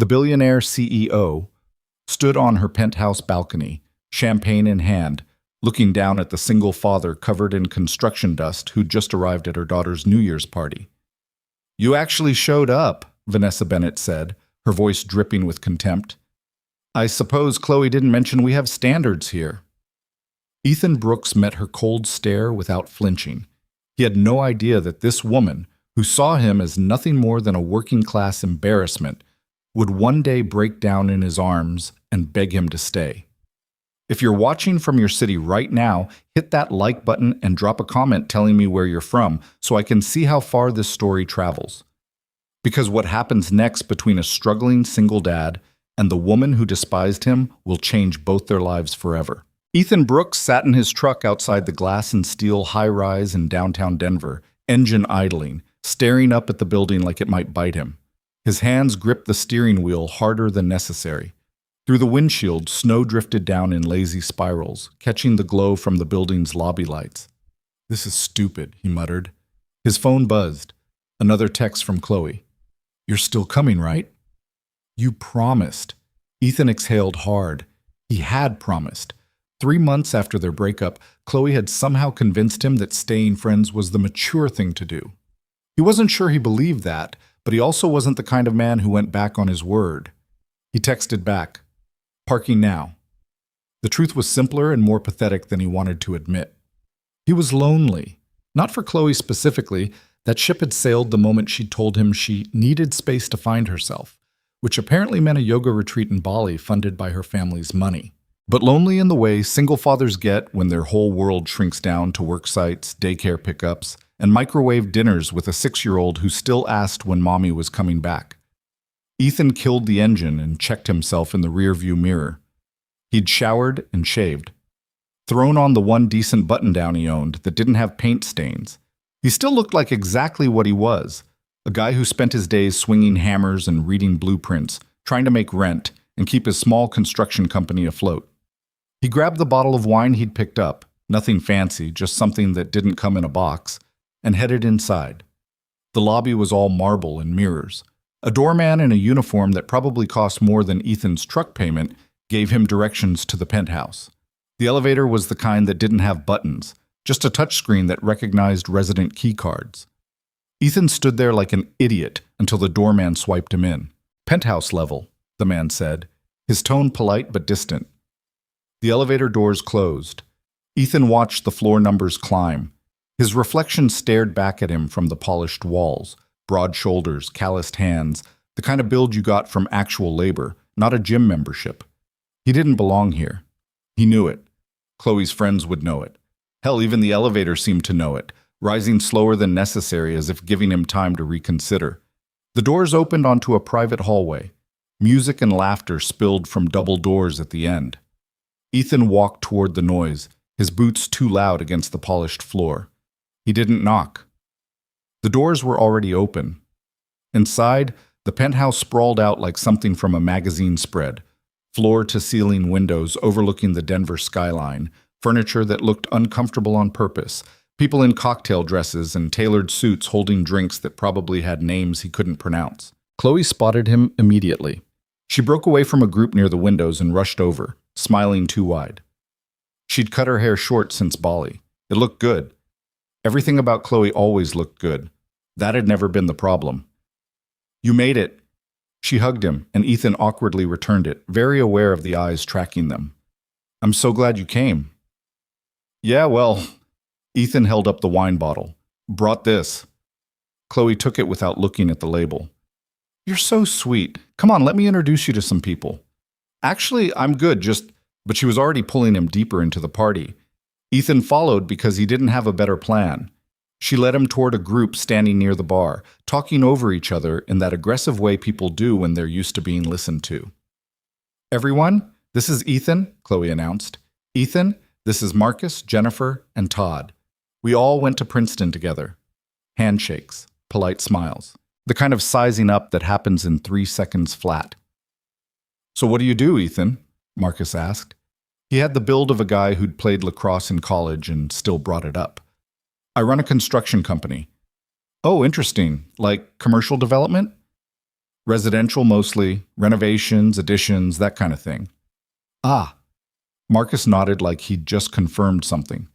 The billionaire CEO stood on her penthouse balcony, champagne in hand, looking down at the single father covered in construction dust who'd just arrived at her daughter's New Year's party. "You actually showed up," Vanessa Bennett said, her voice dripping with contempt. "I suppose Chloe didn't mention we have standards here." Ethan Brooks met her cold stare without flinching. He had no idea that this woman, who saw him as nothing more than a working-class embarrassment, would one day break down in his arms and beg him to stay. If you're watching from your city right now, hit that like button and drop a comment telling me where you're from so I can see how far this story travels. Because what happens next between a struggling single dad and the woman who despised him will change both their lives forever. Ethan Brooks sat in his truck outside the glass and steel high-rise in downtown Denver, engine idling, staring up at the building like it might bite him. His hands gripped the steering wheel harder than necessary. Through the windshield, snow drifted down in lazy spirals, catching the glow from the building's lobby lights. "This is stupid," he muttered. His phone buzzed. Another text from Chloe. "You're still coming, right?" "You promised." Ethan exhaled hard. He had promised. 3 months after their breakup, Chloe had somehow convinced him that staying friends was the mature thing to do. He wasn't sure he believed that, but he also wasn't the kind of man who went back on his word. He texted back, "Parking now." The truth was simpler and more pathetic than he wanted to admit. He was lonely. Not for Chloe specifically. That ship had sailed the moment she told him she needed space to find herself, which apparently meant a yoga retreat in Bali funded by her family's money. But lonely in the way single fathers get when their whole world shrinks down to work sites, daycare pickups, and microwave dinners with a 6-year-old who still asked when mommy was coming back. Ethan killed the engine and checked himself in the rearview mirror. He'd showered and shaved, thrown on the one decent button-down he owned that didn't have paint stains. He still looked like exactly what he was, a guy who spent his days swinging hammers and reading blueprints, trying to make rent and keep his small construction company afloat. He grabbed the bottle of wine he'd picked up, nothing fancy, just something that didn't come in a box, and headed inside. The lobby was all marble and mirrors. A doorman in a uniform that probably cost more than Ethan's truck payment gave him directions to the penthouse. The elevator was the kind that didn't have buttons, just a touchscreen that recognized resident keycards. Ethan stood there like an idiot until the doorman swiped him in. "Penthouse level," the man said, his tone polite but distant. The elevator doors closed. Ethan watched the floor numbers climb. His reflection stared back at him from the polished walls, broad shoulders, calloused hands, the kind of build you got from actual labor, not a gym membership. He didn't belong here. He knew it. Chloe's friends would know it. Hell, even the elevator seemed to know it, rising slower than necessary as if giving him time to reconsider. The doors opened onto a private hallway. Music and laughter spilled from double doors at the end. Ethan walked toward the noise, his boots too loud against the polished floor. He didn't knock. The doors were already open. Inside, the penthouse sprawled out like something from a magazine spread, floor-to-ceiling windows overlooking the Denver skyline, furniture that looked uncomfortable on purpose, people in cocktail dresses and tailored suits holding drinks that probably had names he couldn't pronounce. Chloe spotted him immediately. She broke away from a group near the windows and rushed over, smiling too wide. She'd cut her hair short since Bali. It looked good. Everything about Chloe always looked good. That had never been the problem. "You made it." She hugged him, and Ethan awkwardly returned it, very aware of the eyes tracking them. "I'm so glad you came." "Yeah, well," Ethan held up the wine bottle. "Brought this." Chloe took it without looking at the label. "You're so sweet. Come on, let me introduce you to some people." "Actually, I'm good, But she was already pulling him deeper into the party. Ethan followed because he didn't have a better plan. She led him toward a group standing near the bar, talking over each other in that aggressive way people do when they're used to being listened to. "Everyone, this is Ethan," Chloe announced. "Ethan, this is Marcus, Jennifer, and Todd. We all went to Princeton together." Handshakes, polite smiles. The kind of sizing up that happens in 3 seconds flat. "So what do you do, Ethan?" Marcus asked. He had the build of a guy who'd played lacrosse in college and still brought it up. "I run a construction company." "Oh, interesting. Like commercial development?" Residential mostly, renovations, additions, that kind of thing. Ah, Marcus nodded like he'd just confirmed something.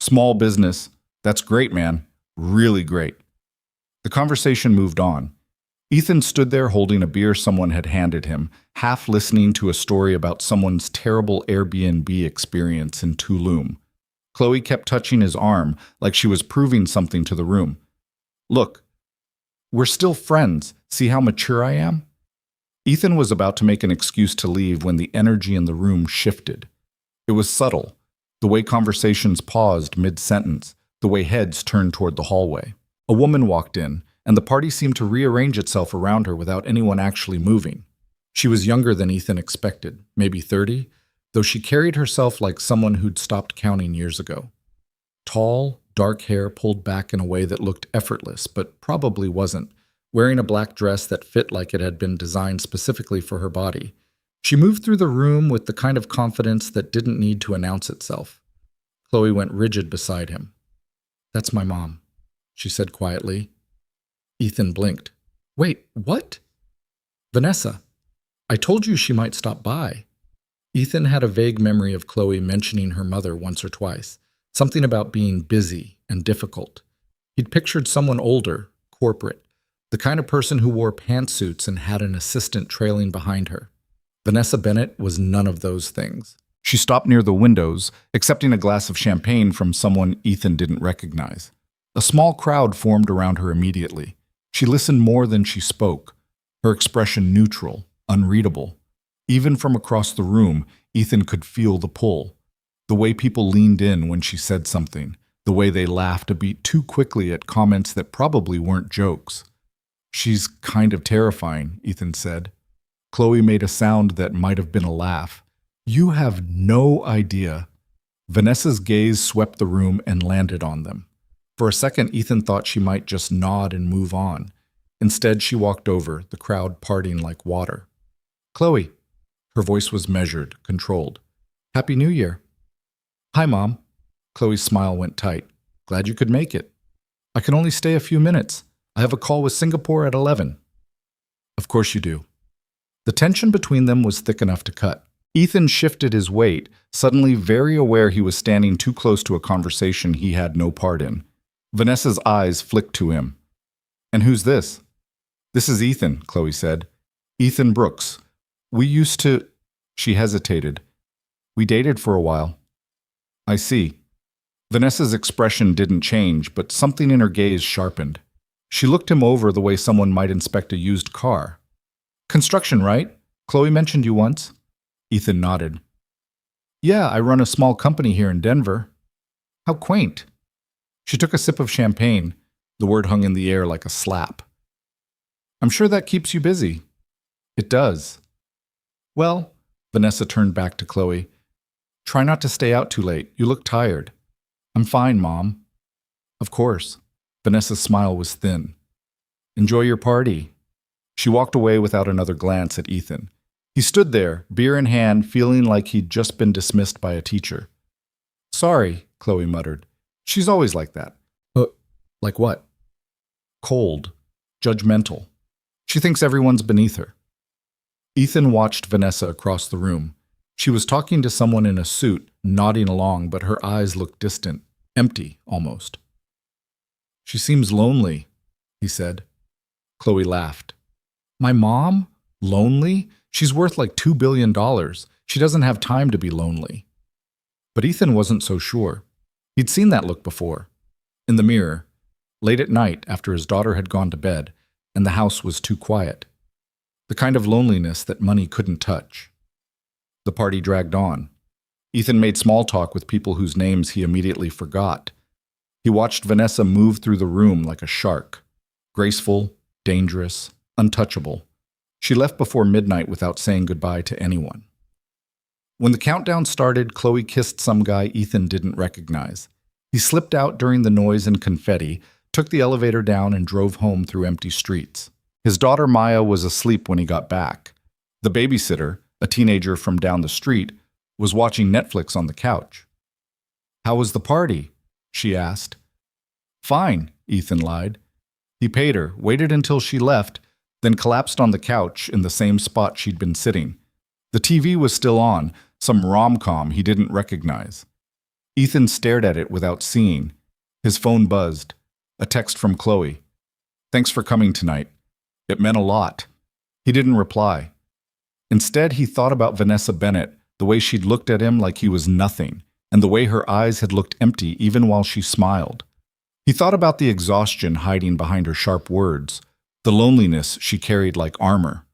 Small business. That's great, man. Really great. The conversation moved on. Ethan stood there holding a beer someone had handed him, half listening to a story about someone's terrible Airbnb experience in Tulum. Chloe kept touching his arm like she was proving something to the room. Look, we're still friends. See how mature I am? Ethan was about to make an excuse to leave when the energy in the room shifted. It was subtle, the way conversations paused mid-sentence, the way heads turned toward the hallway. A woman walked in, and the party seemed to rearrange itself around her without anyone actually moving. She was younger than Ethan expected, maybe 30, though she carried herself like someone who'd stopped counting years ago. Tall, dark hair pulled back in a way that looked effortless, but probably wasn't, wearing a black dress that fit like it had been designed specifically for her body. She moved through the room with the kind of confidence that didn't need to announce itself. Chloe went rigid beside him. "That's my mom," she said quietly. Ethan blinked. "Wait, what?" "Vanessa. I told you she might stop by." Ethan had a vague memory of Chloe mentioning her mother once or twice, something about being busy and difficult. He'd pictured someone older, corporate, the kind of person who wore pantsuits and had an assistant trailing behind her. Vanessa Bennett was none of those things. She stopped near the windows, accepting a glass of champagne from someone Ethan didn't recognize. A small crowd formed around her immediately. She listened more than she spoke, her expression neutral, unreadable. Even from across the room, Ethan could feel the pull. The way people leaned in when she said something, the way they laughed a beat too quickly at comments that probably weren't jokes. "She's kind of terrifying," Ethan said. Chloe made a sound that might have been a laugh. "You have no idea." Vanessa's gaze swept the room and landed on them. For a second, Ethan thought she might just nod and move on. Instead, she walked over, the crowd parting like water. "Chloe." Her voice was measured, controlled. "Happy New Year." "Hi, Mom." Chloe's smile went tight. "Glad you could make it." "I can only stay a few minutes. I have a call with Singapore at 11. "Of course you do." The tension between them was thick enough to cut. Ethan shifted his weight, suddenly very aware he was standing too close to a conversation he had no part in. Vanessa's eyes flicked to him. "And who's this?" "This is Ethan," Chloe said. "Ethan Brooks. We used to—" She hesitated. "We dated for a while." "I see." Vanessa's expression didn't change, but something in her gaze sharpened. She looked him over the way someone might inspect a used car. "Construction, right? Chloe mentioned you once." Ethan nodded. "Yeah, I run a small company here in Denver." "How quaint." She took a sip of champagne. The word hung in the air like a slap. "I'm sure that keeps you busy." "It does." "Well," Vanessa turned back to Chloe, "try not to stay out too late. You look tired." "I'm fine, Mom." "Of course." Vanessa's smile was thin. "Enjoy your party." She walked away without another glance at Ethan. He stood there, beer in hand, feeling like he'd just been dismissed by a teacher. "Sorry," Chloe muttered. "She's always like that." Like what?" "Cold. Judgmental. She thinks everyone's beneath her." Ethan watched Vanessa across the room. She was talking to someone in a suit, nodding along, but her eyes looked distant, empty almost. "She seems lonely," he said. Chloe laughed. "My mom? Lonely? She's worth like $2 billion. She doesn't have time to be lonely." But Ethan wasn't so sure. He'd seen that look before. In the mirror, late at night after his daughter had gone to bed, and the house was too quiet. The kind of loneliness that money couldn't touch. The party dragged on. Ethan made small talk with people whose names he immediately forgot. He watched Vanessa move through the room like a shark. Graceful, dangerous, untouchable. She left before midnight without saying goodbye to anyone. When the countdown started, Chloe kissed some guy Ethan didn't recognize. He slipped out during the noise and confetti, took the elevator down and drove home through empty streets. His daughter Maya was asleep when he got back. The babysitter, a teenager from down the street, was watching Netflix on the couch. "How was the party?" she asked. "Fine," Ethan lied. He paid her, waited until she left, then collapsed on the couch in the same spot she'd been sitting. The TV was still on, some rom-com he didn't recognize. Ethan stared at it without seeing. His phone buzzed. A text from Chloe. "Thanks for coming tonight. It meant a lot." He didn't reply. Instead, he thought about Vanessa Bennett, the way she'd looked at him like he was nothing, and the way her eyes had looked empty even while she smiled. He thought about the exhaustion hiding behind her sharp words, the loneliness she carried like armor.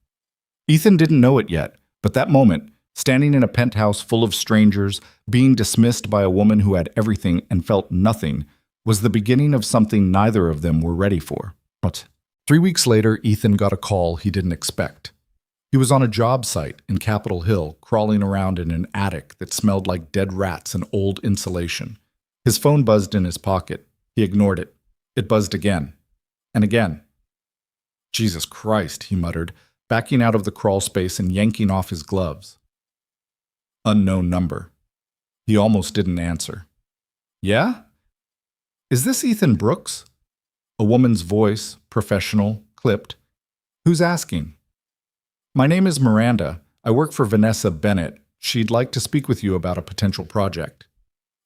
Ethan didn't know it yet, but that moment, standing in a penthouse full of strangers, being dismissed by a woman who had everything and felt nothing, was the beginning of something neither of them were ready for. But 3 weeks later, Ethan got a call he didn't expect. He was on a job site in Capitol Hill, crawling around in an attic that smelled like dead rats and old insulation. His phone buzzed in his pocket. He ignored it. It buzzed again. And again. "Jesus Christ," he muttered, backing out of the crawl space and yanking off his gloves. Unknown number. He almost didn't answer. "Yeah? Is this Ethan Brooks?" A woman's voice, professional, clipped. "Who's asking?" "My name is Miranda. I work for Vanessa Bennett. She'd like to speak with you about a potential project."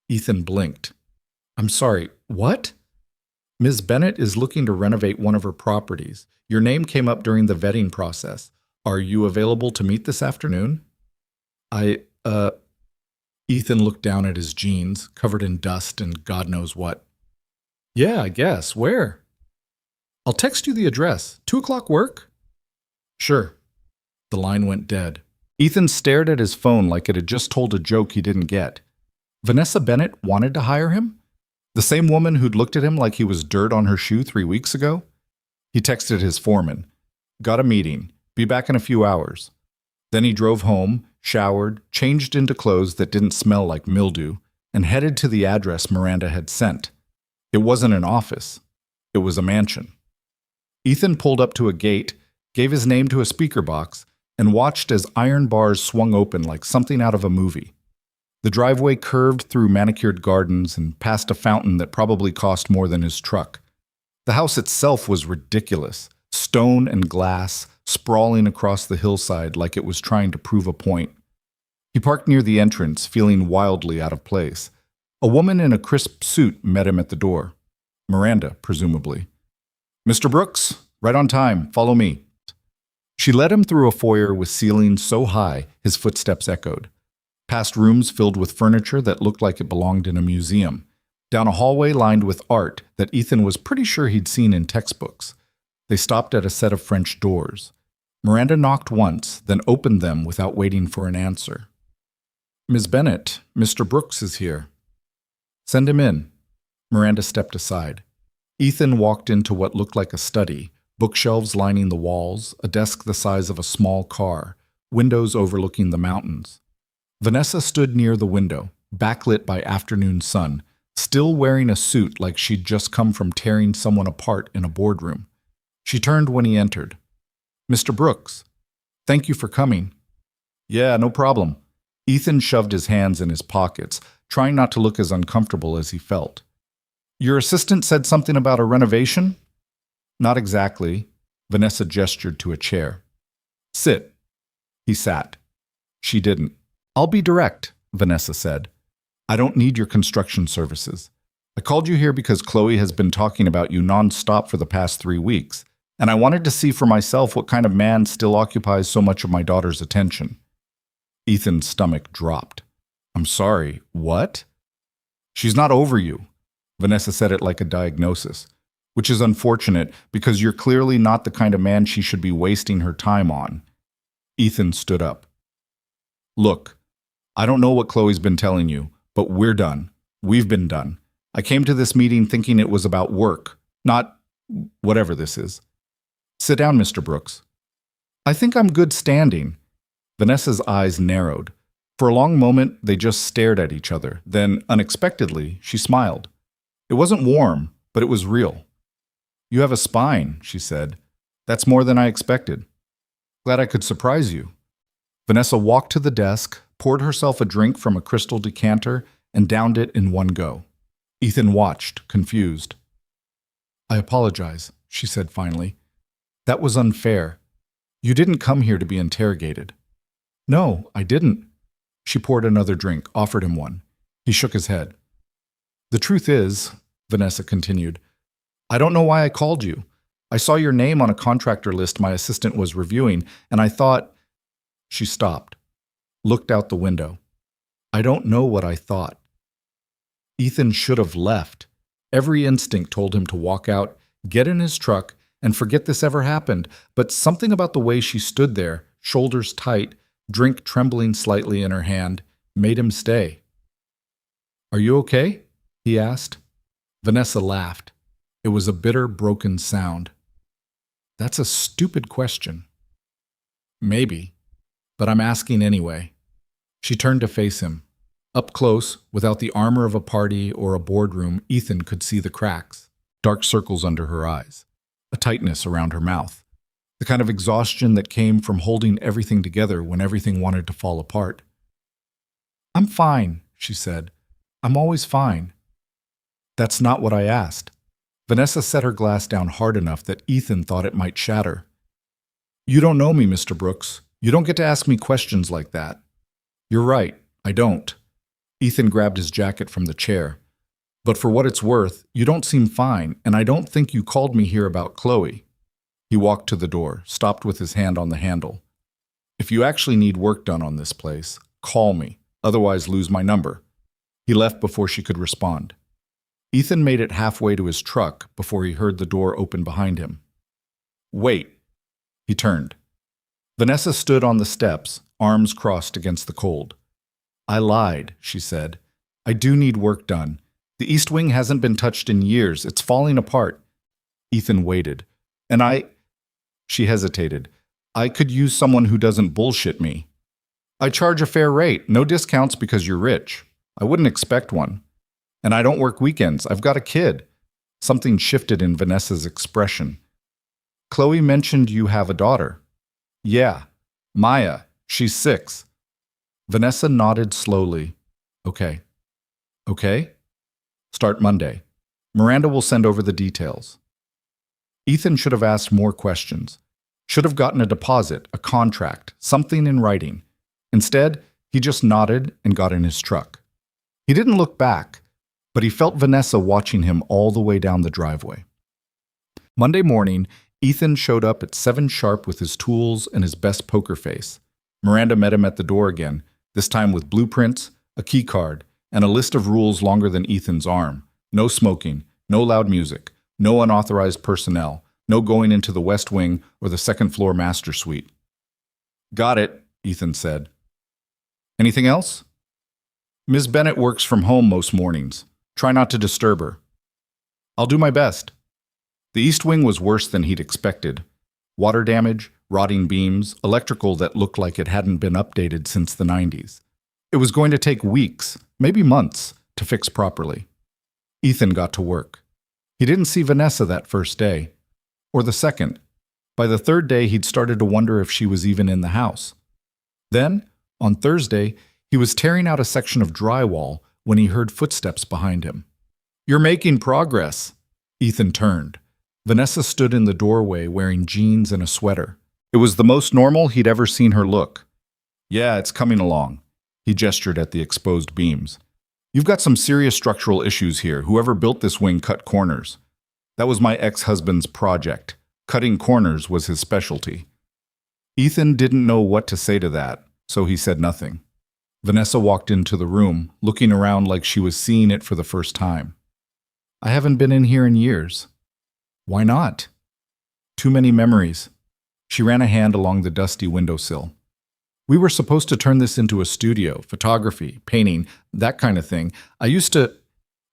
Ethan blinked. "I'm sorry, what?" "Ms. Bennett is looking to renovate one of her properties. Your name came up during the vetting process. Are you available to meet this afternoon?" Ethan looked down at his jeans, covered in dust and God knows what. "Yeah, I guess. Where?" "I'll text you the address. 2 o'clock work?" "Sure." The line went dead. Ethan stared at his phone like it had just told a joke he didn't get. Vanessa Bennett wanted to hire him? The same woman who'd looked at him like he was dirt on her shoe 3 weeks ago? He texted his foreman. "Got a meeting. Be back in a few hours." Then he drove home, showered, changed into clothes that didn't smell like mildew, and headed to the address Miranda had sent. It wasn't an office. It was a mansion. Ethan pulled up to a gate, gave his name to a speaker box, and watched as iron bars swung open like something out of a movie. The driveway curved through manicured gardens and past a fountain that probably cost more than his truck. The house itself was ridiculous, stone and glass, sprawling across the hillside like it was trying to prove a point. He parked near the entrance, feeling wildly out of place. A woman in a crisp suit met him at the door. Miranda, presumably. "Mr. Brooks, right on time. Follow me." She led him through a foyer with ceilings so high his footsteps echoed. Past rooms filled with furniture that looked like it belonged in a museum. Down a hallway lined with art that Ethan was pretty sure he'd seen in textbooks. They stopped at a set of French doors. Miranda knocked once, then opened them without waiting for an answer. "Ms. Bennett, Mr. Brooks is here." "Send him in." Miranda stepped aside. Ethan walked into what looked like a study, bookshelves lining the walls, a desk the size of a small car, windows overlooking the mountains. Vanessa stood near the window, backlit by afternoon sun, still wearing a suit like she'd just come from tearing someone apart in a boardroom. She turned when he entered. "Mr. Brooks, thank you for coming." "Yeah, no problem." Ethan shoved his hands in his pockets, trying not to look as uncomfortable as he felt. "Your assistant said something about a renovation?" "Not exactly." Vanessa gestured to a chair. "Sit." He sat. She didn't. "I'll be direct," Vanessa said. "I don't need your construction services. I called you here because Chloe has been talking about you nonstop for the past 3 weeks, and I wanted to see for myself what kind of man still occupies so much of my daughter's attention." Ethan's stomach dropped. "I'm sorry, what?" "She's not over you." Vanessa said it like a diagnosis, which is unfortunate because you're clearly not the kind of man she should be wasting her time on. Ethan stood up. "Look, I don't know what Chloe's been telling you, but we're done. We've been done. I came to this meeting thinking it was about work, not whatever this is. Sit down, Mr. Brooks." "I think I'm good standing." Vanessa's eyes narrowed. For a long moment, they just stared at each other. Then, unexpectedly, she smiled. It wasn't warm, but it was real. "You have a spine," she said. "That's more than I expected. Glad I could surprise you." Vanessa walked to the desk, poured herself a drink from a crystal decanter, and downed it in one go. Ethan watched, confused. "I apologize," she said finally. That was unfair. You didn't come here to be interrogated. No, I didn't. She poured another drink, offered him one. He shook his head. The truth is, Vanessa continued, I don't know why I called you. I saw your name on a contractor list my assistant was reviewing, and I thought... She stopped, looked out the window. I don't know what I thought. Ethan should have left. Every instinct told him to walk out, get in his truck, and forget this ever happened, but something about the way she stood there, shoulders tight, drink trembling slightly in her hand, made him stay. Are you okay? He asked. Vanessa laughed. It was a bitter, broken sound. That's a stupid question. Maybe, but I'm asking anyway. She turned to face him. Up close, without the armor of a party or a boardroom, Ethan could see the cracks, dark circles under her eyes, a tightness around her mouth, the kind of exhaustion that came from holding everything together when everything wanted to fall apart. I'm fine, she said. I'm always fine. That's not what I asked. Vanessa set her glass down hard enough that Ethan thought it might shatter. You don't know me, Mr. Brooks. You don't get to ask me questions like that. You're right, I don't. Ethan grabbed his jacket from the chair. But for what it's worth, you don't seem fine, and I don't think you called me here about Chloe. He walked to the door, stopped with his hand on the handle. If you actually need work done on this place, call me, otherwise lose my number. He left before she could respond. Ethan made it halfway to his truck before he heard the door open behind him. Wait. He turned. Vanessa stood on the steps, arms crossed against the cold. I lied, she said. I do need work done. The East Wing hasn't been touched in years. It's falling apart. Ethan waited. And She hesitated. I could use someone who doesn't bullshit me. I charge a fair rate, no discounts because you're rich. I wouldn't expect one. And I don't work weekends. I've got a kid. Something shifted in Vanessa's expression. Chloe mentioned you have a daughter. Yeah, Maya. She's 6. Vanessa nodded slowly. Okay. Okay? Start Monday. Miranda will send over the details. Ethan should have asked more questions. Should have gotten a deposit, a contract, something in writing. Instead, he just nodded and got in his truck. He didn't look back, but he felt Vanessa watching him all the way down the driveway. Monday morning, Ethan showed up at 7 sharp with his tools and his best poker face. Miranda met him at the door again, this time with blueprints, a key card, and a list of rules longer than Ethan's arm. No smoking, no loud music, no unauthorized personnel, no going into the West Wing or the second-floor master suite. Got it, Ethan said. Anything else? Ms. Bennett works from home most mornings. Try not to disturb her. I'll do my best. The East Wing was worse than he'd expected. Water damage, rotting beams, electrical that looked like it hadn't been updated since the 90s. It was going to take weeks, maybe months, to fix properly. Ethan got to work. He didn't see Vanessa that first day, or the second. By the third day, he'd started to wonder if she was even in the house. Then, on Thursday, he was tearing out a section of drywall when he heard footsteps behind him. You're making progress. Ethan turned. Vanessa stood in the doorway wearing jeans and a sweater. It was the most normal he'd ever seen her look. Yeah, it's coming along. He gestured at the exposed beams. You've got some serious structural issues here. Whoever built this wing cut corners. That was my ex-husband's project. Cutting corners was his specialty. Ethan didn't know what to say to that, so he said nothing. Vanessa walked into the room, looking around like she was seeing it for the first time. I haven't been in here in years. Why not? Too many memories. She ran a hand along the dusty windowsill. We were supposed to turn this into a studio, photography, painting, that kind of thing. I used to...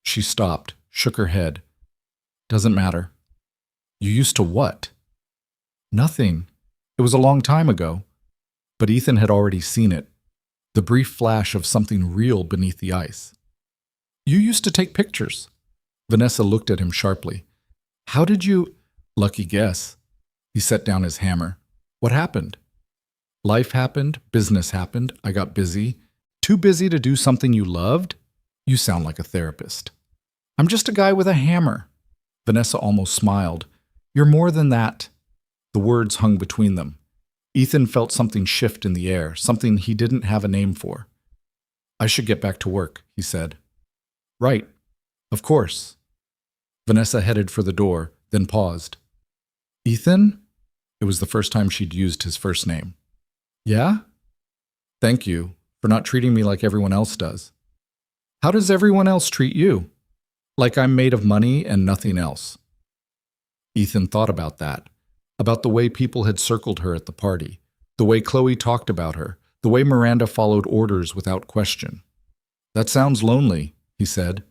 She stopped, shook her head. Doesn't matter. You used to what? Nothing. It was a long time ago. But Ethan had already seen it. The brief flash of something real beneath the ice. You used to take pictures. Vanessa looked at him sharply. How did you... Lucky guess. He set down his hammer. What happened? Life happened, business happened, I got busy. Too busy to do something you loved? You sound like a therapist. I'm just a guy with a hammer. Vanessa almost smiled. You're more than that. The words hung between them. Ethan felt something shift in the air, something he didn't have a name for. "I should get back to work," he said. "Right. Of course." Vanessa headed for the door, then paused. "Ethan?" It was the first time she'd used his first name. "Yeah?" "Thank you for not treating me like everyone else does." "How does everyone else treat you?" "Like I'm made of money and nothing else." Ethan thought about that, about the way people had circled her at the party, the way Chloe talked about her, the way Miranda followed orders without question. "That sounds lonely," he said.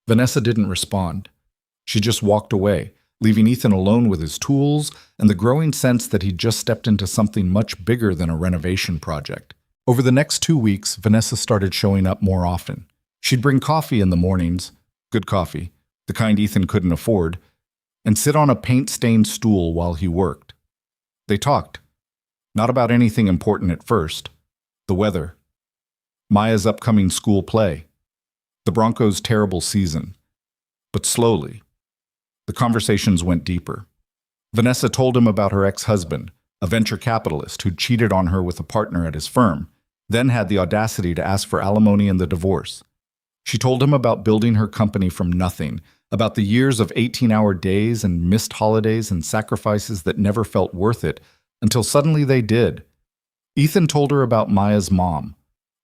Vanessa didn't respond. She just walked away, leaving Ethan alone with his tools and the growing sense that he'd just stepped into something much bigger than a renovation project. Over the next 2 weeks, Vanessa started showing up more often. She'd bring coffee in the mornings, good coffee, the kind Ethan couldn't afford, and sit on a paint-stained stool while he worked. They talked. Not about anything important at first. The weather. Maya's upcoming school play. The Broncos' terrible season. But slowly, the conversations went deeper. Vanessa told him about her ex-husband, a venture capitalist who'd cheated on her with a partner at his firm, then had the audacity to ask for alimony and the divorce. She told him about building her company from nothing, about the years of 18-hour days and missed holidays and sacrifices that never felt worth it, until suddenly they did. Ethan told her about Maya's mom,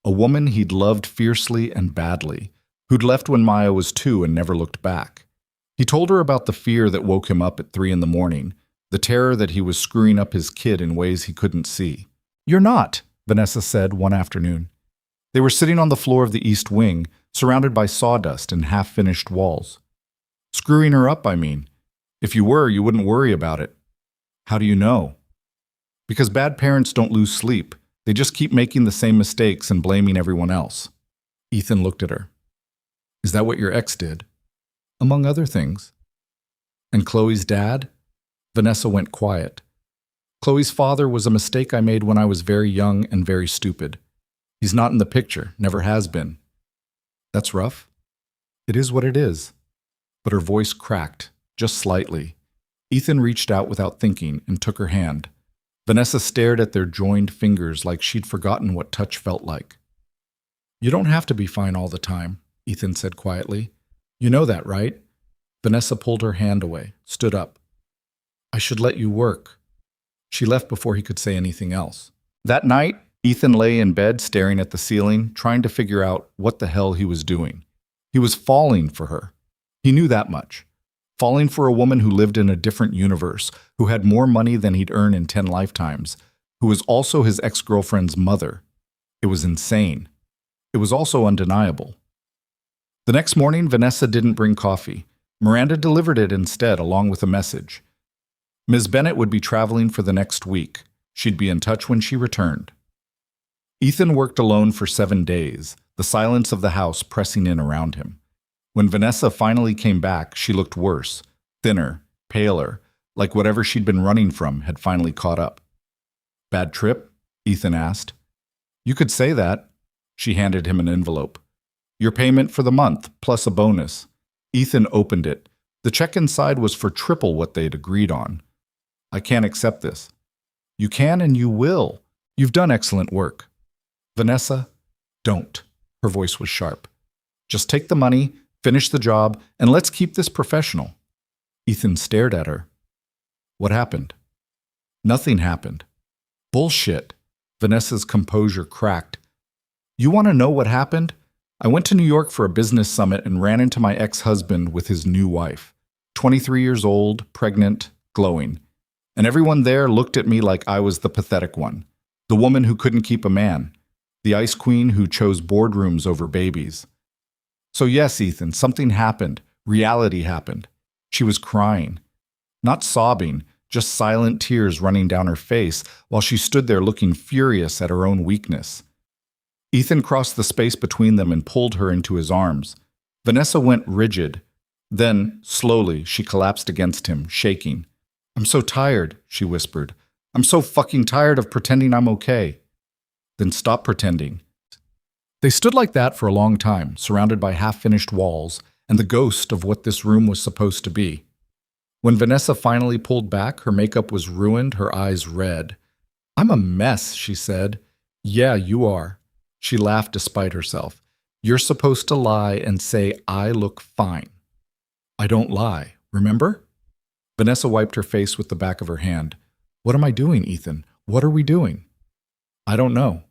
a woman he'd loved fiercely and badly, who'd left when Maya was 2 and never looked back. He told her about the fear that woke him up at 3 in the morning, the terror that he was screwing up his kid in ways he couldn't see. "You're not," Vanessa said one afternoon. They were sitting on the floor of the East Wing, surrounded by sawdust and half-finished walls. "Screwing her up, I mean. If you were, you wouldn't worry about it." "How do you know?" "Because bad parents don't lose sleep. They just keep making the same mistakes and blaming everyone else." Ethan looked at her. "Is that what your ex did?" "Among other things." "And Chloe's dad?" Vanessa went quiet. "Chloe's father was a mistake I made when I was very young and very stupid. He's not in the picture, never has been." "That's rough." "It is what it is." But her voice cracked, just slightly. Ethan reached out without thinking and took her hand. Vanessa stared at their joined fingers like she'd forgotten what touch felt like. "You don't have to be fine all the time," Ethan said quietly. "You know that, right?" Vanessa pulled her hand away, stood up. "I should let you work." She left before he could say anything else. That night, Ethan lay in bed staring at the ceiling, trying to figure out what the hell he was doing. He was falling for her. He knew that much. Falling for a woman who lived in a different universe, who had more money than he'd earn in 10 lifetimes, who was also his ex-girlfriend's mother. It was insane. It was also undeniable. The next morning, Vanessa didn't bring coffee. Miranda delivered it instead, along with a message. Ms. Bennett would be traveling for the next week. She'd be in touch when she returned. Ethan worked alone for 7 days, the silence of the house pressing in around him. When Vanessa finally came back, she looked worse, thinner, paler, like whatever she'd been running from had finally caught up. "Bad trip?" Ethan asked. "You could say that." She handed him an envelope. "Your payment for the month, plus a bonus." Ethan opened it. The check inside was for triple what they'd agreed on. "I can't accept this." "You can and you will. You've done excellent work." "Vanessa, don't." Her voice was sharp. "Just take the money, finish the job, and let's keep this professional." Ethan stared at her. "What happened?" "Nothing happened." "Bullshit." Vanessa's composure cracked. "You want to know what happened? I went to New York for a business summit and ran into my ex-husband with his new wife. 23 years old, pregnant, glowing. And everyone there looked at me like I was the pathetic one. The woman who couldn't keep a man. The ice queen who chose boardrooms over babies. So yes, Ethan, something happened. Reality happened. She was crying. Not sobbing, just silent tears running down her face while she stood there looking furious at her own weakness. Ethan crossed the space between them and pulled her into his arms. Vanessa went rigid. Then, slowly, she collapsed against him, shaking. "I'm so tired," she whispered. "I'm so fucking tired of pretending I'm okay." "Then stop pretending." They stood like that for a long time, surrounded by half-finished walls and the ghost of what this room was supposed to be. When Vanessa finally pulled back, her makeup was ruined, her eyes red. "I'm a mess," she said. "Yeah, you are." She laughed despite herself. "You're supposed to lie and say I look fine." "I don't lie, remember?" Vanessa wiped her face with the back of her hand. "What am I doing, Ethan? What are we doing?" "I don't know."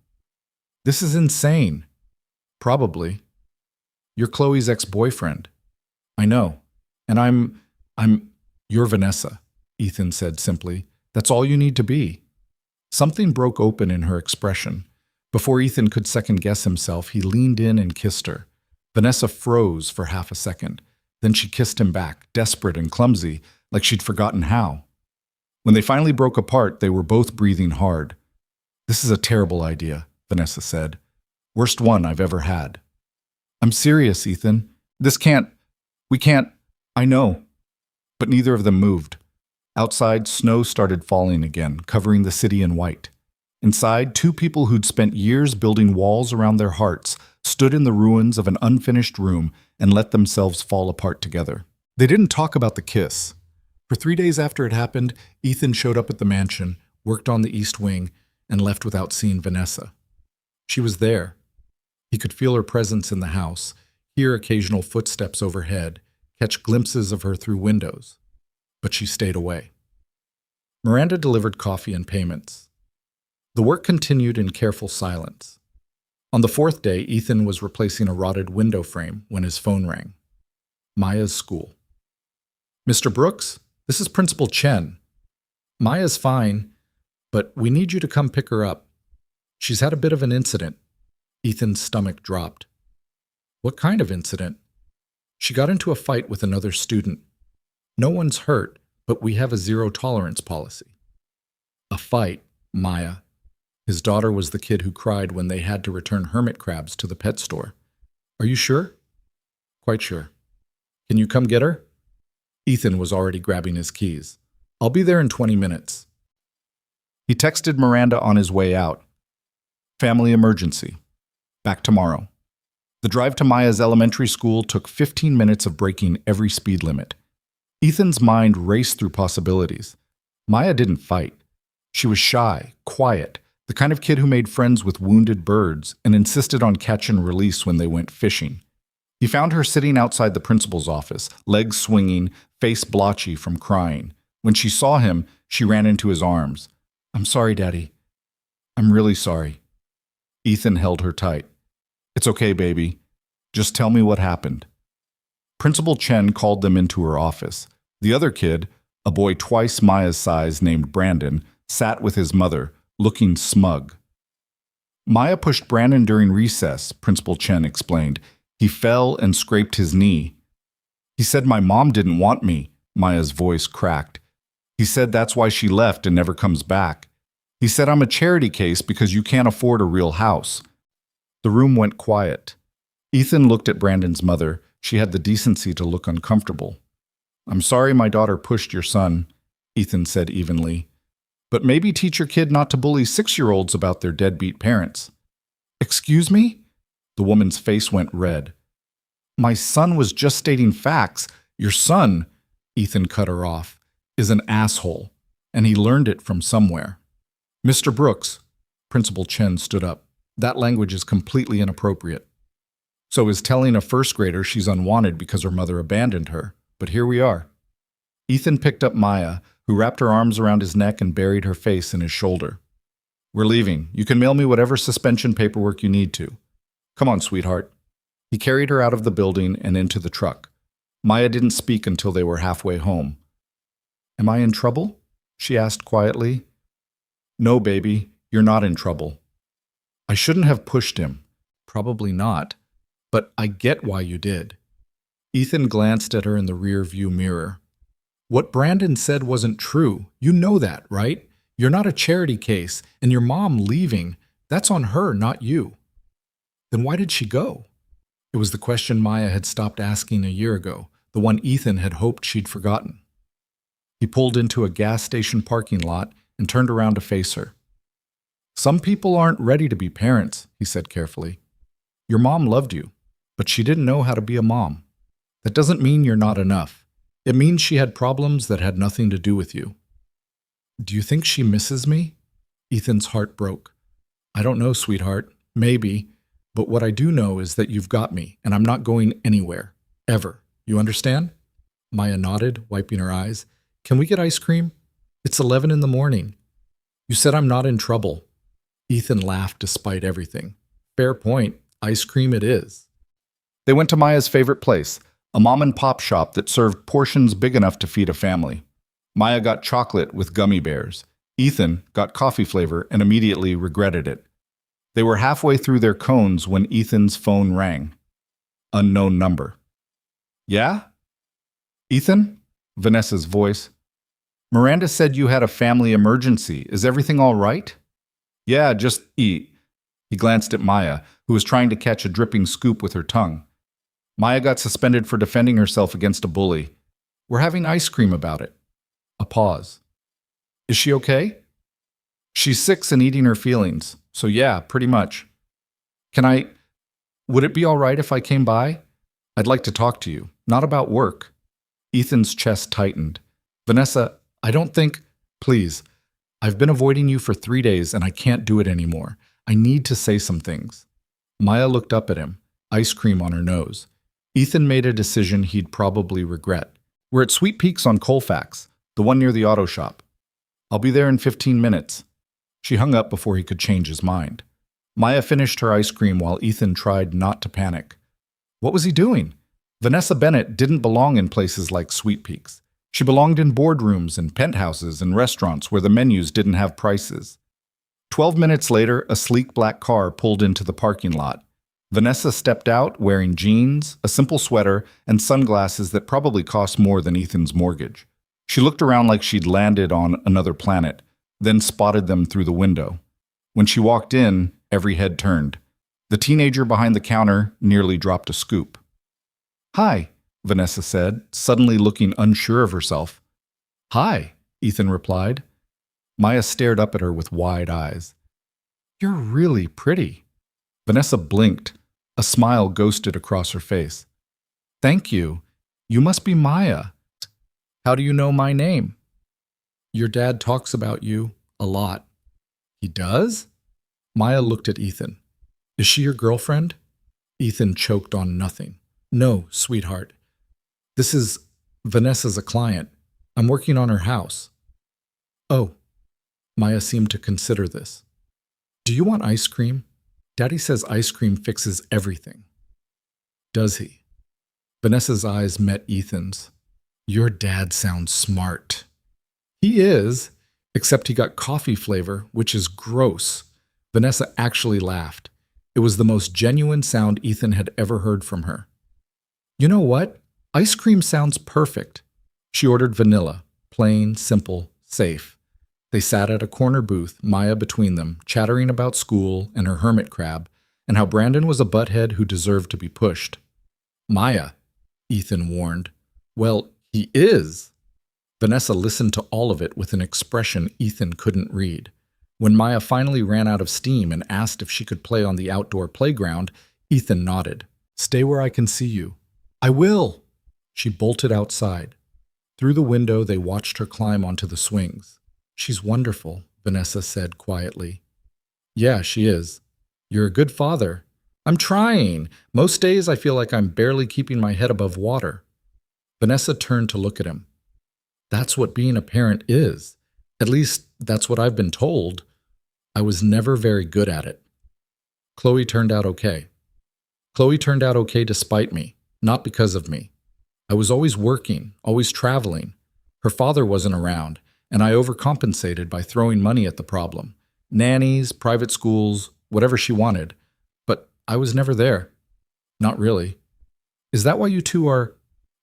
"This is insane." "Probably." "You're Chloe's ex-boyfriend." "I know. And you're Vanessa," Ethan said simply. "That's all you need to be." Something broke open in her expression. Before Ethan could second-guess himself, he leaned in and kissed her. Vanessa froze for half a second. Then she kissed him back, desperate and clumsy, like she'd forgotten how. When they finally broke apart, they were both breathing hard. "This is a terrible idea," Vanessa said. "Worst one I've ever had." "I'm serious, Ethan. We can't, I know." But neither of them moved. Outside, snow started falling again, covering the city in white. Inside, two people who'd spent years building walls around their hearts stood in the ruins of an unfinished room and let themselves fall apart together. They didn't talk about the kiss. For 3 days after it happened, Ethan showed up at the mansion, worked on the East Wing, and left without seeing Vanessa. She was there. He could feel her presence in the house, hear occasional footsteps overhead, catch glimpses of her through windows. But she stayed away. Miranda delivered coffee and payments. The work continued in careful silence. On the 4th day, Ethan was replacing a rotted window frame when his phone rang. Maya's school. "Mr. Brooks, this is Principal Chen. Maya's fine, but we need you to come pick her up. She's had a bit of an incident." Ethan's stomach dropped. "What kind of incident?" "She got into a fight with another student. No one's hurt, but we have a zero-tolerance policy." A fight, Maya. His daughter was the kid who cried when they had to return hermit crabs to the pet store. "Are you sure?" "Quite sure." "Can you come get her?" Ethan was already grabbing his keys. "I'll be there in 20 minutes. He texted Miranda on his way out. "Family emergency. Back tomorrow." The drive to Maya's elementary school took 15 minutes of breaking every speed limit. Ethan's mind raced through possibilities. Maya didn't fight. She was shy, quiet, the kind of kid who made friends with wounded birds and insisted on catch and release when they went fishing. He found her sitting outside the principal's office, legs swinging, face blotchy from crying. When she saw him, she ran into his arms. "I'm sorry, Daddy. I'm really sorry." Ethan held her tight. "It's okay, baby. Just tell me what happened." Principal Chen called them into her office. The other kid, a boy twice Maya's size named Brandon, sat with his mother, looking smug. "Maya pushed Brandon during recess," Principal Chen explained. "He fell and scraped his knee." "He said my mom didn't want me," Maya's voice cracked. "He said that's why she left and never comes back. He said I'm a charity case because you can't afford a real house." The room went quiet. Ethan looked at Brandon's mother. She had the decency to look uncomfortable. "I'm sorry my daughter pushed your son," Ethan said evenly. "But maybe teach your kid not to bully 6-year-olds about their deadbeat parents." "Excuse me?" The woman's face went red. "My son was just stating facts. Your son," Ethan cut her off, "is an asshole, and he learned it from somewhere." "Mr. Brooks," Principal Chen stood up, "that language is completely inappropriate." "So is telling a first grader she's unwanted because her mother abandoned her. But here we are." Ethan picked up Maya, who wrapped her arms around his neck and buried her face in his shoulder. "We're leaving. You can mail me whatever suspension paperwork you need to. Come on, sweetheart." He carried her out of the building and into the truck. Maya didn't speak until they were halfway home. "Am I in trouble?" she asked quietly. "No, baby, you're not in trouble." "I shouldn't have pushed him." "Probably not. But I get why you did." Ethan glanced at her in the rear-view mirror. "What Brandon said wasn't true. You know that, right? You're not a charity case, and your mom leaving, that's on her, not you." "Then why did she go?" It was the question Maya had stopped asking a year ago, the one Ethan had hoped she'd forgotten. He pulled into a gas station parking lot and turned around to face her. "Some people aren't ready to be parents," he said carefully. "Your mom loved you, but she didn't know how to be a mom. That doesn't mean you're not enough. It means she had problems that had nothing to do with you. Do you think she misses me? Ethan's heart broke. I don't know, sweetheart. Maybe. But what I do know is that you've got me, and I'm not going anywhere. Ever. You understand? Maya nodded, wiping her eyes. Can we get ice cream? It's 11 in the morning. You said I'm not in trouble. Ethan laughed despite everything. Fair point. Ice cream it is. They went to Maya's favorite place, a mom-and-pop shop that served portions big enough to feed a family. Maya got chocolate with gummy bears. Ethan got coffee flavor and immediately regretted it. They were halfway through their cones when Ethan's phone rang. Unknown number. Yeah? Ethan? Vanessa's voice. Miranda said you had a family emergency. Is everything all right? Yeah, just eat. He glanced at Maya, who was trying to catch a dripping scoop with her tongue. Maya got suspended for defending herself against a bully. We're having ice cream about it. A pause. Is she okay? She's 6 and eating her feelings, so yeah, pretty much. Would it be all right if I came by? I'd like to talk to you, not about work. Ethan's chest tightened. Vanessa, I don't think, please. I've been avoiding you for 3 days and I can't do it anymore. I need to say some things. Maya looked up at him, ice cream on her nose. Ethan made a decision he'd probably regret. We're at Sweet Peaks on Colfax, the one near the auto shop. I'll be there in 15 minutes. She hung up before he could change his mind. Maya finished her ice cream while Ethan tried not to panic. What was he doing? Vanessa Bennett didn't belong in places like Sweet Peaks. She belonged in boardrooms and penthouses and restaurants where the menus didn't have prices. 12 minutes later, a sleek black car pulled into the parking lot. Vanessa stepped out wearing jeans, a simple sweater, and sunglasses that probably cost more than Ethan's mortgage. She looked around like she'd landed on another planet, then spotted them through the window. When she walked in, every head turned. The teenager behind the counter nearly dropped a scoop. Hi, Vanessa said, suddenly looking unsure of herself. Hi, Ethan replied. Maya stared up at her with wide eyes. You're really pretty. Vanessa blinked. A smile ghosted across her face. Thank you. You must be Maya. How do you know my name? Your dad talks about you a lot. He does? Maya looked at Ethan. Is she your girlfriend? Ethan choked on nothing. No, sweetheart. This is Vanessa's a client. I'm working on her house. Oh. Maya seemed to consider this. Do you want ice cream? Daddy says ice cream fixes everything. Does he? Vanessa's eyes met Ethan's. Your dad sounds smart. He is, except he got coffee flavor, which is gross. Vanessa actually laughed. It was the most genuine sound Ethan had ever heard from her. You know what? Ice cream sounds perfect. She ordered vanilla, plain, simple, safe. They sat at a corner booth, Maya between them, chattering about school and her hermit crab, and how Brandon was a butthead who deserved to be pushed. Maya, Ethan warned. Well, he is. Vanessa listened to all of it with an expression Ethan couldn't read. When Maya finally ran out of steam and asked if she could play on the outdoor playground, Ethan nodded. Stay where I can see you. I will. She bolted outside. Through the window, they watched her climb onto the swings. She's wonderful, Vanessa said quietly. Yeah, she is. You're a good father. I'm trying. Most days I feel like I'm barely keeping my head above water. Vanessa turned to look at him. That's what being a parent is. At least, that's what I've been told. I was never very good at it. Chloe turned out okay. Chloe turned out okay despite me, not because of me. I was always working, always traveling. Her father wasn't around, and I overcompensated by throwing money at the problem. Nannies, private schools, whatever she wanted. But I was never there. Not really. Is that why you two are...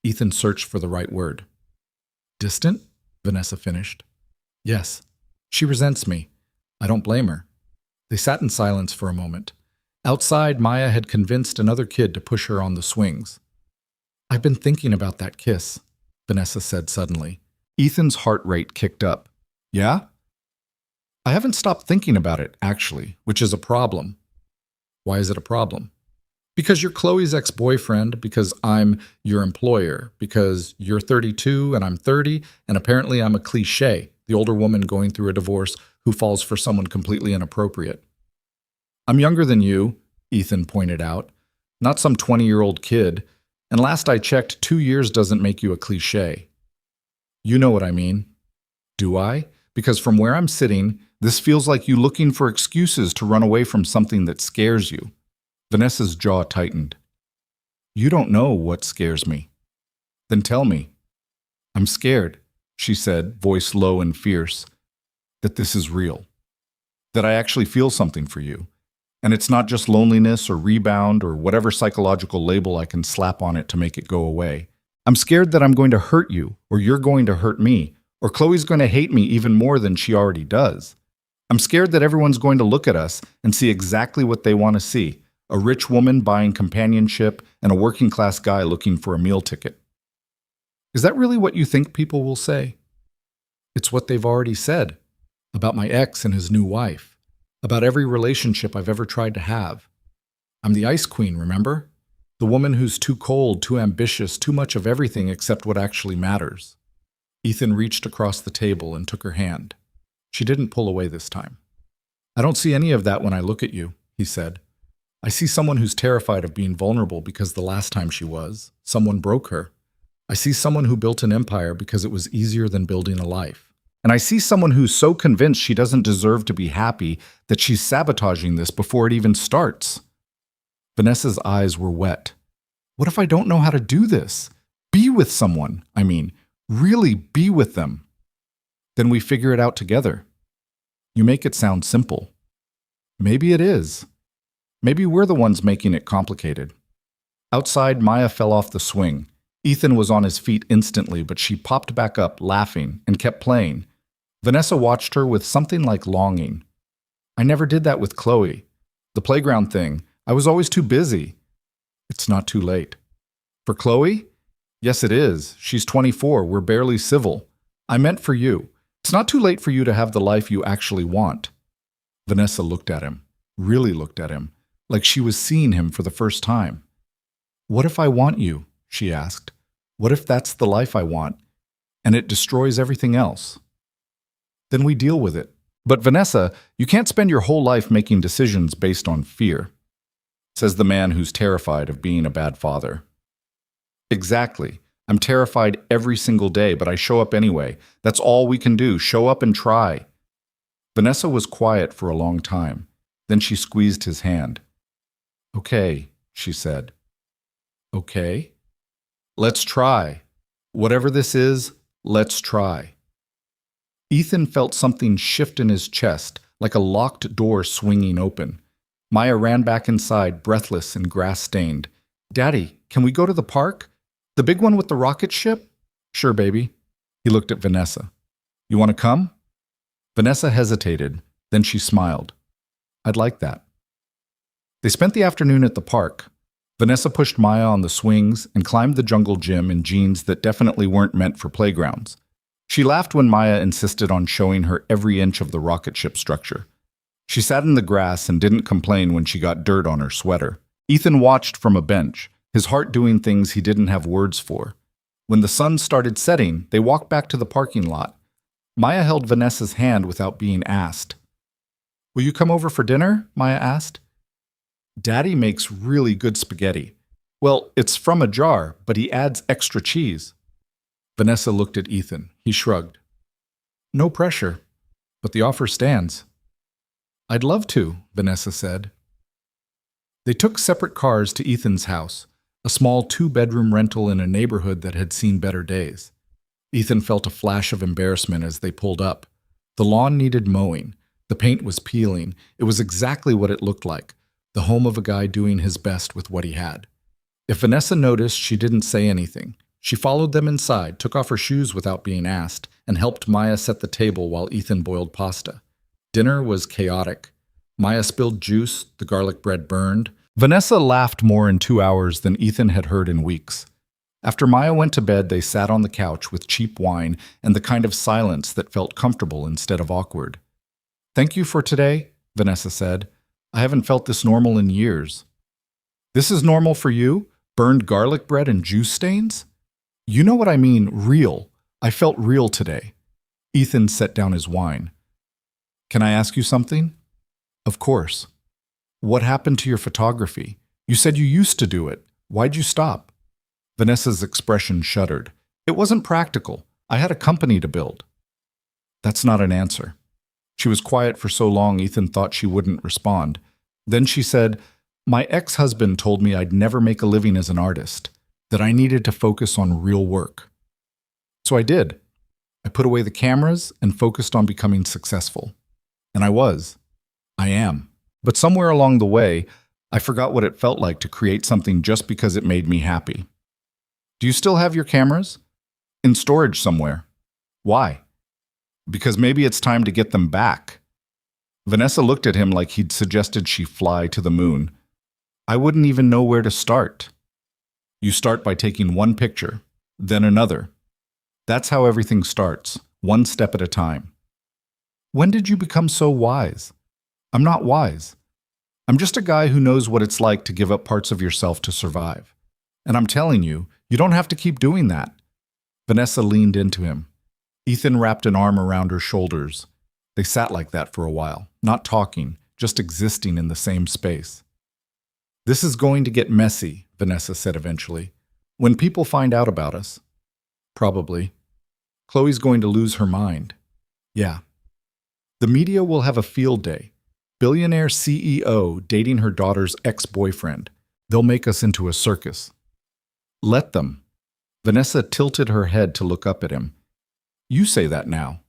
Ethan searched for the right word. Distant? Vanessa finished. Yes. She resents me. I don't blame her. They sat in silence for a moment. Outside, Maya had convinced another kid to push her on the swings. I've been thinking about that kiss, Vanessa said suddenly. Ethan's heart rate kicked up. Yeah? I haven't stopped thinking about it, actually, which is a problem. Why is it a problem? Because you're Chloe's ex-boyfriend, because I'm your employer, because you're 32 and I'm 30, and apparently I'm a cliché, the older woman going through a divorce who falls for someone completely inappropriate. I'm younger than you, Ethan pointed out, not some 20-year-old kid, and last I checked, 2 years doesn't make you a cliché. You know what I mean. Do I? Because from where I'm sitting, this feels like you looking for excuses to run away from something that scares you. Vanessa's jaw tightened. You don't know what scares me. Then tell me. I'm scared, she said, voice low and fierce, that this is real. That I actually feel something for you. And it's not just loneliness or rebound or whatever psychological label I can slap on it to make it go away. I'm scared that I'm going to hurt you, or you're going to hurt me, or Chloe's going to hate me even more than she already does. I'm scared that everyone's going to look at us and see exactly what they want to see. A rich woman buying companionship, and a working-class guy looking for a meal ticket. Is that really what you think people will say? It's what they've already said about my ex and his new wife, about every relationship I've ever tried to have. I'm the ice queen, remember? The woman who's too cold, too ambitious, too much of everything except what actually matters. Ethan reached across the table and took her hand. She didn't pull away this time. I don't see any of that when I look at you, he said. I see someone who's terrified of being vulnerable because the last time she was, someone broke her. I see someone who built an empire because it was easier than building a life. And I see someone who's so convinced she doesn't deserve to be happy that she's sabotaging this before it even starts. Vanessa's eyes were wet. What if I don't know how to do this? Be with someone, really be with them. Then we figure it out together. You make it sound simple. Maybe it is. Maybe we're the ones making it complicated. Outside, Maya fell off the swing. Ethan was on his feet instantly, but she popped back up, laughing, and kept playing. Vanessa watched her with something like longing. I never did that with Chloe. The playground thing, I was always too busy. It's not too late. For Chloe? Yes, it is. She's 24. We're barely civil. I meant for you. It's not too late for you to have the life you actually want. Vanessa looked at him, really looked at him, like she was seeing him for the first time. What if I want you? She asked. What if that's the life I want, and it destroys everything else? Then we deal with it. But Vanessa, you can't spend your whole life making decisions based on fear, says the man who's terrified of being a bad father. Exactly. I'm terrified every single day, but I show up anyway. That's all we can do, show up and try. Vanessa was quiet for a long time. Then she squeezed his hand. Okay, she said. Okay? Let's try. Whatever this is, let's try. Ethan felt something shift in his chest, like a locked door swinging open. Maya ran back inside, breathless and grass-stained. Daddy, can we go to the park? The big one with the rocket ship? Sure, baby. He looked at Vanessa. You want to come? Vanessa hesitated, then she smiled. I'd like that. They spent the afternoon at the park. Vanessa pushed Maya on the swings and climbed the jungle gym in jeans that definitely weren't meant for playgrounds. She laughed when Maya insisted on showing her every inch of the rocket ship structure. She sat in the grass and didn't complain when she got dirt on her sweater. Ethan watched from a bench, his heart doing things he didn't have words for. When the sun started setting, they walked back to the parking lot. Maya held Vanessa's hand without being asked. Will you come over for dinner? Maya asked. Daddy makes really good spaghetti. Well, it's from a jar, but he adds extra cheese. Vanessa looked at Ethan. He shrugged. No pressure, but the offer stands. I'd love to, Vanessa said. They took separate cars to Ethan's house, a small 2-bedroom rental in a neighborhood that had seen better days. Ethan felt a flash of embarrassment as they pulled up. The lawn needed mowing. The paint was peeling. It was exactly what it looked like, the home of a guy doing his best with what he had. If Vanessa noticed, she didn't say anything. She followed them inside, took off her shoes without being asked, and helped Maya set the table while Ethan boiled pasta. Dinner was chaotic. Maya spilled juice, the garlic bread burned. Vanessa laughed more in 2 hours than Ethan had heard in weeks. After Maya went to bed, they sat on the couch with cheap wine and the kind of silence that felt comfortable instead of awkward. Thank you for today, Vanessa said. I haven't felt this normal in years. This is normal for you? Burned garlic bread and juice stains? You know what I mean, real. I felt real today. Ethan set down his wine. Can I ask you something? Of course. What happened to your photography? You said you used to do it. Why'd you stop? Vanessa's expression shuddered. It wasn't practical. I had a company to build. That's not an answer. She was quiet for so long Ethan thought she wouldn't respond. Then she said, my ex-husband told me I'd never make a living as an artist, that I needed to focus on real work. So I did. I put away the cameras and focused on becoming successful. And I was. I am. But somewhere along the way, I forgot what it felt like to create something just because it made me happy. Do you still have your cameras? In storage somewhere. Why? Because maybe it's time to get them back. Vanessa looked at him like he'd suggested she fly to the moon. I wouldn't even know where to start. You start by taking one picture, then another. That's how everything starts, one step at a time. When did you become so wise? I'm not wise. I'm just a guy who knows what it's like to give up parts of yourself to survive. And I'm telling you, you don't have to keep doing that. Vanessa leaned into him. Ethan wrapped an arm around her shoulders. They sat like that for a while, not talking, just existing in the same space. This is going to get messy, Vanessa said eventually. When people find out about us. Probably. Chloe's going to lose her mind. Yeah. The media will have a field day. Billionaire CEO dating her daughter's ex-boyfriend. They'll make us into a circus. Let them. Vanessa tilted her head to look up at him. You say that now.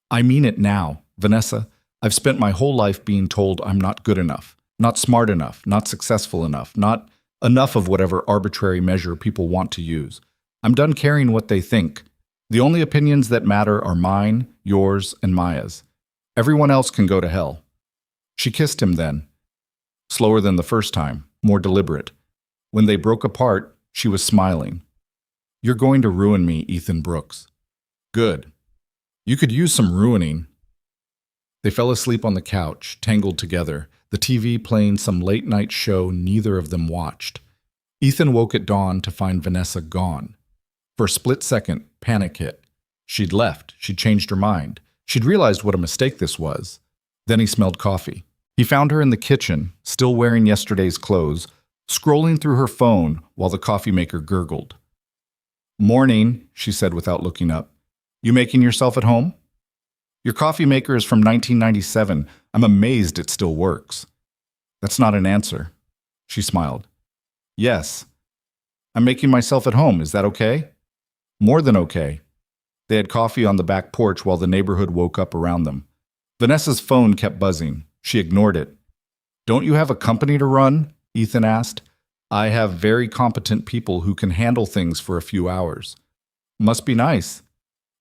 I mean it now, Vanessa. I've spent my whole life being told I'm not good enough, not smart enough, not successful enough, not enough of whatever arbitrary measure people want to use. I'm done caring what they think. The only opinions that matter are mine, yours, and Maya's. Everyone else can go to hell. She kissed him then. Slower than the first time, more deliberate. When they broke apart, she was smiling. You're going to ruin me, Ethan Brooks. Good. You could use some ruining. They fell asleep on the couch, tangled together, the TV playing some late-night show neither of them watched. Ethan woke at dawn to find Vanessa gone. For a split second, panic hit. She'd left. She'd changed her mind. She'd realized what a mistake this was. Then he smelled coffee. He found her in the kitchen, still wearing yesterday's clothes, scrolling through her phone while the coffee maker gurgled. Morning, she said without looking up. You making yourself at home? Your coffee maker is from 1997. I'm amazed it still works. That's not an answer. She smiled. Yes. I'm making myself at home. Is that okay? More than okay. They had coffee on the back porch while the neighborhood woke up around them. Vanessa's phone kept buzzing. She ignored it. Don't you have a company to run? Ethan asked. I have very competent people who can handle things for a few hours. Must be nice.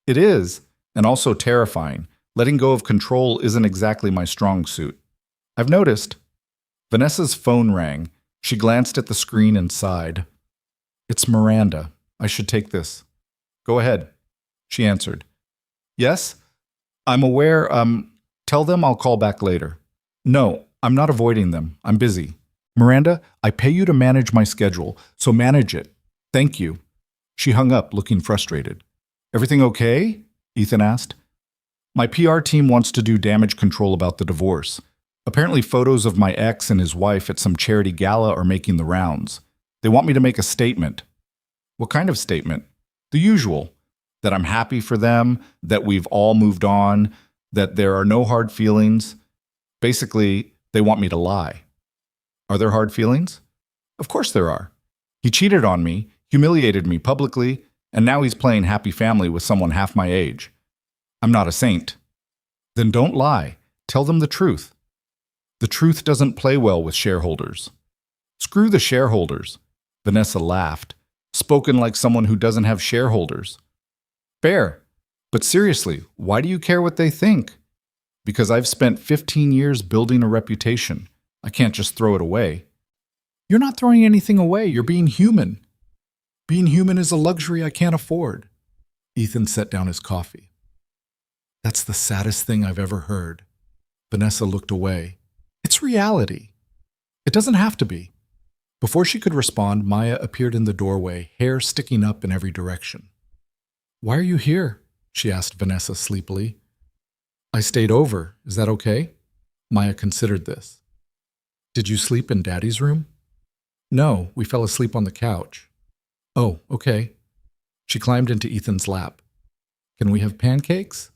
It is, and also terrifying. Letting go of control isn't exactly my strong suit. I've noticed. Vanessa's phone rang. She glanced at the screen and sighed. It's Miranda. I should take this. Go ahead, she answered. Yes? I'm aware, tell them I'll call back later. No, I'm not avoiding them. I'm busy. Miranda, I pay you to manage my schedule, so manage it. Thank you. She hung up, looking frustrated. Everything okay? Ethan asked. My PR team wants to do damage control about the divorce. Apparently photos of my ex and his wife at some charity gala are making the rounds. They want me to make a statement. What kind of statement? The usual. That I'm happy for them, that we've all moved on, that there are no hard feelings. Basically, they want me to lie. Are there hard feelings? Of course there are. He cheated on me, humiliated me publicly, and now he's playing happy family with someone half my age. I'm not a saint. Then don't lie. Tell them the truth. The truth doesn't play well with shareholders. Screw the shareholders. Vanessa laughed, spoken like someone who doesn't have shareholders. Fair. But seriously, why do you care what they think? Because I've spent 15 years building a reputation. I can't just throw it away. You're not throwing anything away. You're being human. Being human is a luxury I can't afford. Ethan set down his coffee. That's the saddest thing I've ever heard. Vanessa looked away. It's reality. It doesn't have to be. Before she could respond, Maya appeared in the doorway, hair sticking up in every direction. "Why are you here?" she asked Vanessa sleepily. "I stayed over. Is that okay?" Maya considered this. "Did you sleep in Daddy's room?" "No, we fell asleep on the couch." "Oh, okay." She climbed into Ethan's lap. "Can we have pancakes?"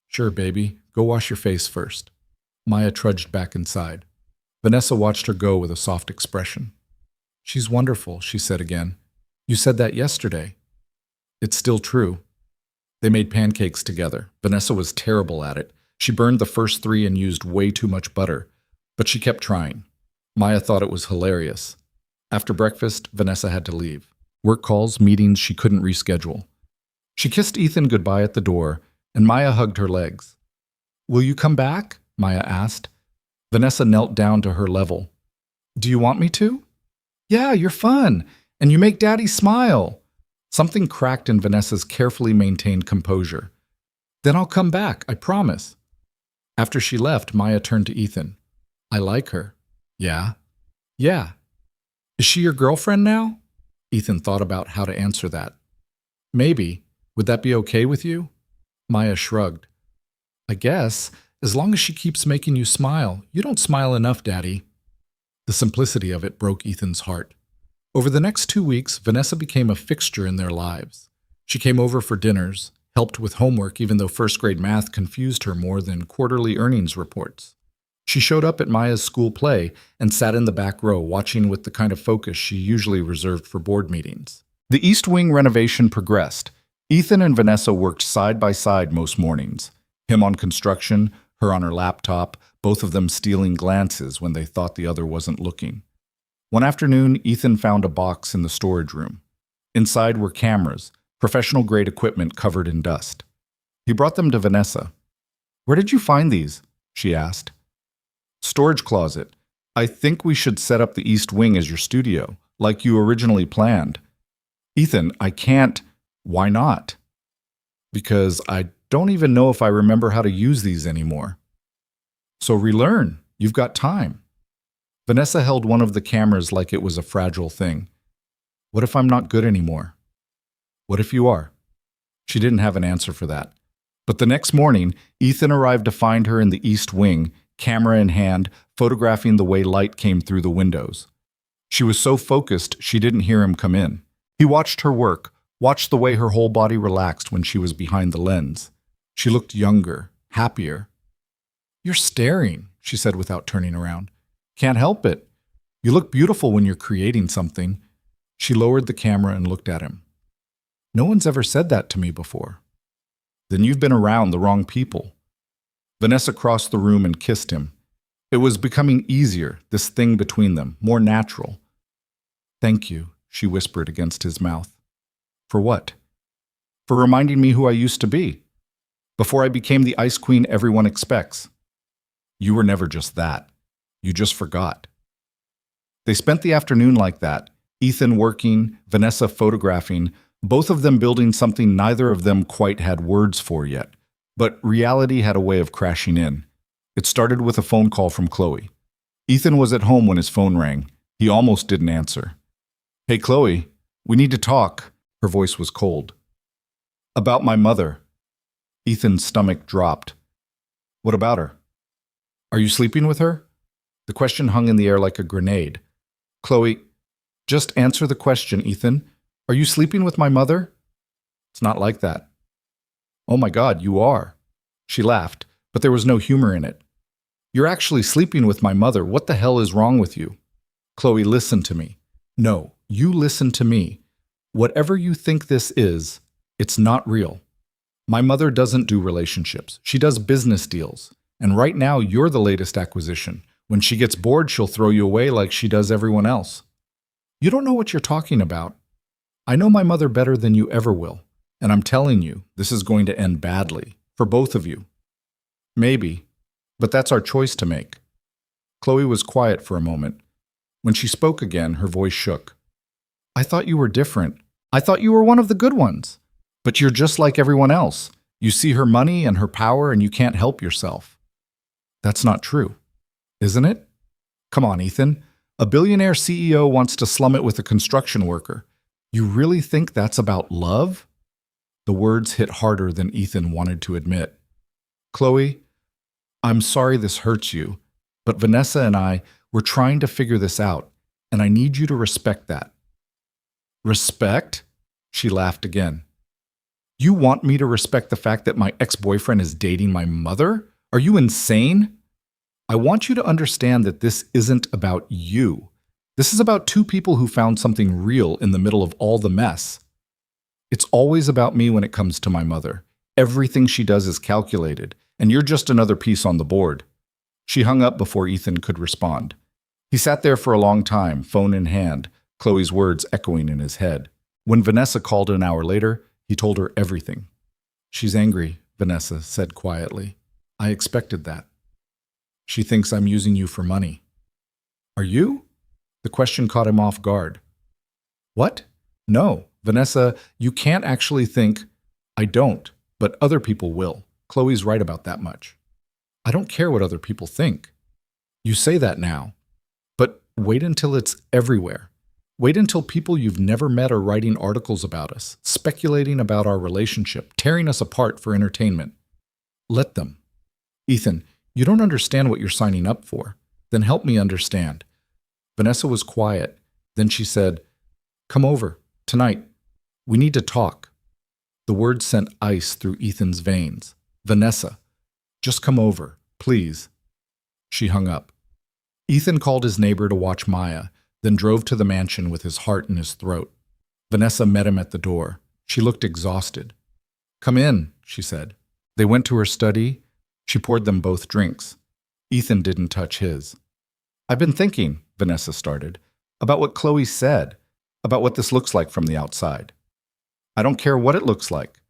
"Sure, baby. Go wash your face first." Maya trudged back inside. Vanessa watched her go with a soft expression. "She's wonderful," she said again. "You said that yesterday." "It's still true." They made pancakes together. Vanessa was terrible at it. She burned the first 3 and used way too much butter. But she kept trying. Maya thought it was hilarious. After breakfast, Vanessa had to leave. Work calls, meetings she couldn't reschedule. She kissed Ethan goodbye at the door, and Maya hugged her legs. "Will you come back?" Maya asked. Vanessa knelt down to her level. "Do you want me to?" "Yeah, you're fun, and you make Daddy smile." Something cracked in Vanessa's carefully maintained composure. "Then I'll come back, I promise." After she left, Maya turned to Ethan. "I like her." "Yeah?" "Yeah." "Is she your girlfriend now?" Ethan thought about how to answer that. "Maybe. Would that be okay with you?" Maya shrugged. "I guess, as long as she keeps making you smile. You don't smile enough, Daddy." The simplicity of it broke Ethan's heart. Over the next 2 weeks, Vanessa became a fixture in their lives. She came over for dinners, helped with homework even though first-grade math confused her more than quarterly earnings reports. She showed up at Maya's school play and sat in the back row, watching with the kind of focus she usually reserved for board meetings. The East Wing renovation progressed. Ethan and Vanessa worked side by side most mornings. Him on construction, her on her laptop, both of them stealing glances when they thought the other wasn't looking. One afternoon, Ethan found a box in the storage room. Inside were cameras, professional-grade equipment covered in dust. He brought them to Vanessa. "Where did you find these?" she asked. "Storage closet. I think we should set up the East Wing as your studio, like you originally planned." "Ethan, I can't." "Why not?" "Because I don't even know if I remember how to use these anymore." "So relearn. You've got time." Vanessa held one of the cameras like it was a fragile thing. "What if I'm not good anymore?" "What if you are?" She didn't have an answer for that. But the next morning, Ethan arrived to find her in the East Wing, camera in hand, photographing the way light came through the windows. She was so focused she didn't hear him come in. He watched her work, watched the way her whole body relaxed when she was behind the lens. She looked younger, happier. "You're staring," she said without turning around. "Can't help it. You look beautiful when you're creating something." She lowered the camera and looked at him. "No one's ever said that to me before." "Then you've been around the wrong people." Vanessa crossed the room and kissed him. It was becoming easier, this thing between them, more natural. "Thank you," she whispered against his mouth. "For what?" "For reminding me who I used to be. Before I became the ice queen everyone expects." "You were never just that. You just forgot." They spent the afternoon like that, Ethan working, Vanessa photographing, both of them building something neither of them quite had words for yet. But reality had a way of crashing in. It started with a phone call from Chloe. Ethan was at home when his phone rang. He almost didn't answer. "Hey, Chloe, we need to talk." Her voice was cold. "About my mother." Ethan's stomach dropped. "What about her?" "Are you sleeping with her?" The question hung in the air like a grenade. "Chloe, just answer the question, Ethan. Are you sleeping with my mother?" "It's not like that." "Oh my God, you are." She laughed, but there was no humor in it. "You're actually sleeping with my mother. What the hell is wrong with you?" "Chloe, listen to me." "No, you listen to me. Whatever you think this is, it's not real. My mother doesn't do relationships. She does business deals. And right now, you're the latest acquisition. When she gets bored, she'll throw you away like she does everyone else. You don't know what you're talking about. I know my mother better than you ever will. And I'm telling you, this is going to end badly. For both of you." "Maybe. But that's our choice to make." Chloe was quiet for a moment. When she spoke again, her voice shook. "I thought you were different. I thought you were one of the good ones. But you're just like everyone else. You see her money and her power and you can't help yourself." "That's not true. Isn't it? Come on, Ethan. A billionaire CEO wants to slum it with a construction worker. You really think that's about love? The words hit harder than Ethan wanted to admit. Chloe, I'm sorry this hurts you, but Vanessa and I, we're trying to figure this out, and I need you to respect that. Respect? She laughed again. You want me to respect the fact that my ex-boyfriend is dating my mother? Are you insane? I want you to understand that this isn't about you. This is about two people who found something real in the middle of all the mess. It's always about me when it comes to my mother. Everything she does is calculated, and you're just another piece on the board. She hung up before Ethan could respond. He sat there for a long time, phone in hand, Chloe's words echoing in his head. When Vanessa called an hour later, he told her everything. She's angry, Vanessa said quietly. I expected that. She thinks I'm using you for money. Are you? The question caught him off guard. What? No, Vanessa, you can't actually think. I don't, but other people will. Chloe's right about that much. I don't care what other people think. You say that now, but wait until it's everywhere. Wait until people you've never met are writing articles about us, speculating about our relationship, tearing us apart for entertainment. Let them. Ethan, you don't understand what you're signing up for. Then help me understand. Vanessa was quiet. Then she said, Come over, tonight. We need to talk. The words sent ice through Ethan's veins. Vanessa, just come over, please. She hung up. Ethan called his neighbor to watch Maya, then drove to the mansion with his heart in his throat. Vanessa met him at the door. She looked exhausted. Come in, she said. They went to her study. She poured them both drinks. Ethan didn't touch his. I've been thinking, Vanessa started, about what Chloe said, about what this looks like from the outside. I don't care what it looks like.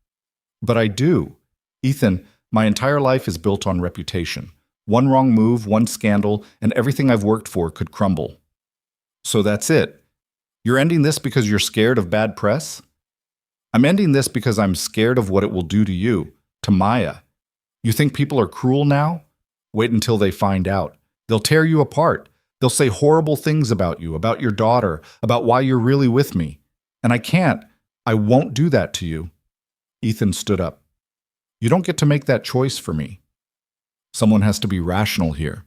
But I do. Ethan, my entire life is built on reputation. One wrong move, one scandal, and everything I've worked for could crumble. So that's it. You're ending this because you're scared of bad press? I'm ending this because I'm scared of what it will do to you, to Maya. You think people are cruel now? Wait until they find out. They'll tear you apart. They'll say horrible things about you, about your daughter, about why you're really with me. And I won't do that to you. Ethan stood up. You don't get to make that choice for me. Someone has to be rational here.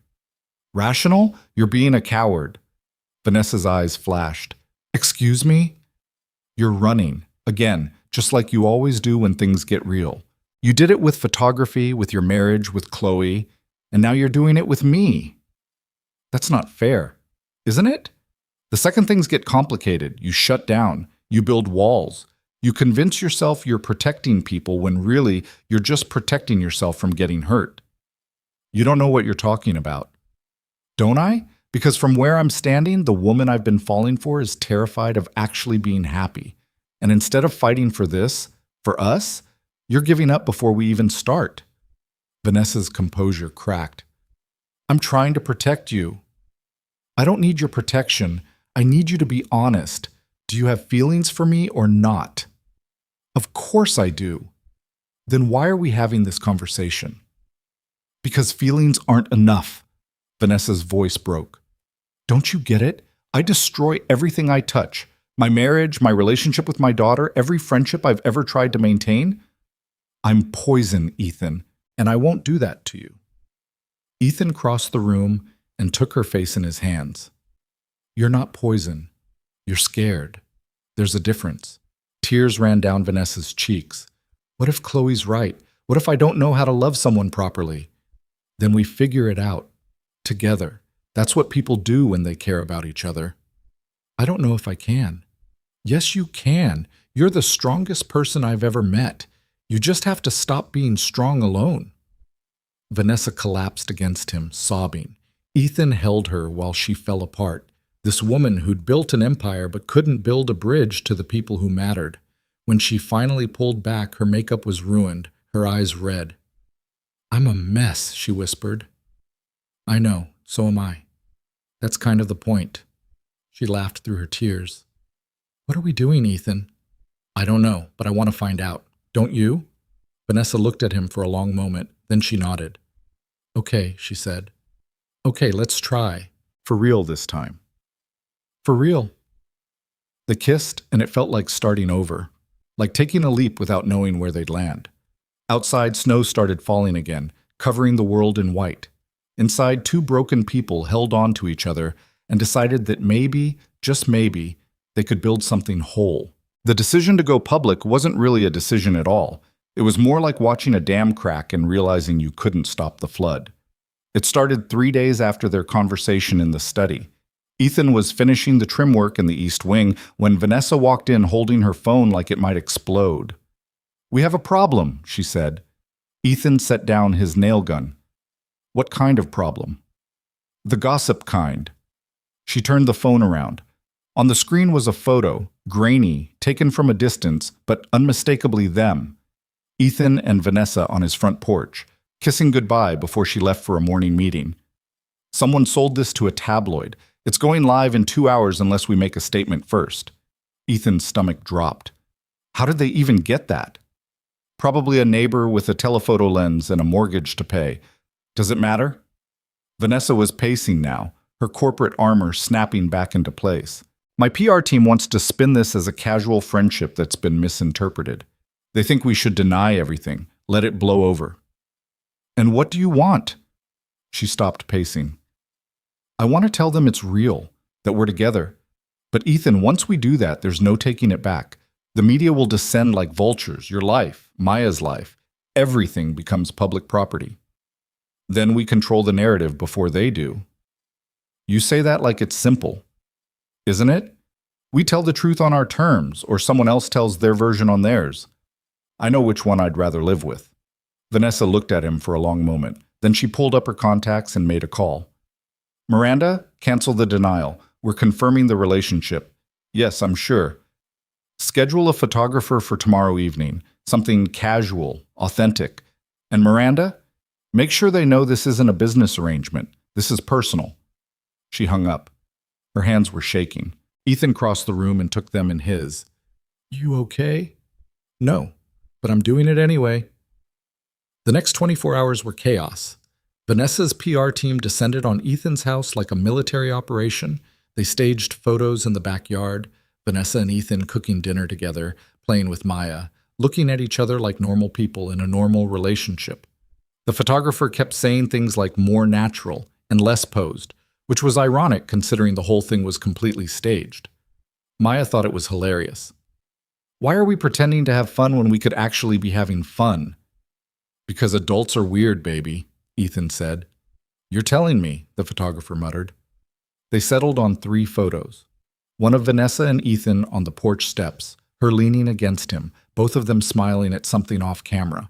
Rational? You're being a coward. Vanessa's eyes flashed. Excuse me? You're running, again, just like you always do when things get real. You did it with photography, with your marriage, with Chloe, and now you're doing it with me. That's not fair, isn't it? The second things get complicated, you shut down, you build walls. You convince yourself you're protecting people when really you're just protecting yourself from getting hurt. You don't know what you're talking about. Don't I? Because from where I'm standing, the woman I've been falling for is terrified of actually being happy. And instead of fighting for this, for us, you're giving up before we even start. Vanessa's composure cracked. I'm trying to protect you. I don't need your protection. I need you to be honest. Do you have feelings for me or not? Of course I do. Then why are we having this conversation? Because feelings aren't enough. Vanessa's voice broke. Don't you get it? I destroy everything I touch. My marriage, my relationship with my daughter, every friendship I've ever tried to maintain. I'm poison, Ethan, and I won't do that to you. Ethan crossed the room and took her face in his hands. You're not poison. You're scared. There's a difference. Tears ran down Vanessa's cheeks. What if Chloe's right? What if I don't know how to love someone properly? Then we figure it out. Together. That's what people do when they care about each other. I don't know if I can. Yes, you can. You're the strongest person I've ever met. You just have to stop being strong alone. Vanessa collapsed against him, sobbing. Ethan held her while she fell apart. This woman who'd built an empire but couldn't build a bridge to the people who mattered. When she finally pulled back, her makeup was ruined, her eyes red. I'm a mess, she whispered. I know, so am I. That's kind of the point. She laughed through her tears. What are we doing, Ethan? I don't know, but I want to find out. Don't you? Vanessa looked at him for a long moment, then she nodded. Okay, she said. Okay, let's try. For real this time. For real. They kissed, and it felt like starting over, like taking a leap without knowing where they'd land. Outside, snow started falling again, covering the world in white. Inside, two broken people held on to each other and decided that maybe, just maybe, they could build something whole. The decision to go public wasn't really a decision at all. It was more like watching a dam crack and realizing you couldn't stop the flood. It started 3 days after their conversation in the study. Ethan was finishing the trim work in the East Wing when Vanessa walked in holding her phone like it might explode. "We have a problem," she said. Ethan set down his nail gun. "What kind of problem?" "The gossip kind." She turned the phone around. On the screen was a photo, grainy, taken from a distance, but unmistakably them. Ethan and Vanessa on his front porch, kissing goodbye before she left for a morning meeting. "Someone sold this to a tabloid. It's going live in 2 hours unless we make a statement first." Ethan's stomach dropped. How did they even get that? Probably a neighbor with a telephoto lens and a mortgage to pay. Does it matter? Vanessa was pacing now, her corporate armor snapping back into place. "My PR team wants to spin this as a casual friendship that's been misinterpreted. They think we should deny everything, let it blow over." "And what do you want?" She stopped pacing. "I want to tell them it's real, that we're together. But Ethan, once we do that, there's no taking it back. The media will descend like vultures, your life, Maya's life. Everything becomes public property. Then we control the narrative before they do." "You say that like it's simple. Isn't it? We tell the truth on our terms, or someone else tells their version on theirs. I know which one I'd rather live with." Vanessa looked at him for a long moment. Then she pulled up her contacts and made a call. "Miranda, cancel the denial. We're confirming the relationship." "Yes, I'm sure." "Schedule a photographer for tomorrow evening. Something casual, authentic. And Miranda, make sure they know this isn't a business arrangement. This is personal." She hung up. Her hands were shaking. Ethan crossed the room and took them in his. "You okay?" "No, but I'm doing it anyway." The next 24 hours were chaos. Vanessa's PR team descended on Ethan's house like a military operation. They staged photos in the backyard, Vanessa and Ethan cooking dinner together, playing with Maya, looking at each other like normal people in a normal relationship. The photographer kept saying things like more natural and less posed, which was ironic considering the whole thing was completely staged. Maya thought it was hilarious. "Why are we pretending to have fun when we could actually be having fun?" "Because adults are weird, baby," Ethan said. "You're telling me," the photographer muttered. They settled on 3 photos. One of Vanessa and Ethan on the porch steps, her leaning against him, both of them smiling at something off camera.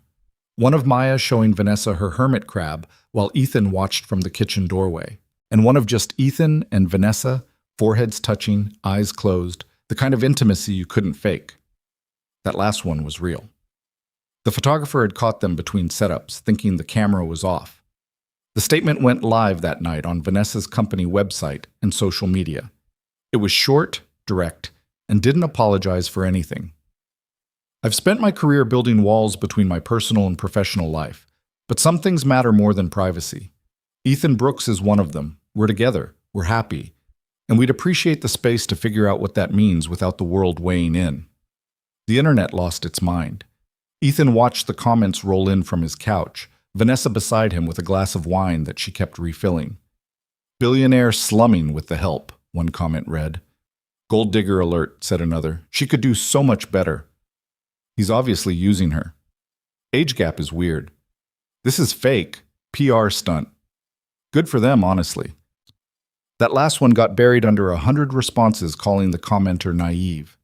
One of Maya showing Vanessa her hermit crab while Ethan watched from the kitchen doorway. And one of just Ethan and Vanessa, foreheads touching, eyes closed, the kind of intimacy you couldn't fake. That last one was real. The photographer had caught them between setups, thinking the camera was off. The statement went live that night on Vanessa's company website and social media. It was short, direct, and didn't apologize for anything. "I've spent my career building walls between my personal and professional life, but some things matter more than privacy. Ethan Brooks is one of them. We're together, we're happy, and we'd appreciate the space to figure out what that means without the world weighing in." The internet lost its mind. Ethan watched the comments roll in from his couch, Vanessa beside him with a glass of wine that she kept refilling. "Billionaire slumming with the help," one comment read. "Gold digger alert," said another. "She could do so much better." "He's obviously using her." "Age gap is weird." "This is fake. PR stunt." Good for them, honestly. That last one got buried under 100 responses calling the commenter naive.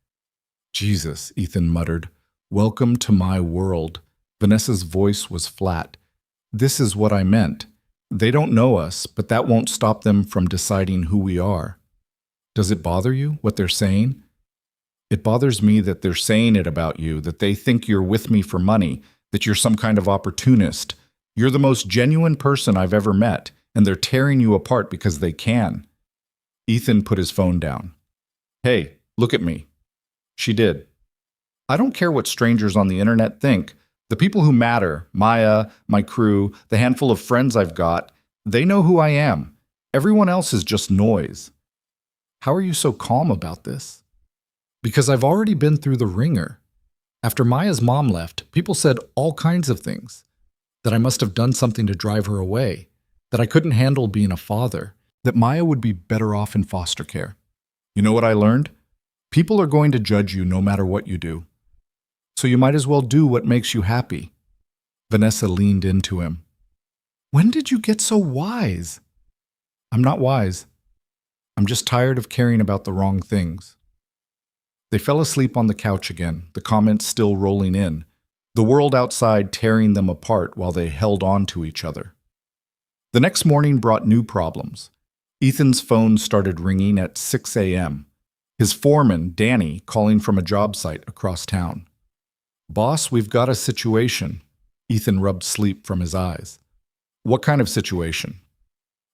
"Jesus," Ethan muttered. "Welcome to my world." Vanessa's voice was flat. "This is what I meant. They don't know us, but that won't stop them from deciding who we are." "Does it bother you, what they're saying?" "It bothers me that they're saying it about you, that they think you're with me for money, that you're some kind of opportunist. You're the most genuine person I've ever met, and they're tearing you apart because they can." Ethan put his phone down. "Hey, look at me." She did. "I don't care what strangers on the internet think. The people who matter, Maya, my crew, the handful of friends I've got, they know who I am. Everyone else is just noise." How are you so calm about this? Because I've already been through the ringer. After Maya's mom left, people said all kinds of things. That I must have done something to drive her away. That I couldn't handle being a father. That Maya would be better off in foster care. You know what I learned? People are going to judge you no matter what you do. So you might as well do what makes you happy. Vanessa leaned into him. When did you get so wise? I'm not wise. I'm just tired of caring about the wrong things. They fell asleep on the couch again, the comments still rolling in, the world outside tearing them apart while they held on to each other. The next morning brought new problems. Ethan's phone started ringing at 6 a.m. His foreman, Danny, calling from a job site across town. Boss, we've got a situation. Ethan rubbed sleep from his eyes. What kind of situation?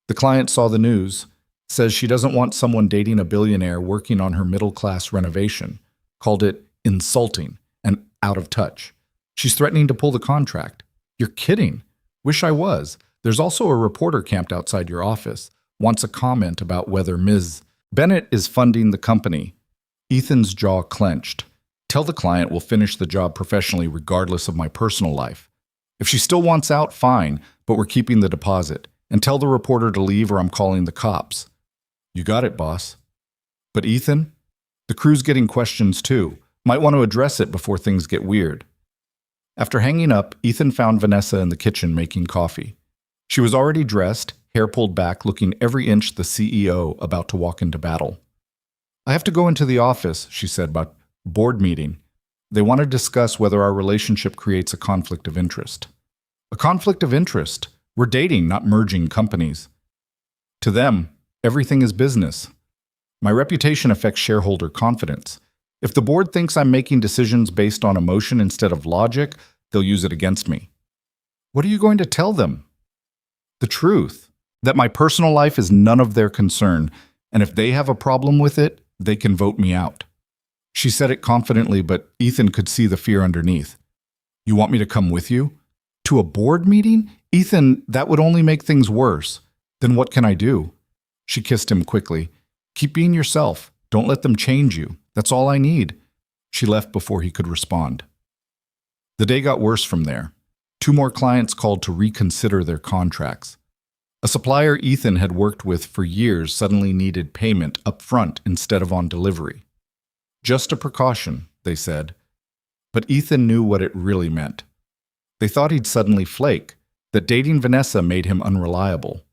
The client saw the news, says she doesn't want someone dating a billionaire working on her middle-class renovation, called it insulting and out of touch. She's threatening to pull the contract. You're kidding. Wish I was. There's also a reporter camped outside your office, wants a comment about whether Ms. Bennett is funding the company. Ethan's jaw clenched. Tell the client we'll finish the job professionally regardless of my personal life. If she still wants out, fine, but we're keeping the deposit. And tell the reporter to leave or I'm calling the cops. You got it, boss. But Ethan, the crew's getting questions too. Might want to address it before things get weird. After hanging up, Ethan found Vanessa in the kitchen making coffee. She was already dressed, hair pulled back, looking every inch the CEO about to walk into battle. I have to go into the office, she said, about board meeting. They want to discuss whether our relationship creates a conflict of interest. A conflict of interest? We're dating, not merging companies. To them, everything is business. My reputation affects shareholder confidence. If the board thinks I'm making decisions based on emotion instead of logic, they'll use it against me. What are you going to tell them? The truth, that my personal life is none of their concern, and if they have a problem with it, they can vote me out. She said it confidently, but Ethan could see the fear underneath. You want me to come with you? To a board meeting? Ethan, that would only make things worse. Then what can I do? She kissed him quickly. Keep being yourself. Don't let them change you. That's all I need. She left before he could respond. The day got worse from there. 2 more clients called to reconsider their contracts. A supplier Ethan had worked with for years suddenly needed payment up front instead of on delivery. Just a precaution, they said. But Ethan knew what it really meant. They thought he'd suddenly flake, that dating Vanessa made him unreliable.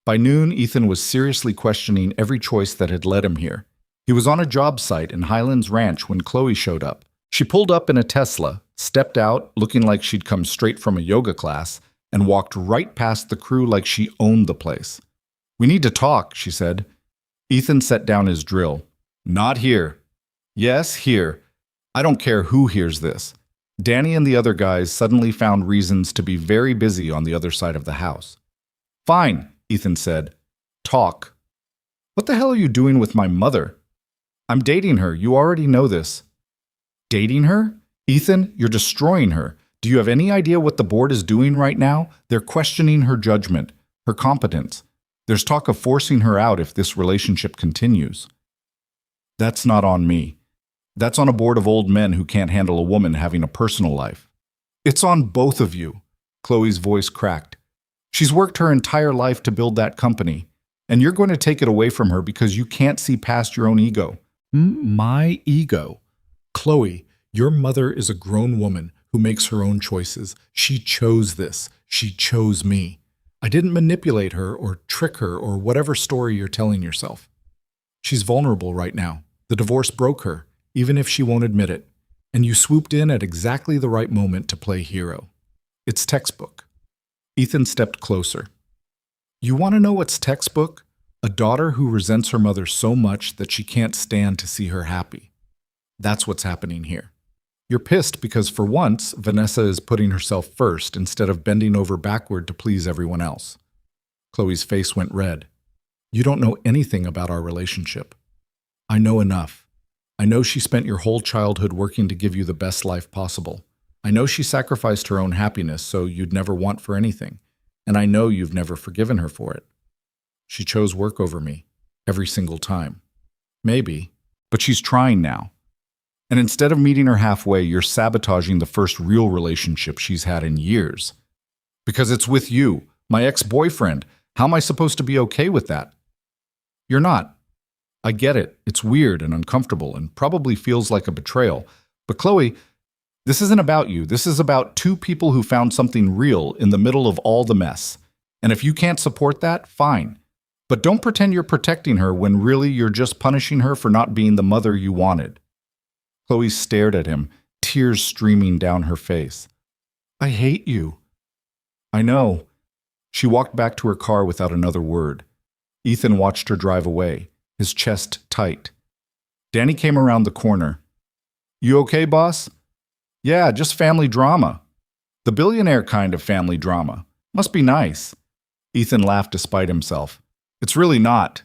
By noon, Ethan was seriously questioning every choice that had led him here. He was on a job site in Highlands Ranch when Chloe showed up. She pulled up in a Tesla, stepped out looking like she'd come straight from a yoga class, and walked right past the crew like she owned the place. We need to talk, she said. Ethan set down his drill. Not here. Yes, here. I don't care who hears this. Danny and the other guys suddenly found reasons to be very busy on the other side of the house. Fine, Ethan said. Talk. What the hell are you doing with my mother? I'm dating her. You already know this. Dating her? Ethan, you're destroying her. Do you have any idea what the board is doing right now? They're questioning her judgment, her competence. There's talk of forcing her out if this relationship continues. That's not on me. That's on a board of old men who can't handle a woman having a personal life. It's on both of you. Chloe's voice cracked. She's worked her entire life to build that company, and you're going to take it away from her because you can't see past your own ego. My ego? Chloe, your mother is a grown woman who makes her own choices. She chose this. She chose me. I didn't manipulate her or trick her or whatever story you're telling yourself. She's vulnerable right now. The divorce broke her, even if she won't admit it. And you swooped in at exactly the right moment to play hero. It's textbook. Ethan stepped closer. You want to know what's textbook? A daughter who resents her mother so much that she can't stand to see her happy. That's what's happening here. You're pissed because for once, Vanessa is putting herself first instead of bending over backward to please everyone else. Chloe's face went red. You don't know anything about our relationship. I know enough. I know she spent your whole childhood working to give you the best life possible. I know she sacrificed her own happiness so you'd never want for anything. And I know you've never forgiven her for it. She chose work over me, every single time. Maybe. But she's trying now. And instead of meeting her halfway, you're sabotaging the first real relationship she's had in years. Because it's with you, my ex-boyfriend. How am I supposed to be okay with that? You're not. I get it. It's weird and uncomfortable and probably feels like a betrayal. But Chloe, this isn't about you. This is about two people who found something real in the middle of all the mess. And if you can't support that, fine. But don't pretend you're protecting her when really you're just punishing her for not being the mother you wanted. Chloe stared at him, tears streaming down her face. I hate you. I know. She walked back to her car without another word. Ethan watched her drive away, his chest tight. Danny came around the corner. You okay, boss? Yeah, just family drama. The Billionaire kind of family drama. Must be nice. Ethan laughed despite himself. It's really not.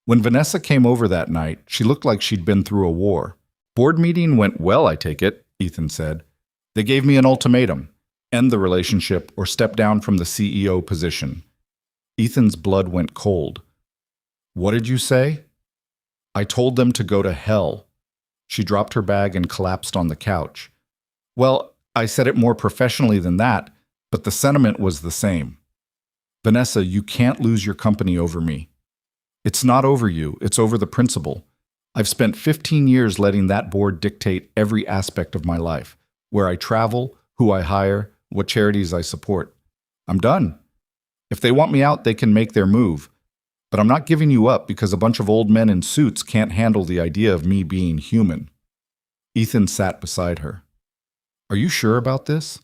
When Vanessa came over that night, she looked like she'd been through a war. Board meeting went well, I take it, Ethan said. They gave me an ultimatum. End the relationship or step down from the CEO position. Ethan's blood went cold. What did you say? I told them to go to hell. She dropped her bag and collapsed on the couch. Well, I said it more professionally than that, but the sentiment was the same. Vanessa, you can't lose your company over me. It's not over you, it's over the principal. I've spent 15 years letting that board dictate every aspect of my life, where I travel, who I hire, what charities I support. I'm done. If they want me out, they can make their move. But I'm not giving you up because a bunch of old men in suits can't handle the idea of me being human. Ethan sat beside her. Are you sure about this?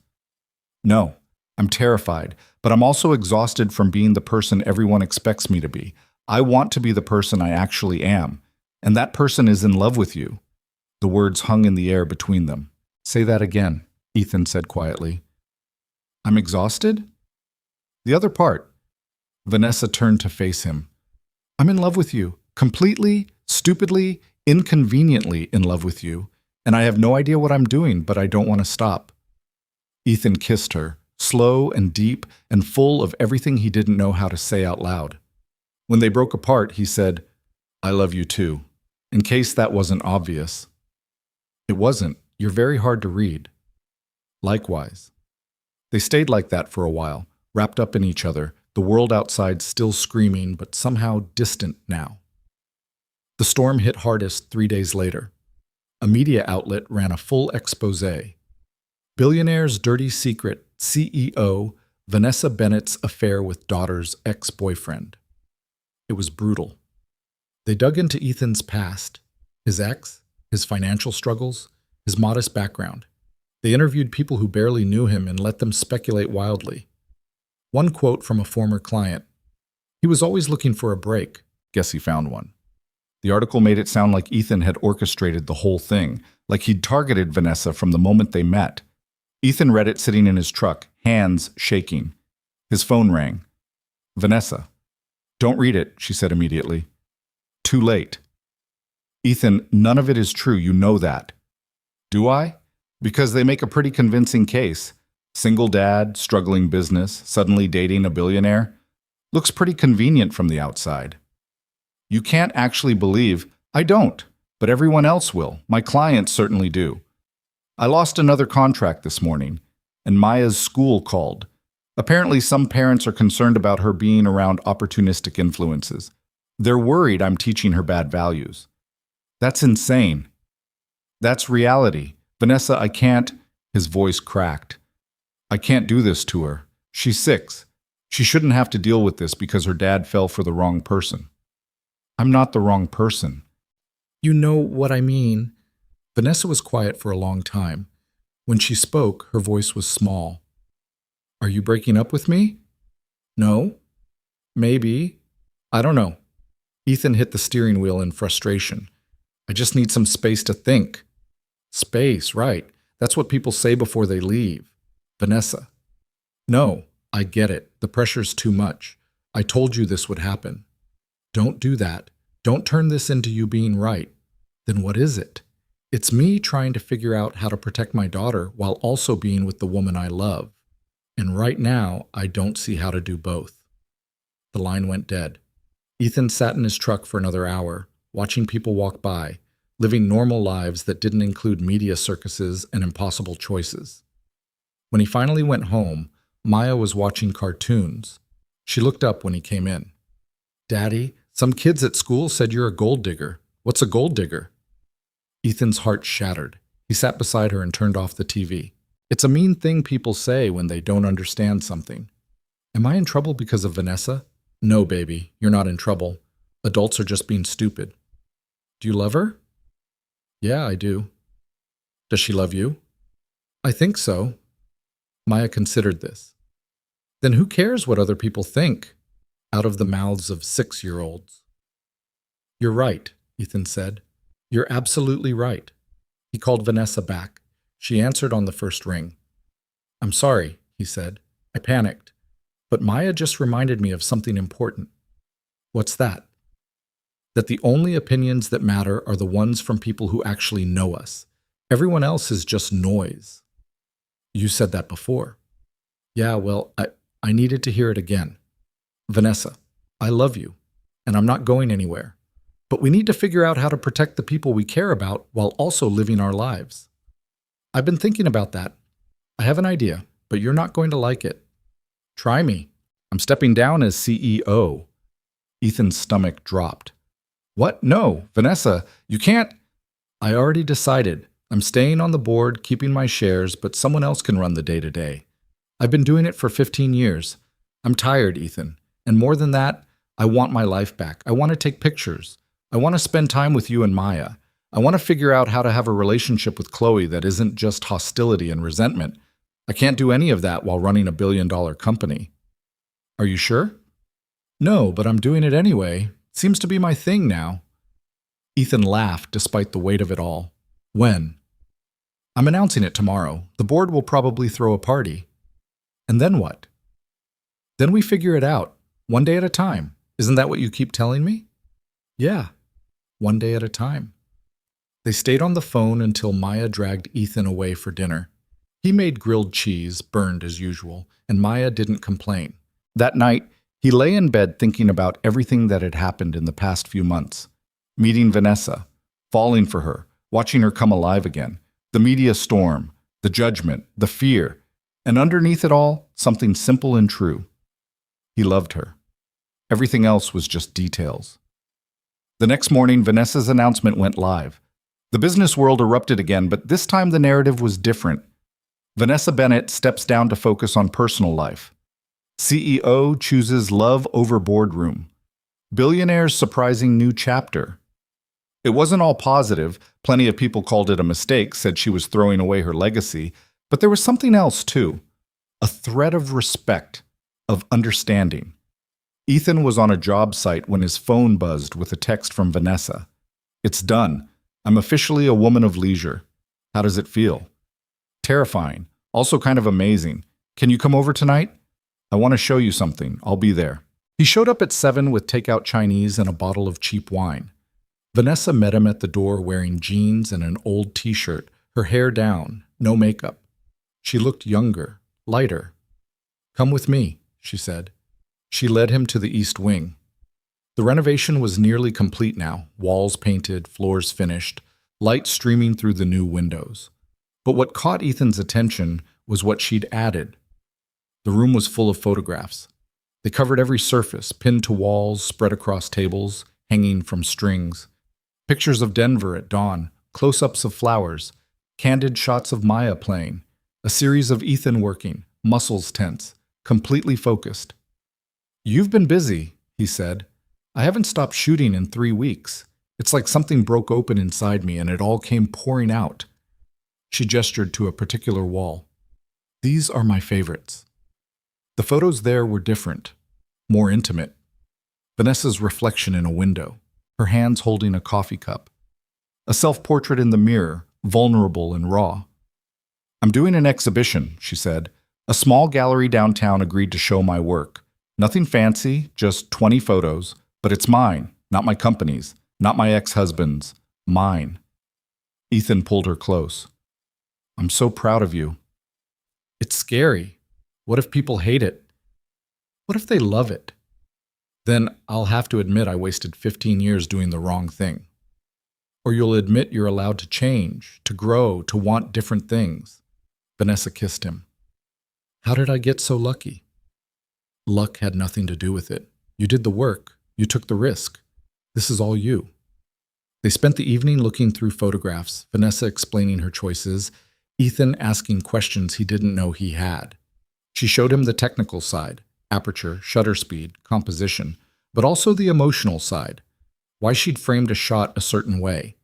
No, I'm terrified, but I'm also exhausted from being the person everyone expects me to be. I want to be the person I actually am, and that person is in love with you. The words hung in the air between them. Say that again, Ethan said quietly. I'm exhausted? The other part. Vanessa turned to face him. I'm in love with you, completely, stupidly, inconveniently in love with you, and I have no idea what I'm doing, but I don't want to stop. Ethan kissed her, slow and deep and full of everything he didn't know how to say out loud. When they broke apart, he said, I love you too, in case that wasn't obvious. It wasn't. You're very hard to read. Likewise. They stayed like that for a while, wrapped up in each other, the world outside still screaming, but somehow distant now. The storm hit hardest 3 days later. A media outlet ran a full exposé. Billionaire's dirty secret, CEO, Vanessa Bennett's affair with daughter's ex-boyfriend. It was brutal. They dug into Ethan's past, his ex, his financial struggles, his modest background. They interviewed people who barely knew him and let them speculate wildly. One quote from a former client. He was always looking for a break. Guess he found one. The article made it sound like Ethan had orchestrated the whole thing, like he'd targeted Vanessa from the moment they met. Ethan read it sitting in his truck, hands shaking. His phone rang. Vanessa. Don't read it, she said immediately. Too late. Ethan, none of it is true, you know that. Do I? Because they make a pretty convincing case. Single dad, struggling business, suddenly dating a billionaire. Looks pretty convenient from the outside. You can't actually believe, I don't, but everyone else will. My clients certainly do. I lost another contract this morning, and Maya's school called. Apparently some parents are concerned about her being around opportunistic influences. They're worried I'm teaching her bad values. That's insane. That's reality. Vanessa, I can't. His voice cracked. I can't do this to her. She's 6. She shouldn't have to deal with this because her dad fell for the wrong person. I'm not the wrong person. You know what I mean. Vanessa was quiet for a long time. When she spoke, her voice was small. Are you breaking up with me? No. Maybe. I don't know. Ethan hit the steering wheel in frustration. I just need some space to think. Space, right. That's what people say before they leave. Vanessa. No, I get it. The pressure's too much. I told you this would happen. Don't do that. Don't turn this into you being right. Then what is it? It's me trying to figure out how to protect my daughter while also being with the woman I love. And right now, I don't see how to do both. The line went dead. Ethan sat in his truck for another hour, watching people walk by, living normal lives that didn't include media circuses and impossible choices. When he finally went home, Maya was watching cartoons. She looked up when he came in. "Daddy, some kids at school said you're a gold digger. What's a gold digger?" Ethan's heart shattered. He sat beside her and turned off the TV. It's a mean thing people say when they don't understand something. "Am I in trouble because of Vanessa?" "No, baby, you're not in trouble. Adults are just being stupid." "Do you love her?" "Yeah, I do." "Does she love you?" "I think so." Maya considered this. "Then who cares what other people think?" Out of the mouths of 6-year-olds. "You're right," Ethan said. "You're absolutely right." He called Vanessa back. She answered on the first ring. "I'm sorry," he said. "I panicked. But Maya just reminded me of something important." "What's that?" "That the only opinions that matter are the ones from people who actually know us. Everyone else is just noise." "You said that before." "Yeah, well, I needed to hear it again. Vanessa, I love you, and I'm not going anywhere. But we need to figure out how to protect the people we care about while also living our lives." "I've been thinking about that. I have an idea, but you're not going to like it." "Try me. I'm stepping down as CEO." Ethan's stomach dropped. "What? No, Vanessa, you can't." "I already decided. I'm staying on the board, keeping my shares, but someone else can run the day-to-day. I've been doing it for 15 years. I'm tired, Ethan. And more than that, I want my life back. I want to take pictures. I want to spend time with you and Maya. I want to figure out how to have a relationship with Chloe that isn't just hostility and resentment. I can't do any of that while running a billion-dollar company." "Are you sure?" "No, but I'm doing it anyway. Seems to be my thing now." Ethan laughed despite the weight of it all. "When?" "I'm announcing it tomorrow. The board will probably throw a party." "And then what?" "Then we figure it out, one day at a time. Isn't that what you keep telling me?" "Yeah, one day at a time." They stayed on the phone until Maya dragged Ethan away for dinner. He made grilled cheese, burned as usual, and Maya didn't complain. That night, he lay in bed thinking about everything that had happened in the past few months. Meeting Vanessa, falling for her, watching her come alive again, the media storm, the judgment, the fear, and underneath it all, something simple and true. He loved her. Everything else was just details. The next morning, Vanessa's announcement went live. The business world erupted again, but this time the narrative was different. Vanessa Bennett steps down to focus on personal life. CEO chooses love over boardroom. Billionaire's surprising new chapter. It wasn't all positive. Plenty of people called it a mistake, said she was throwing away her legacy. But there was something else, too. A thread of respect, of understanding. Ethan was on a job site when his phone buzzed with a text from Vanessa. "It's done. I'm officially a woman of leisure. How does it feel?" "Terrifying. Also kind of amazing. Can you come over tonight? I want to show you something. I'll be there." He showed up at 7 with takeout Chinese and a bottle of cheap wine. Vanessa met him at the door wearing jeans and an old t-shirt, her hair down, no makeup. She looked younger, lighter. "Come with me," she said. She led him to the East Wing. The renovation was nearly complete now, walls painted, floors finished, light streaming through the new windows. But what caught Ethan's attention was what she'd added. The room was full of photographs. They covered every surface, pinned to walls, spread across tables, hanging from strings. Pictures of Denver at dawn, close-ups of flowers, candid shots of Maya playing, a series of Ethan working, muscles tense, completely focused. "You've been busy," he said. "I haven't stopped shooting in 3 weeks. It's like something broke open inside me and it all came pouring out." She gestured to a particular wall. "These are my favorites." The photos there were different, more intimate. Vanessa's reflection in a window, her hands holding a coffee cup. A self-portrait in the mirror, vulnerable and raw. "I'm doing an exhibition," she said. "A small gallery downtown agreed to show my work. Nothing fancy, just 20 photos, but it's mine, not my company's, not my ex-husband's, mine." Ethan pulled her close. "I'm so proud of you." "It's scary. What if people hate it? What if they love it?" Then I'll have to admit I wasted 15 years doing the wrong thing. Or you'll admit you're allowed to change, to grow, to want different things. Vanessa kissed him. How did I get so lucky? Luck had nothing to do with it. You did the work. You took the risk. This is all you. They spent the evening looking through photographs, Vanessa explaining her choices, Ethan asking questions he didn't know he had. She showed him the technical side, aperture, shutter speed, composition, but also the emotional side, why she'd framed a shot a certain way,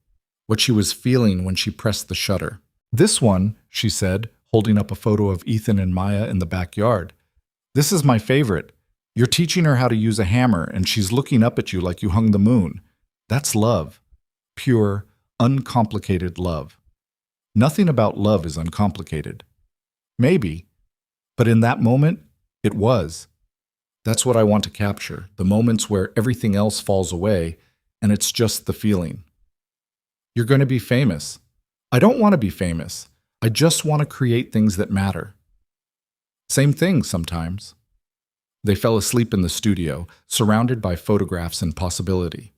what she was feeling when she pressed the shutter. This one, she said, holding up a photo of Ethan and Maya in the backyard. This is my favorite. You're teaching her how to use a hammer, and she's looking up at you like you hung the moon. That's love. Pure, uncomplicated love. Nothing about love is uncomplicated. Maybe, but in that moment, it was. That's what I want to capture, the moments where everything else falls away, and it's just the feeling. You're going to be famous. I don't want to be famous. I just want to create things that matter. Same thing sometimes. They fell asleep in the studio, surrounded by photographs and possibility.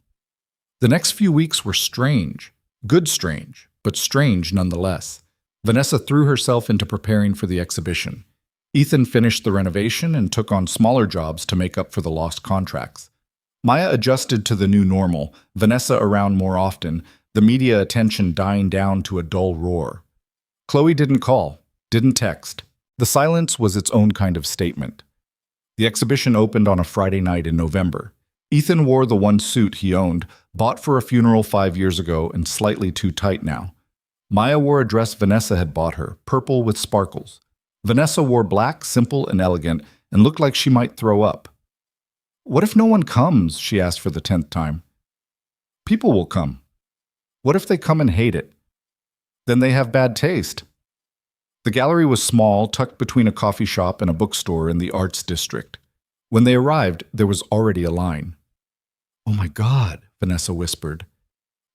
The next few weeks were strange, good strange, but strange nonetheless. Vanessa threw herself into preparing for the exhibition. Ethan finished the renovation and took on smaller jobs to make up for the lost contracts. Maya adjusted to the new normal, Vanessa around more often, the media attention dying down to a dull roar. Chloe didn't call, didn't text. The silence was its own kind of statement. The exhibition opened on a Friday night in November. Ethan wore the one suit he owned, bought for a funeral 5 years ago and slightly too tight now. Maya wore a dress Vanessa had bought her, purple with sparkles. Vanessa wore black, simple and elegant, and looked like she might throw up. What if no one comes? She asked for the 10th time. People will come. What if they come and hate it? Then they have bad taste. The gallery was small, tucked between a coffee shop and a bookstore in the arts district. When they arrived, there was already a line. Oh my God, Vanessa whispered.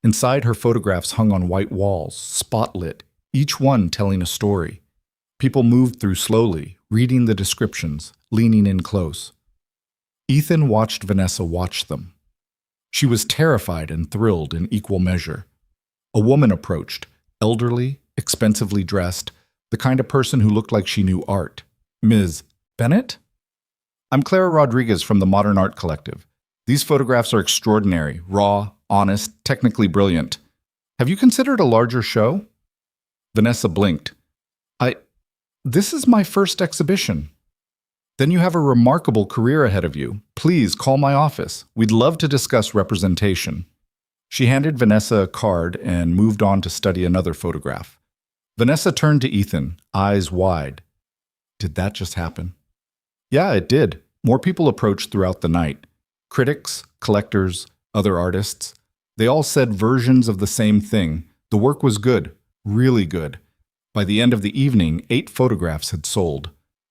Inside, her photographs hung on white walls, spotlit, each one telling a story. People moved through slowly, reading the descriptions, leaning in close. Ethan watched Vanessa watch them. She was terrified and thrilled in equal measure. A woman approached, elderly, expensively dressed, the kind of person who looked like she knew art. Ms. Bennett? I'm Clara Rodriguez from the Modern Art Collective. These photographs are extraordinary, raw, honest, technically brilliant. Have you considered a larger show? Vanessa blinked. This is my first exhibition. Then you have a remarkable career ahead of you. Please call my office. We'd love to discuss representation. She handed Vanessa a card and moved on to study another photograph. Vanessa turned to Ethan, eyes wide. Did that just happen? Yeah, it did. More people approached throughout the night. Critics, collectors, other artists. They all said versions of the same thing. The work was good, really good. By the end of the evening, 8 photographs had sold.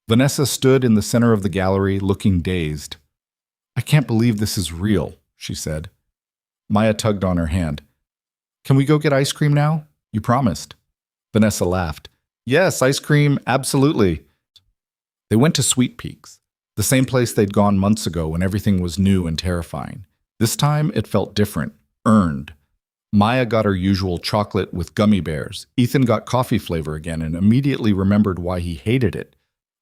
Vanessa stood in the center of the gallery, looking dazed. I can't believe this is real, she said. Maya tugged on her hand. Can we go get ice cream now? You promised. Vanessa laughed. Yes, ice cream, absolutely. They went to Sweet Peaks, the same place they'd gone months ago when everything was new and terrifying. This time, it felt different, earned. Maya got her usual chocolate with gummy bears. Ethan got coffee flavor again and immediately remembered why he hated it.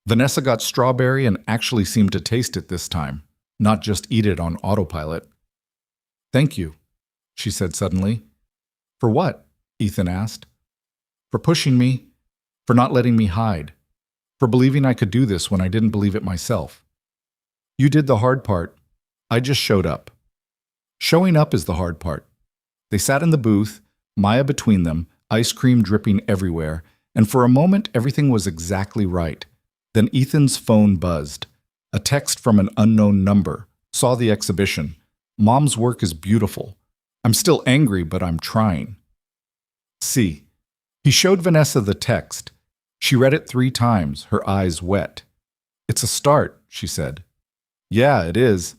Vanessa got strawberry and actually seemed to taste it this time, not just eat it on autopilot. Thank you, she said suddenly. For what? Ethan asked. For pushing me, for not letting me hide, for believing I could do this when I didn't believe it myself. You did the hard part. I just showed up. Showing up is the hard part. They sat in the booth, Maya between them, ice cream dripping everywhere, and for a moment everything was exactly right. Then Ethan's phone buzzed. A text from an unknown number. Saw the exhibition. Mom's work is beautiful. I'm still angry, but I'm trying. See. He showed Vanessa the text. She read it 3 times, her eyes wet. It's a start, she said. Yeah, it is.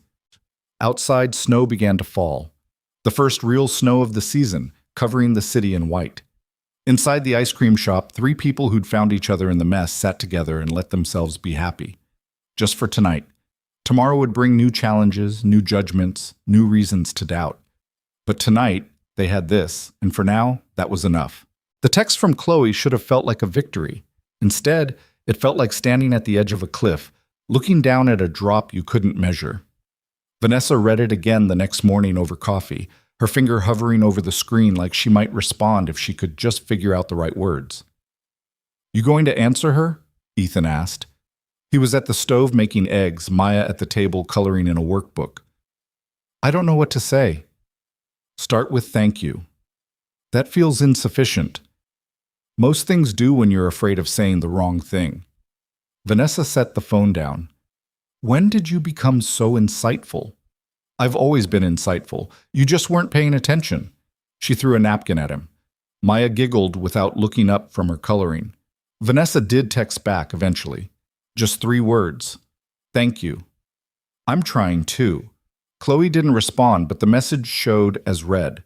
Outside, snow began to fall. The first real snow of the season, covering the city in white. Inside the ice cream shop, 3 people who'd found each other in the mess sat together and let themselves be happy. Just for tonight. Tomorrow would bring new challenges, new judgments, new reasons to doubt. But tonight, they had this, and for now, that was enough. The text from Chloe should have felt like a victory. Instead, it felt like standing at the edge of a cliff, looking down at a drop you couldn't measure. Vanessa read it again the next morning over coffee, her finger hovering over the screen like she might respond if she could just figure out the right words. "You going to answer her?" Ethan asked. He was at the stove making eggs, Maya at the table coloring in a workbook. "I don't know what to say." "Start with thank you." "That feels insufficient." "Most things do when you're afraid of saying the wrong thing." Vanessa set the phone down. "When did you become so insightful?" "I've always been insightful. You just weren't paying attention." She threw a napkin at him. Maya giggled without looking up from her coloring. Vanessa did text back eventually. Just 3 words. "Thank you." "I'm trying too." Chloe didn't respond, but the message showed as read.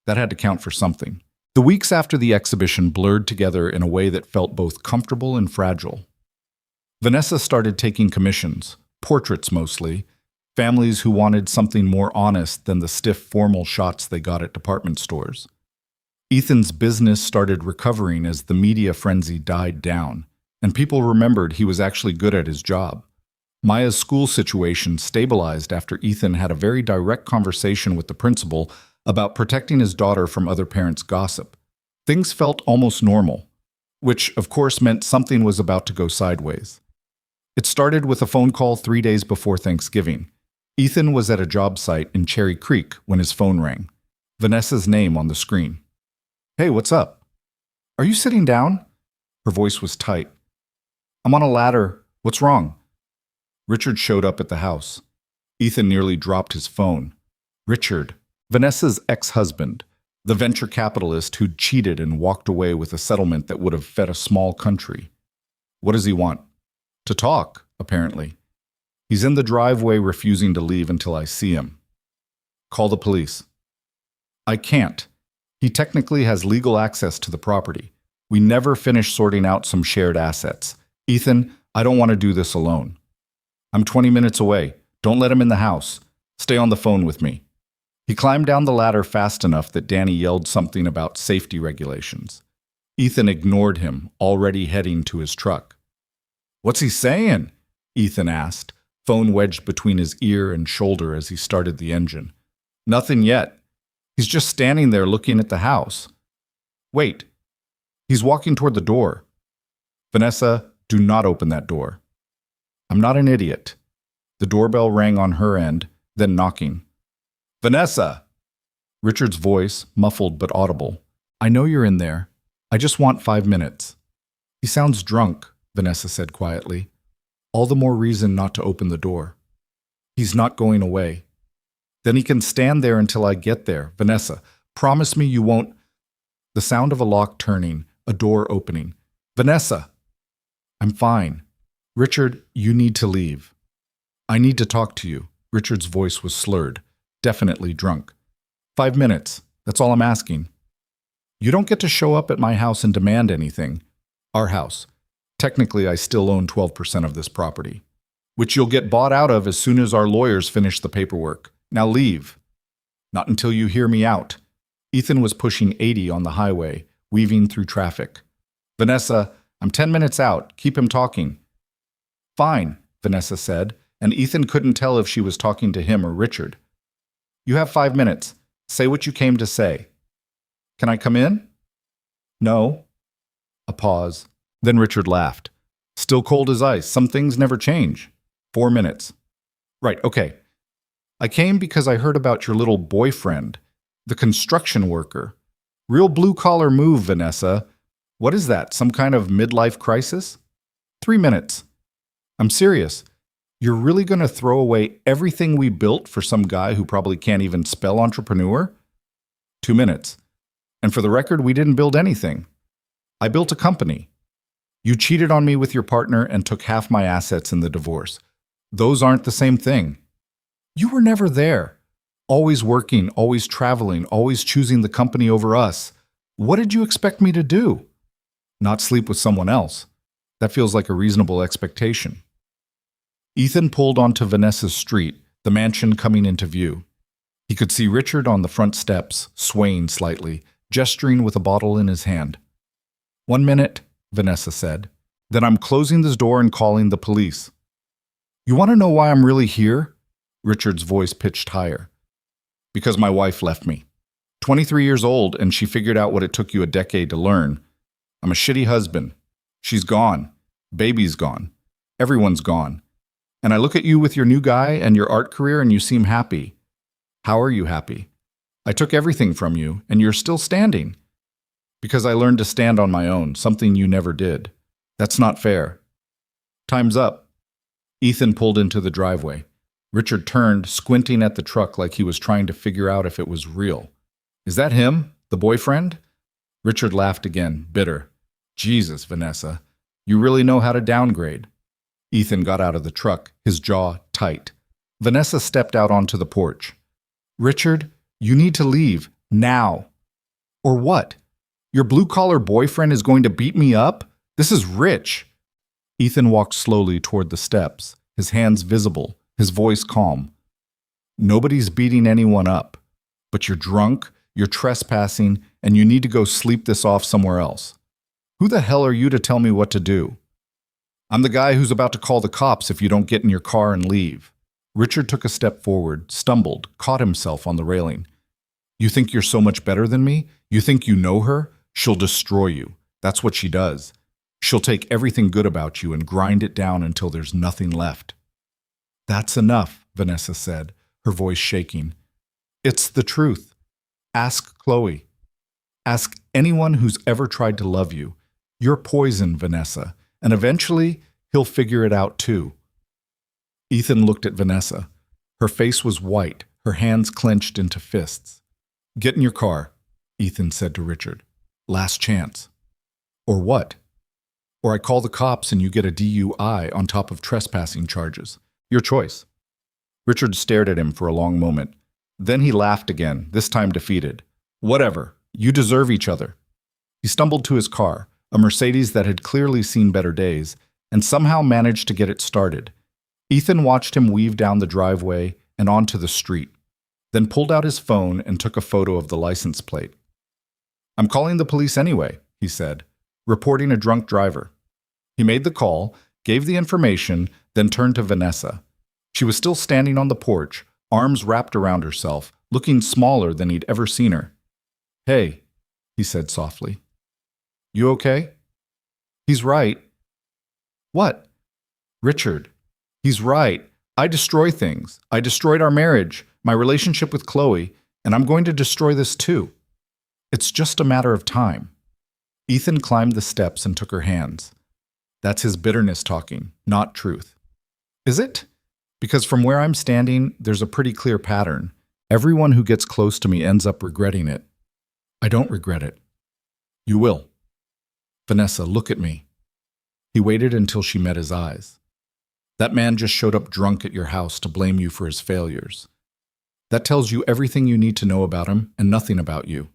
That had to count for something. The weeks after the exhibition blurred together in a way that felt both comfortable and fragile. Vanessa started taking commissions, portraits mostly, families who wanted something more honest than the stiff formal shots they got at department stores. Ethan's business started recovering as the media frenzy died down, and people remembered he was actually good at his job. Maya's school situation stabilized after Ethan had a very direct conversation with the principal about protecting his daughter from other parents' gossip. Things felt almost normal, which of course meant something was about to go sideways. It started with a phone call 3 days before Thanksgiving. Ethan was at a job site in Cherry Creek when his phone rang. Vanessa's name on the screen. "Hey, what's up?" "Are you sitting down?" Her voice was tight. "I'm on a ladder. What's wrong?" Richard showed up at the house. Ethan nearly dropped his phone. Richard, Vanessa's ex-husband, the venture capitalist who'd cheated and walked away with a settlement that would have fed a small country. "What does he want?" "To talk, apparently. He's in the driveway refusing to leave until I see him." "Call the police." "I can't. He technically has legal access to the property. We never finished sorting out some shared assets. Ethan, I don't want to do this alone." "I'm 20 minutes away. Don't let him in the house. Stay on the phone with me." He climbed down the ladder fast enough that Danny yelled something about safety regulations. Ethan ignored him, already heading to his truck. "What's he saying?" Ethan asked, phone wedged between his ear and shoulder as he started the engine. "Nothing yet. He's just standing there looking at the house." "Wait. He's walking toward the door." "Vanessa, do not open that door." "I'm not an idiot." The doorbell rang on her end, then knocking. "Vanessa!" Richard's voice, muffled but audible. "I know you're in there. I just want 5 minutes." "He sounds drunk," Vanessa said quietly. "All the more reason not to open the door." "He's not going away." "Then he can stand there until I get there. Vanessa, promise me you won't—" The sound of a lock turning, a door opening. "Vanessa!" "I'm fine." "Richard, you need to leave." "I need to talk to you." Richard's voice was slurred, definitely drunk. 5 minutes. That's all I'm asking." "You don't get to show up at my house and demand anything." "Our house. Technically, I still own 12% of this property, which you'll get bought out of as soon as our lawyers finish the paperwork. Now leave." "Not until you hear me out." Ethan was pushing 80 on the highway, weaving through traffic. "Vanessa, I'm 10 minutes out. Keep him talking." "Fine," Vanessa said, and Ethan couldn't tell if she was talking to him or Richard. "You have 5 minutes. Say what you came to say." "Can I come in?" "No." A pause. Then Richard laughed. "Still cold as ice. Some things never change." 4 minutes. "Right, okay. I came because I heard about your little boyfriend, the construction worker. Real blue-collar move, Vanessa. What is that, some kind of midlife crisis?" 3 minutes. "I'm serious. You're really going to throw away everything we built for some guy who probably can't even spell entrepreneur?" 2 minutes. "And for the record, we didn't build anything. I built a company. You cheated on me with your partner and took half my assets in the divorce. Those aren't the same thing. You were never there. Always working, always traveling, always choosing the company over us. What did you expect me to do? Not sleep with someone else. That feels like a reasonable expectation." Ethan pulled onto Vanessa's street, the mansion coming into view. He could see Richard on the front steps, swaying slightly, gesturing with a bottle in his hand. "1 minute," Vanessa said. "Then I'm closing this door and calling the police." "You want to know why I'm really here?" Richard's voice pitched higher. "Because my wife left me. 23 years old, and she figured out what it took you a decade to learn. I'm a shitty husband. She's gone. Baby's gone. Everyone's gone. And I look at you with your new guy and your art career and you seem happy. How are you happy? I took everything from you, and you're still standing. Because I learned to stand on my own, something you never did. That's not fair." "Time's up." Ethan pulled into the driveway. Richard turned, squinting at the truck like he was trying to figure out if it was real. "Is that him? The boyfriend?" Richard laughed again, bitter. "Jesus, Vanessa, you really know how to downgrade." Ethan got out of the truck, his jaw tight. Vanessa stepped out onto the porch. "Richard, you need to leave, now." "Or what? Your blue-collar boyfriend is going to beat me up? This is Rich." Ethan walked slowly toward the steps, his hands visible, his voice calm. "Nobody's beating anyone up, but you're drunk, you're trespassing, and you need to go sleep this off somewhere else. Who the hell are you to tell me what to do?" "I'm the guy who's about to call the cops if you don't get in your car and leave." Richard took a step forward, stumbled, caught himself on the railing. "You think you're so much better than me? You think you know her? She'll destroy you. That's what she does. She'll take everything good about you and grind it down until there's nothing left." "That's enough," Vanessa said, her voice shaking. "It's the truth. Ask Chloe. Ask anyone who's ever tried to love you. You're poison, Vanessa, and eventually he'll figure it out too." Ethan looked at Vanessa. Her face was white, her hands clenched into fists. "Get in your car," Ethan said to Richard. "Last chance." "Or what?" "Or I call the cops and you get a DUI on top of trespassing charges. Your choice." Richard stared at him for a long moment. Then he laughed again, this time defeated. "Whatever. You deserve each other." He stumbled to his car, a Mercedes that had clearly seen better days, and somehow managed to get it started. Ethan watched him weave down the driveway and onto the street, then pulled out his phone and took a photo of the license plate. "I'm calling the police anyway," he said, "reporting a drunk driver." He made the call, gave the information, then turned to Vanessa. She was still standing on the porch, arms wrapped around herself, looking smaller than he'd ever seen her. "Hey," he said softly. "You okay?" "He's right." "What?" "Richard. He's right. I destroy things. I destroyed our marriage, my relationship with Chloe, and I'm going to destroy this too. It's just a matter of time." Ethan climbed the steps and took her hands. "That's his bitterness talking, not truth." "Is it? Because from where I'm standing, there's a pretty clear pattern. Everyone who gets close to me ends up regretting it." "I don't regret it." "You will." "Vanessa, look at me." He waited until she met his eyes. "That man just showed up drunk at your house to blame you for his failures. That tells you everything you need to know about him and nothing about you.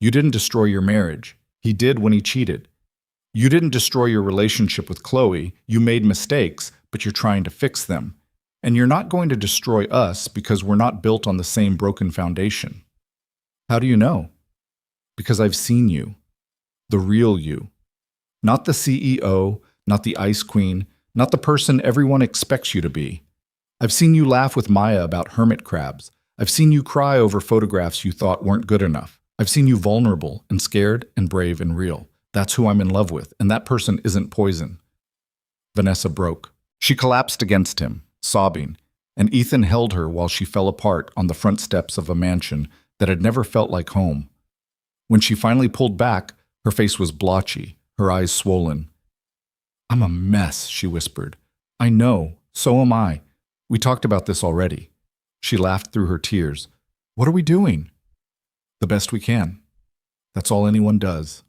You didn't destroy your marriage. He did when he cheated. You didn't destroy your relationship with Chloe. You made mistakes, but you're trying to fix them. And you're not going to destroy us because we're not built on the same broken foundation." "How do you know?" "Because I've seen you. The real you. Not the CEO, not the ice queen, not the person everyone expects you to be. I've seen you laugh with Maya about hermit crabs. I've seen you cry over photographs you thought weren't good enough. I've seen you vulnerable and scared and brave and real. That's who I'm in love with, and that person isn't poison." Vanessa broke. She collapsed against him, sobbing, and Ethan held her while she fell apart on the front steps of a mansion that had never felt like home. When she finally pulled back, her face was blotchy, her eyes swollen. "I'm a mess," she whispered. "I know. So am I. We talked about this already." She laughed through her tears. "What are we doing?" "The best we can. That's all anyone does."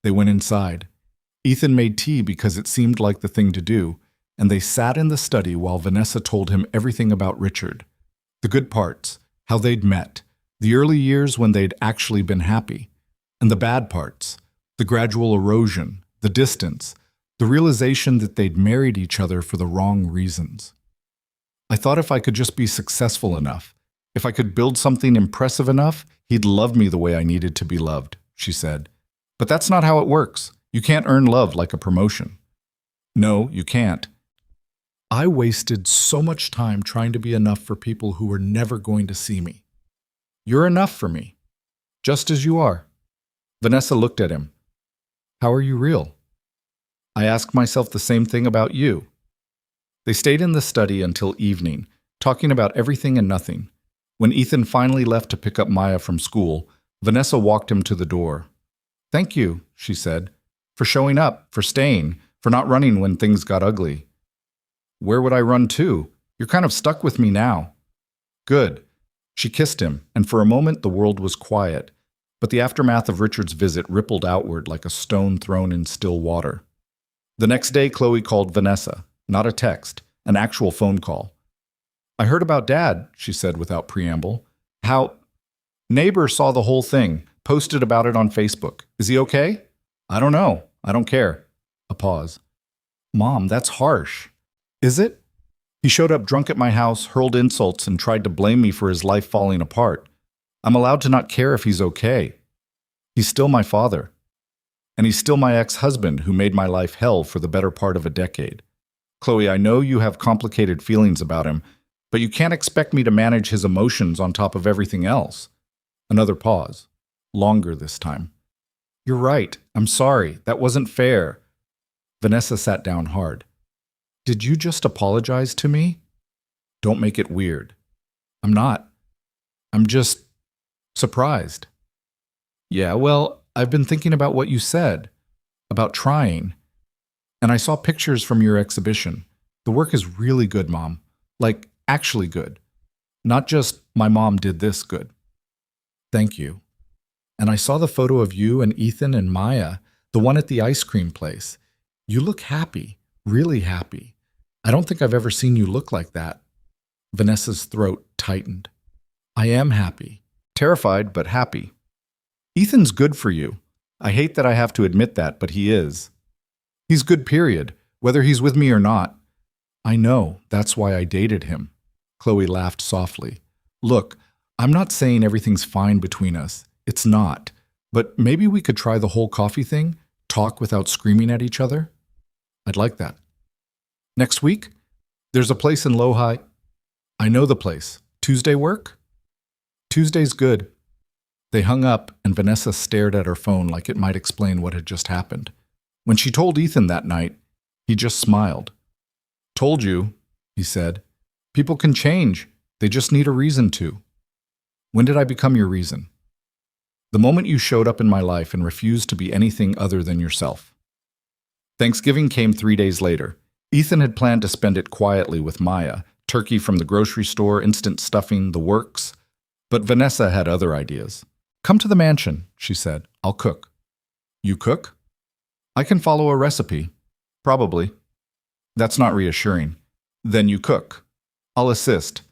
They went inside. Ethan made tea because it seemed like the thing to do, and they sat in the study while Vanessa told him everything about Richard. The good parts, how they'd met, the early years when they'd actually been happy, and the bad parts, the gradual erosion, the distance, The realization that they'd married each other for the wrong reasons. I thought if I could just be successful enough, if I could build something impressive enough, he'd love me the way I needed to be loved, she said. But that's not how it works. You can't earn love like a promotion. No, you can't. I wasted so much time trying to be enough for people who were never going to see me. You're enough for me, just as you are. Vanessa looked at him. How are you real? I asked myself the same thing about you. They stayed in the study until evening, talking about everything and nothing. When Ethan finally left to pick up Maya from school, Vanessa walked him to the door. Thank you, she said, for showing up, for staying, for not running when things got ugly. Where would I run to? You're kind of stuck with me now. Good. She kissed him, and for a moment the world was quiet, but the aftermath of Richard's visit rippled outward like a stone thrown in still water. The next day, Chloe called Vanessa, not a text, an actual phone call. I heard about Dad, she said without preamble. How? Neighbor saw the whole thing, posted about it on Facebook. Is he okay? I don't know. I don't care. A pause. Mom, that's harsh. Is it? He showed up drunk at my house, hurled insults, and tried to blame me for his life falling apart. I'm allowed to not care if he's okay. He's still my father. And he's still my ex-husband who made my life hell for the better part of a decade. Chloe, I know you have complicated feelings about him, but you can't expect me to manage his emotions on top of everything else. Another pause. Longer this time. You're right. I'm sorry. That wasn't fair. Vanessa sat down hard. Did you just apologize to me? Don't make it weird. I'm not. I'm just surprised. Yeah, well, I've been thinking about what you said, about trying. And I saw pictures from your exhibition. The work is really good, Mom. Like, actually good. Not just, my mom did this good. Thank you. And I saw the photo of you and Ethan and Maya, the one at the ice cream place. You look happy, really happy. I don't think I've ever seen you look like that. Vanessa's throat tightened. I am happy. Terrified, but happy. Ethan's good for you. I hate that I have to admit that, but he is. He's good, period, whether he's with me or not. I know, that's why I dated him. Chloe laughed softly. Look, I'm not saying everything's fine between us. It's not. But maybe we could try the whole coffee thing? Talk without screaming at each other? I'd like that. Next week? There's a place in Lohi. I know the place. Tuesday work? Tuesday's good. They hung up, and Vanessa stared at her phone like it might explain what had just happened. When she told Ethan that night, he just smiled. Told you, he said. People can change. They just need a reason to. When did I become your reason? The moment you showed up in my life and refused to be anything other than yourself. Thanksgiving came 3 days later. Ethan had planned to spend it quietly with Maya, turkey from the grocery store, instant stuffing, the works. But Vanessa had other ideas. Come to the mansion, she said. I'll cook. You cook? I can follow a recipe. Probably. That's not reassuring. Then you cook. I'll assist.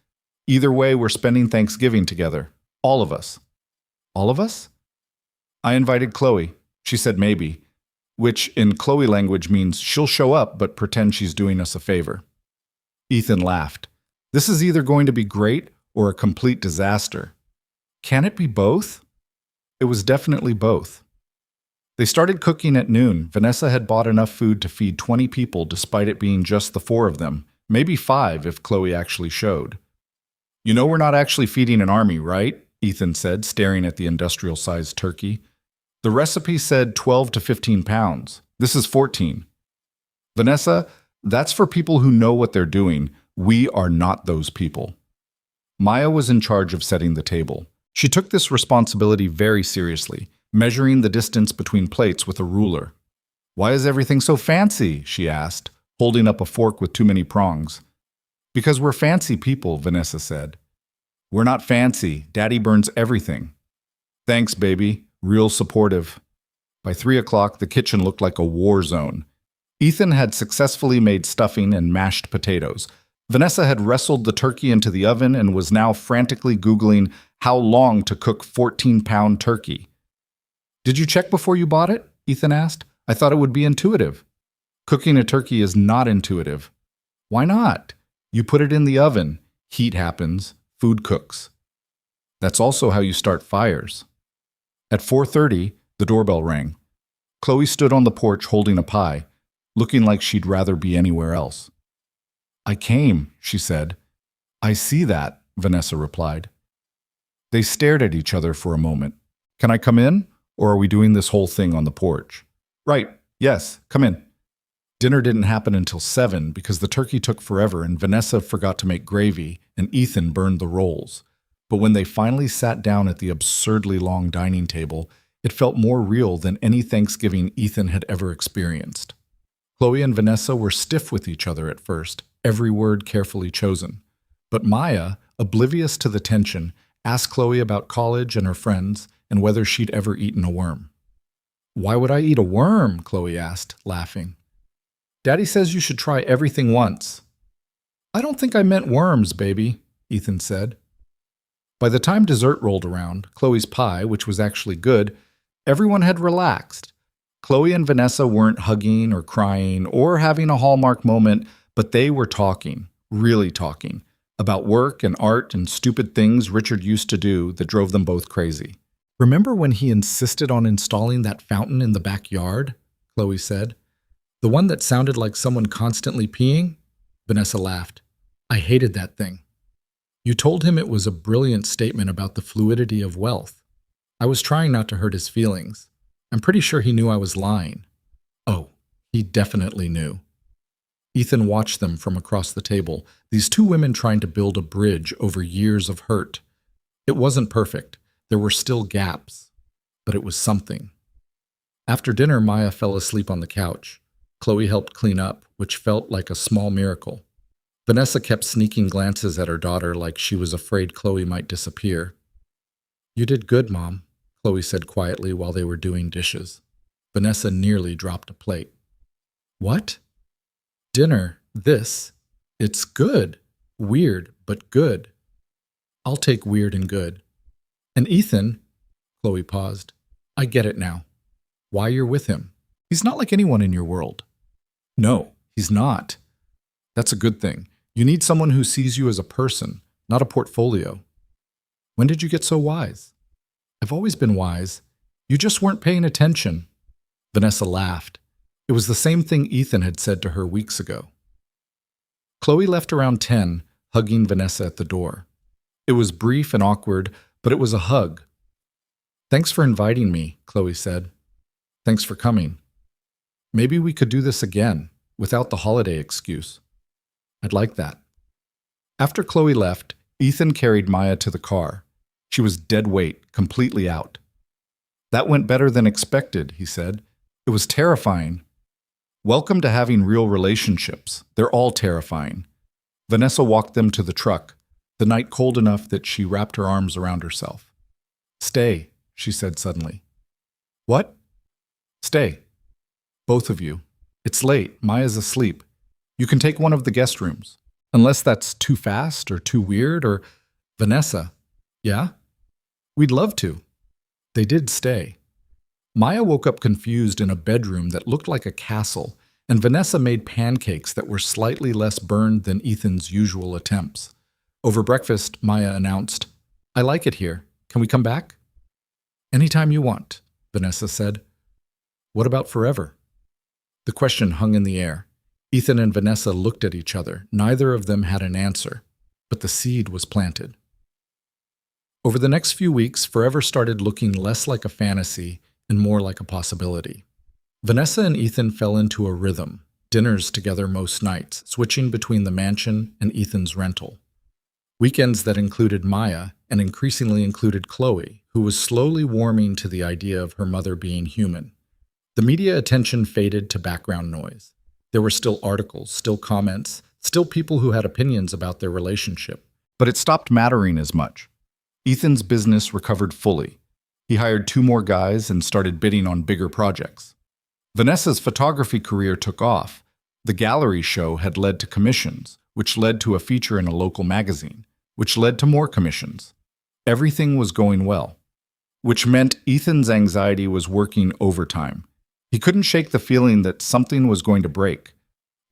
Either way, we're spending Thanksgiving together. All of us. All of us? I invited Chloe. She said maybe, which in Chloe language means she'll show up but pretend she's doing us a favor. Ethan laughed. This is either going to be great or a complete disaster. Can it be both? It was definitely both. They started cooking at noon. Vanessa had bought enough food to feed 20 people despite it being just the 4 of them, maybe 5 if Chloe actually showed. You know we're not actually feeding an army, right? Ethan said, staring at the industrial-sized turkey. The recipe said 12 to 15 pounds. This is 14. Vanessa, that's for people who know what they're doing. We are not those people. Maya was in charge of setting the table. She took this responsibility very seriously, measuring the distance between plates with a ruler. Why is everything so fancy? She asked, holding up a fork with too many prongs. Because we're fancy people, Vanessa said. We're not fancy. Daddy burns everything. Thanks, baby. Real supportive. By 3 o'clock, the kitchen looked like a war zone. Ethan had successfully made stuffing and mashed potatoes. Vanessa had wrestled the turkey into the oven and was now frantically Googling how long to cook 14-pound turkey. Did you check before you bought it? Ethan asked. I thought it would be intuitive. Cooking a turkey is not intuitive. Why not? You put it in the oven, heat happens, food cooks. That's also how you start fires. At 4:30, the doorbell rang. Chloe stood on the porch holding a pie, looking like she'd rather be anywhere else. I came, she said. I see that, Vanessa replied. They stared at each other for a moment. Can I come in, or are we doing this whole thing on the porch? Right, yes, come in. Dinner didn't happen until 7 because the turkey took forever and Vanessa forgot to make gravy and Ethan burned the rolls. But when they finally sat down at the absurdly long dining table, it felt more real than any Thanksgiving Ethan had ever experienced. Chloe and Vanessa were stiff with each other at first, every word carefully chosen. But Maya, oblivious to the tension, asked Chloe about college and her friends and whether she'd ever eaten a worm. Why would I eat a worm? Chloe asked, laughing. Daddy says you should try everything once. I don't think I meant worms, baby, Ethan said. By the time dessert rolled around, Chloe's pie, which was actually good, everyone had relaxed. Chloe and Vanessa weren't hugging or crying or having a Hallmark moment, but they were talking, really talking, about work and art and stupid things Richard used to do that drove them both crazy. Remember when he insisted on installing that fountain in the backyard? Chloe said. The one that sounded like someone constantly peeing? Vanessa laughed. I hated that thing. You told him it was a brilliant statement about the fluidity of wealth. I was trying not to hurt his feelings. I'm pretty sure he knew I was lying. Oh, he definitely knew. Ethan watched them from across the table, these two women trying to build a bridge over years of hurt. It wasn't perfect. There were still gaps, but it was something. After dinner, Maya fell asleep on the couch. Chloe helped clean up, which felt like a small miracle. Vanessa kept sneaking glances at her daughter like she was afraid Chloe might disappear. You did good, Mom, Chloe said quietly while they were doing dishes. Vanessa nearly dropped a plate. What? Dinner, this. It's good. Weird, but good. I'll take weird and good. And Ethan, Chloe paused. I get it now. Why you're with him. He's not like anyone in your world. No, he's not. That's a good thing. You need someone who sees you as a person, not a portfolio. When did you get so wise? I've always been wise. You just weren't paying attention. Vanessa laughed. It was the same thing Ethan had said to her weeks ago. Chloe left around 10, hugging Vanessa at the door. It was brief and awkward, but it was a hug. Thanks for inviting me, Chloe said. Thanks for coming. Maybe we could do this again, without the holiday excuse. I'd like that. After Chloe left, Ethan carried Maya to the car. She was dead weight, completely out. That went better than expected, he said. It was terrifying. Welcome to having real relationships. They're all terrifying. Vanessa walked them to the truck, the night cold enough that she wrapped her arms around herself. Stay, she said suddenly. What? Stay. Both of you. It's late. Maya's asleep. You can take one of the guest rooms. Unless that's too fast or too weird or... Vanessa. Yeah? We'd love to. They did stay. Maya woke up confused in a bedroom that looked like a castle, and Vanessa made pancakes that were slightly less burned than Ethan's usual attempts. Over breakfast, Maya announced, I like it here. Can we come back? Anytime you want, Vanessa said. What about forever? The question hung in the air. Ethan and Vanessa looked at each other. Neither of them had an answer, but the seed was planted. Over the next few weeks, forever started looking less like a fantasy and more like a possibility. Vanessa and Ethan fell into a rhythm, dinners together most nights, switching between the mansion and Ethan's rental. Weekends that included Maya and increasingly included Chloe, who was slowly warming to the idea of her mother being human. The media attention faded to background noise. There were still articles, still comments, still people who had opinions about their relationship. But it stopped mattering as much. Ethan's business recovered fully. He hired 2 more guys and started bidding on bigger projects. Vanessa's photography career took off. The gallery show had led to commissions, which led to a feature in a local magazine, which led to more commissions. Everything was going well, which meant Ethan's anxiety was working overtime. He couldn't shake the feeling that something was going to break,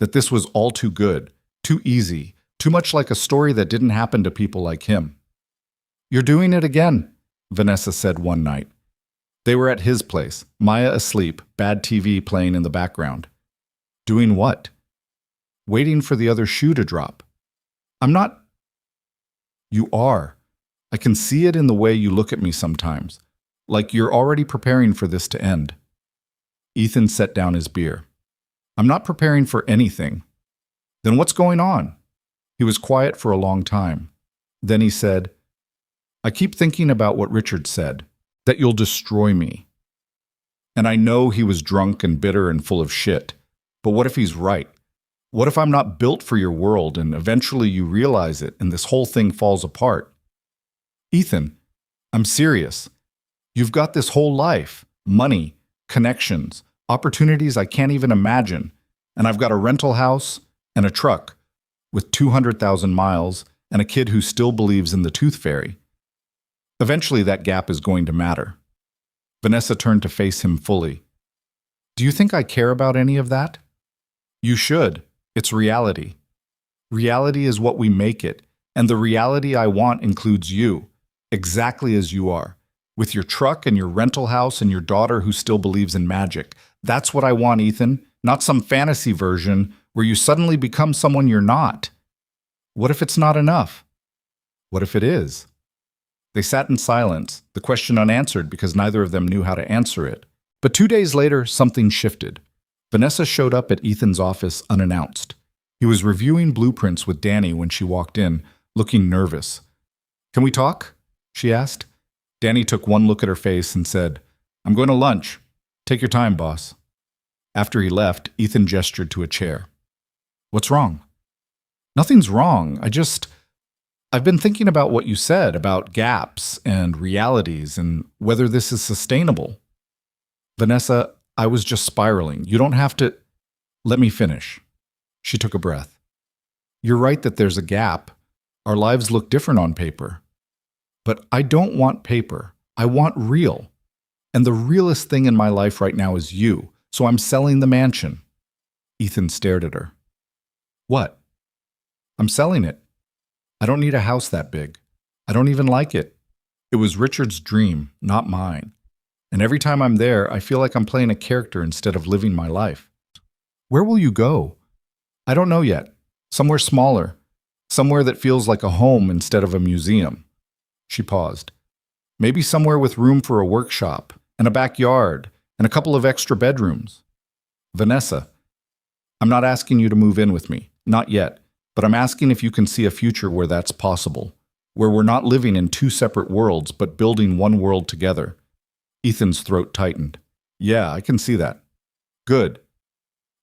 that this was all too good, too easy, too much like a story that didn't happen to people like him. "You're doing it again," Vanessa said one night. They were at his place, Maya asleep, bad TV playing in the background. "Doing what?" "Waiting for the other shoe to drop." "I'm not—" "You are. I can see it in the way you look at me sometimes, like you're already preparing for this to end." Ethan set down his beer. "I'm not preparing for anything." "Then what's going on?" He was quiet for a long time. Then he said, "I keep thinking about what Richard said, that you'll destroy me. And I know he was drunk and bitter and full of shit. But what if he's right? What if I'm not built for your world and eventually you realize it and this whole thing falls apart?" "Ethan, I'm serious. You've got this whole life, money, connections, opportunities I can't even imagine. And I've got a rental house and a truck with 200,000 miles and a kid who still believes in the tooth fairy. Eventually that gap is going to matter." Vanessa turned to face him fully. "Do you think I care about any of that?" "You should. It's reality. Reality is what we make it, and the reality I want includes you, exactly as you are, with your truck and your rental house and your daughter who still believes in magic. That's what I want, Ethan, not some fantasy version where you suddenly become someone you're not. What if it's not enough? What if it is?" They sat in silence, the question unanswered because neither of them knew how to answer it. But 2 days later, something shifted. Vanessa showed up at Ethan's office unannounced. He was reviewing blueprints with Danny when she walked in, looking nervous. "Can we talk?" she asked. Danny took one look at her face and said, "I'm going to lunch. Take your time, boss." After he left, Ethan gestured to a chair. "What's wrong?" "Nothing's wrong. I've been thinking about what you said about gaps and realities and whether this is sustainable." "Vanessa, I was just spiraling. You don't have to—" "Let me finish." She took a breath. "You're right that there's a gap. Our lives look different on paper. But I don't want paper. I want real. And the realest thing in my life right now is you, so I'm selling the mansion." Ethan stared at her. "What?" "I'm selling it. I don't need a house that big. I don't even like it. It was Richard's dream, not mine. And every time I'm there, I feel like I'm playing a character instead of living my life." "Where will you go?" "I don't know yet. Somewhere smaller. Somewhere that feels like a home instead of a museum." She paused. "Maybe somewhere with room for a workshop, and a backyard, and a couple of extra bedrooms." "Vanessa, I'm not asking you to move in with me. Not yet. But I'm asking if you can see a future where that's possible, where we're not living in two separate worlds, but building one world together." Ethan's throat tightened. "Yeah, I can see that." "Good.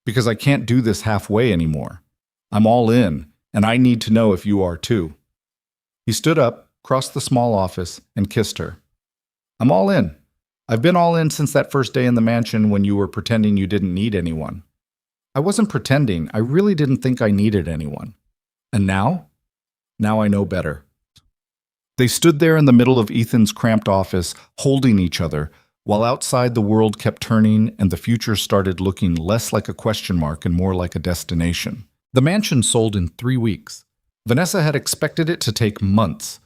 Because I can't do this halfway anymore. I'm all in, and I need to know if you are too." He stood up, crossed the small office, and kissed her. "I'm all in. I've been all in since that first day in the mansion when you were pretending you didn't need anyone." "I wasn't pretending. I really didn't think I needed anyone." "And now?" "Now I know better." They stood there in the middle of Ethan's cramped office, holding each other, while outside the world kept turning and the future started looking less like a question mark and more like a destination. The mansion sold in 3 weeks. Vanessa had expected it to take months.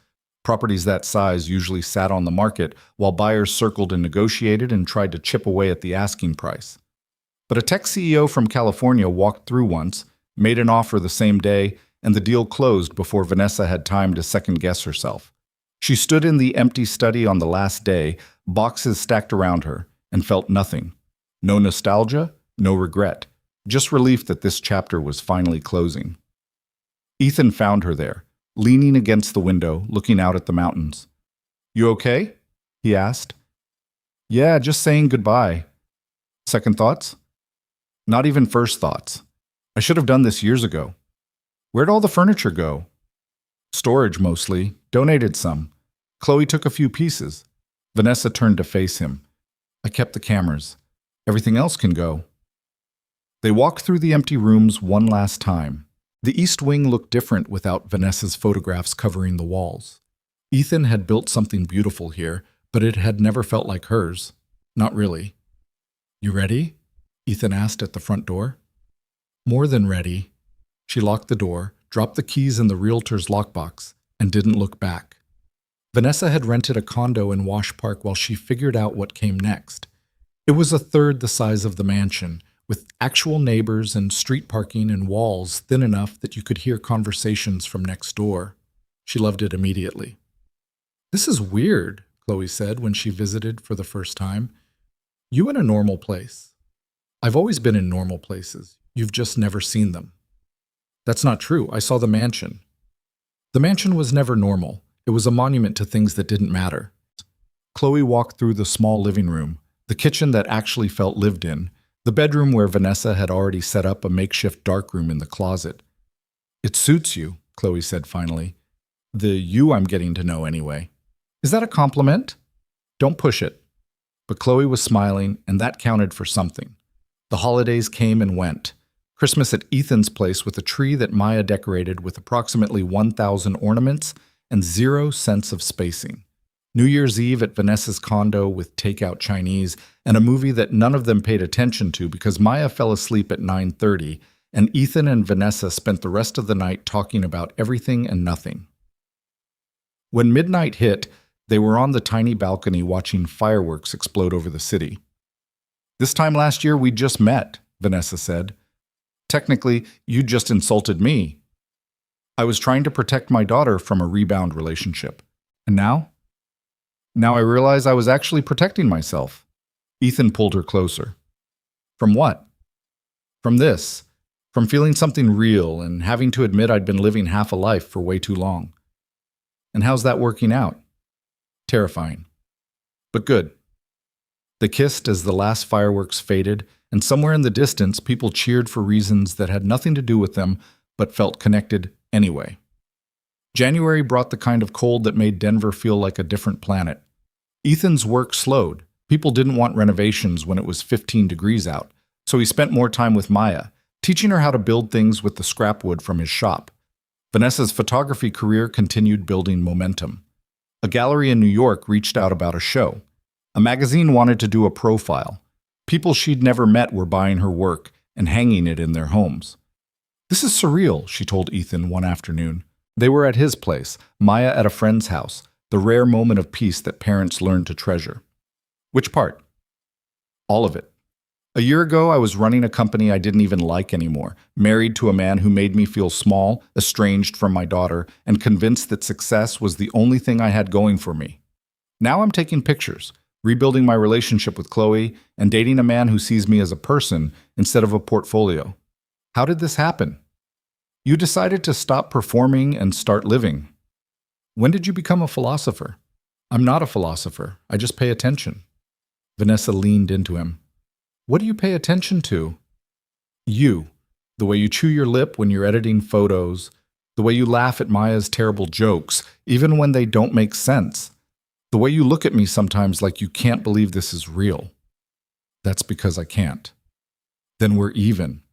Properties that size usually sat on the market while buyers circled and negotiated and tried to chip away at the asking price. But a tech CEO from California walked through once, made an offer the same day, and the deal closed before Vanessa had time to second-guess herself. She stood in the empty study on the last day, boxes stacked around her, and felt nothing. No nostalgia, no regret, just relief that this chapter was finally closing. Ethan found her there, leaning against the window, looking out at the mountains. "You okay?" he asked. "Yeah, just saying goodbye." "Second thoughts?" "Not even first thoughts. I should have done this years ago." "Where'd all the furniture go?" "Storage, mostly. Donated some. Chloe took a few pieces." Vanessa turned to face him. "I kept the cameras. Everything else can go." They walked through the empty rooms one last time. The East Wing looked different without Vanessa's photographs covering the walls. Ethan had built something beautiful here, but it had never felt like hers. Not really. "You ready?" Ethan asked at the front door. More than ready. She locked the door, dropped the keys in the realtor's lockbox, and didn't look back. Vanessa had rented a condo in Wash Park while she figured out what came next. It was a third the size of the mansion, with actual neighbors and street parking and walls thin enough that you could hear conversations from next door. She loved it immediately. "This is weird," Chloe said when she visited for the first time. "You in a normal place." "I've always been in normal places. You've just never seen them." "That's not true. I saw the mansion." "The mansion was never normal. It was a monument to things that didn't matter." Chloe walked through the small living room, the kitchen that actually felt lived in, the bedroom where Vanessa had already set up a makeshift darkroom in the closet. "It suits you," Chloe said finally. "The you I'm getting to know anyway." "Is that a compliment?" "Don't push it." But Chloe was smiling, and that counted for something. The holidays came and went. Christmas at Ethan's place with a tree that Maya decorated with approximately 1,000 ornaments and 0 sense of spacing. New Year's Eve at Vanessa's condo with takeout Chinese and a movie that none of them paid attention to because Maya fell asleep at 9:30 and Ethan and Vanessa spent the rest of the night talking about everything and nothing. When midnight hit, they were on the tiny balcony watching fireworks explode over the city. "This time last year we just met," Vanessa said. "Technically, you just insulted me. I was trying to protect my daughter from a rebound relationship. And now? Now I realize I was actually protecting myself." Ethan pulled her closer. "From what?" "From this. From feeling something real and having to admit I'd been living half a life for way too long." "And how's that working out?" "Terrifying. But good." They kissed as the last fireworks faded, and somewhere in the distance people cheered for reasons that had nothing to do with them but felt connected anyway. January brought the kind of cold that made Denver feel like a different planet. Ethan's work slowed. People didn't want renovations when it was 15 degrees out, so he spent more time with Maya, teaching her how to build things with the scrap wood from his shop. Vanessa's photography career continued building momentum. A gallery in New York reached out about a show. A magazine wanted to do a profile. People she'd never met were buying her work and hanging it in their homes. "This is surreal," she told Ethan one afternoon. They were at his place, Maya at a friend's house, the rare moment of peace that parents learn to treasure. "Which part?" "All of it. A year ago, I was running a company I didn't even like anymore, married to a man who made me feel small, estranged from my daughter, and convinced that success was the only thing I had going for me. Now I'm taking pictures, rebuilding my relationship with Chloe, and dating a man who sees me as a person instead of a portfolio. How did this happen?" "You decided to stop performing and start living." "When did you become a philosopher?" "I'm not a philosopher. I just pay attention." Vanessa leaned into him. "What do you pay attention to?" "You. The way you chew your lip when you're editing photos. The way you laugh at Maya's terrible jokes, even when they don't make sense. The way you look at me sometimes like you can't believe this is real." "That's because I can't." "Then we're even."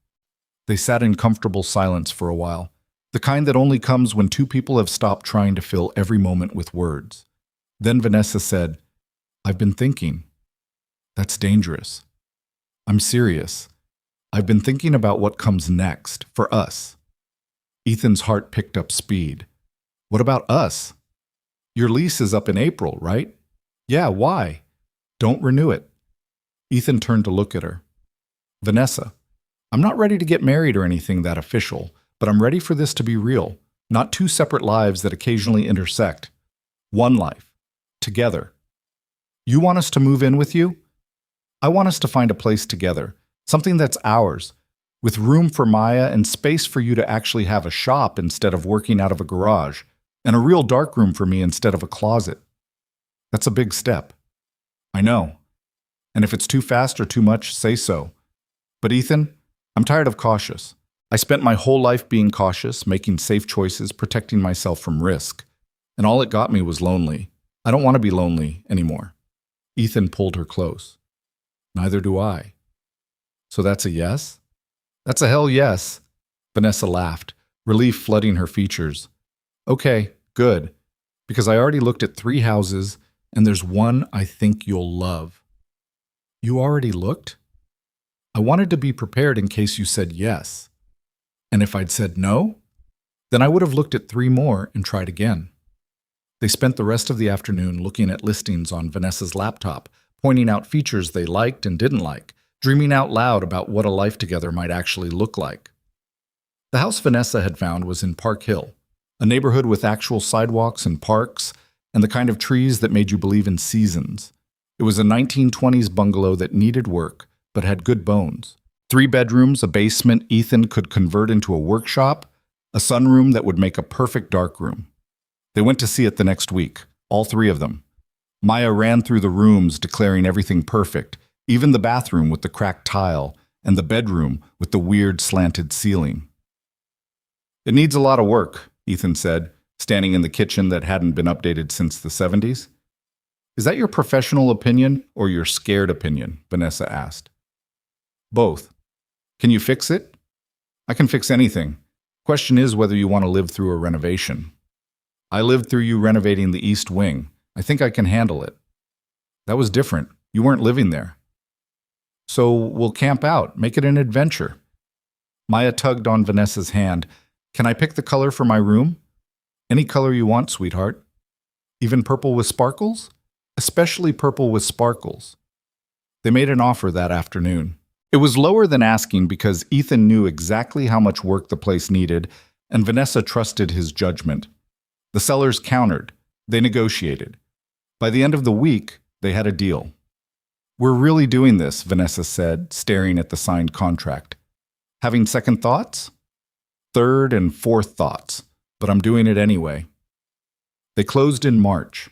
They sat in comfortable silence for a while, the kind that only comes when two people have stopped trying to fill every moment with words. Then Vanessa said, "I've been thinking. That's dangerous. I'm serious. I've been thinking about what comes next, for us." Ethan's heart picked up speed. "What about us?" "Your lease is up in April, right?" "Yeah, why?" "Don't renew it." Ethan turned to look at her. "Vanessa, I'm not ready to get married or anything that official, but I'm ready for this to be real, not two separate lives that occasionally intersect. One life. Together. You want us to move in with you? I want us to find a place together, something that's ours, with room for Maya and space for you to actually have a shop instead of working out of a garage, and a real darkroom for me instead of a closet. That's a big step. I know. And if it's too fast or too much, say so. But Ethan, I'm tired of cautious. I spent my whole life being cautious, making safe choices, protecting myself from risk. And all it got me was lonely. I don't want to be lonely anymore." Ethan pulled her close. "Neither do I." "So that's a yes?" "That's a hell yes." Vanessa laughed, relief flooding her features. "Okay, good. Because I already looked at 3 houses, and there's one I think you'll love." "You already looked?" I wanted to be prepared in case you said yes. And if I'd said no, then I would have looked at 3 more and tried again. They spent the rest of the afternoon looking at listings on Vanessa's laptop, pointing out features they liked and didn't like, dreaming out loud about what a life together might actually look like. The house Vanessa had found was in Park Hill, a neighborhood with actual sidewalks and parks, and the kind of trees that made you believe in seasons. It was a 1920s bungalow that needed work, but had good bones. 3 bedrooms, a basement Ethan could convert into a workshop, a sunroom that would make a perfect darkroom. They went to see it the next week, all 3 of them. Maya ran through the rooms, declaring everything perfect, even the bathroom with the cracked tile, and the bedroom with the weird slanted ceiling. "It needs a lot of work," Ethan said, standing in the kitchen that hadn't been updated since the 70s. "Is that your professional opinion or your scared opinion?" Vanessa asked. "Both. Can you fix it?" "I can fix anything. Question is whether you want to live through a renovation." "I lived through you renovating the East Wing. I think I can handle it." "That was different. You weren't living there." "So we'll camp out, make it an adventure." Maya tugged on Vanessa's hand. "Can I pick the color for my room?" "Any color you want, sweetheart." "Even purple with sparkles?" "Especially purple with sparkles." They made an offer that afternoon. It was lower than asking because Ethan knew exactly how much work the place needed, and Vanessa trusted his judgment. The sellers countered. They negotiated. By the end of the week, they had a deal. "We're really doing this," Vanessa said, staring at the signed contract. "Having second thoughts?" "Third and fourth thoughts, but I'm doing it anyway." They closed in March.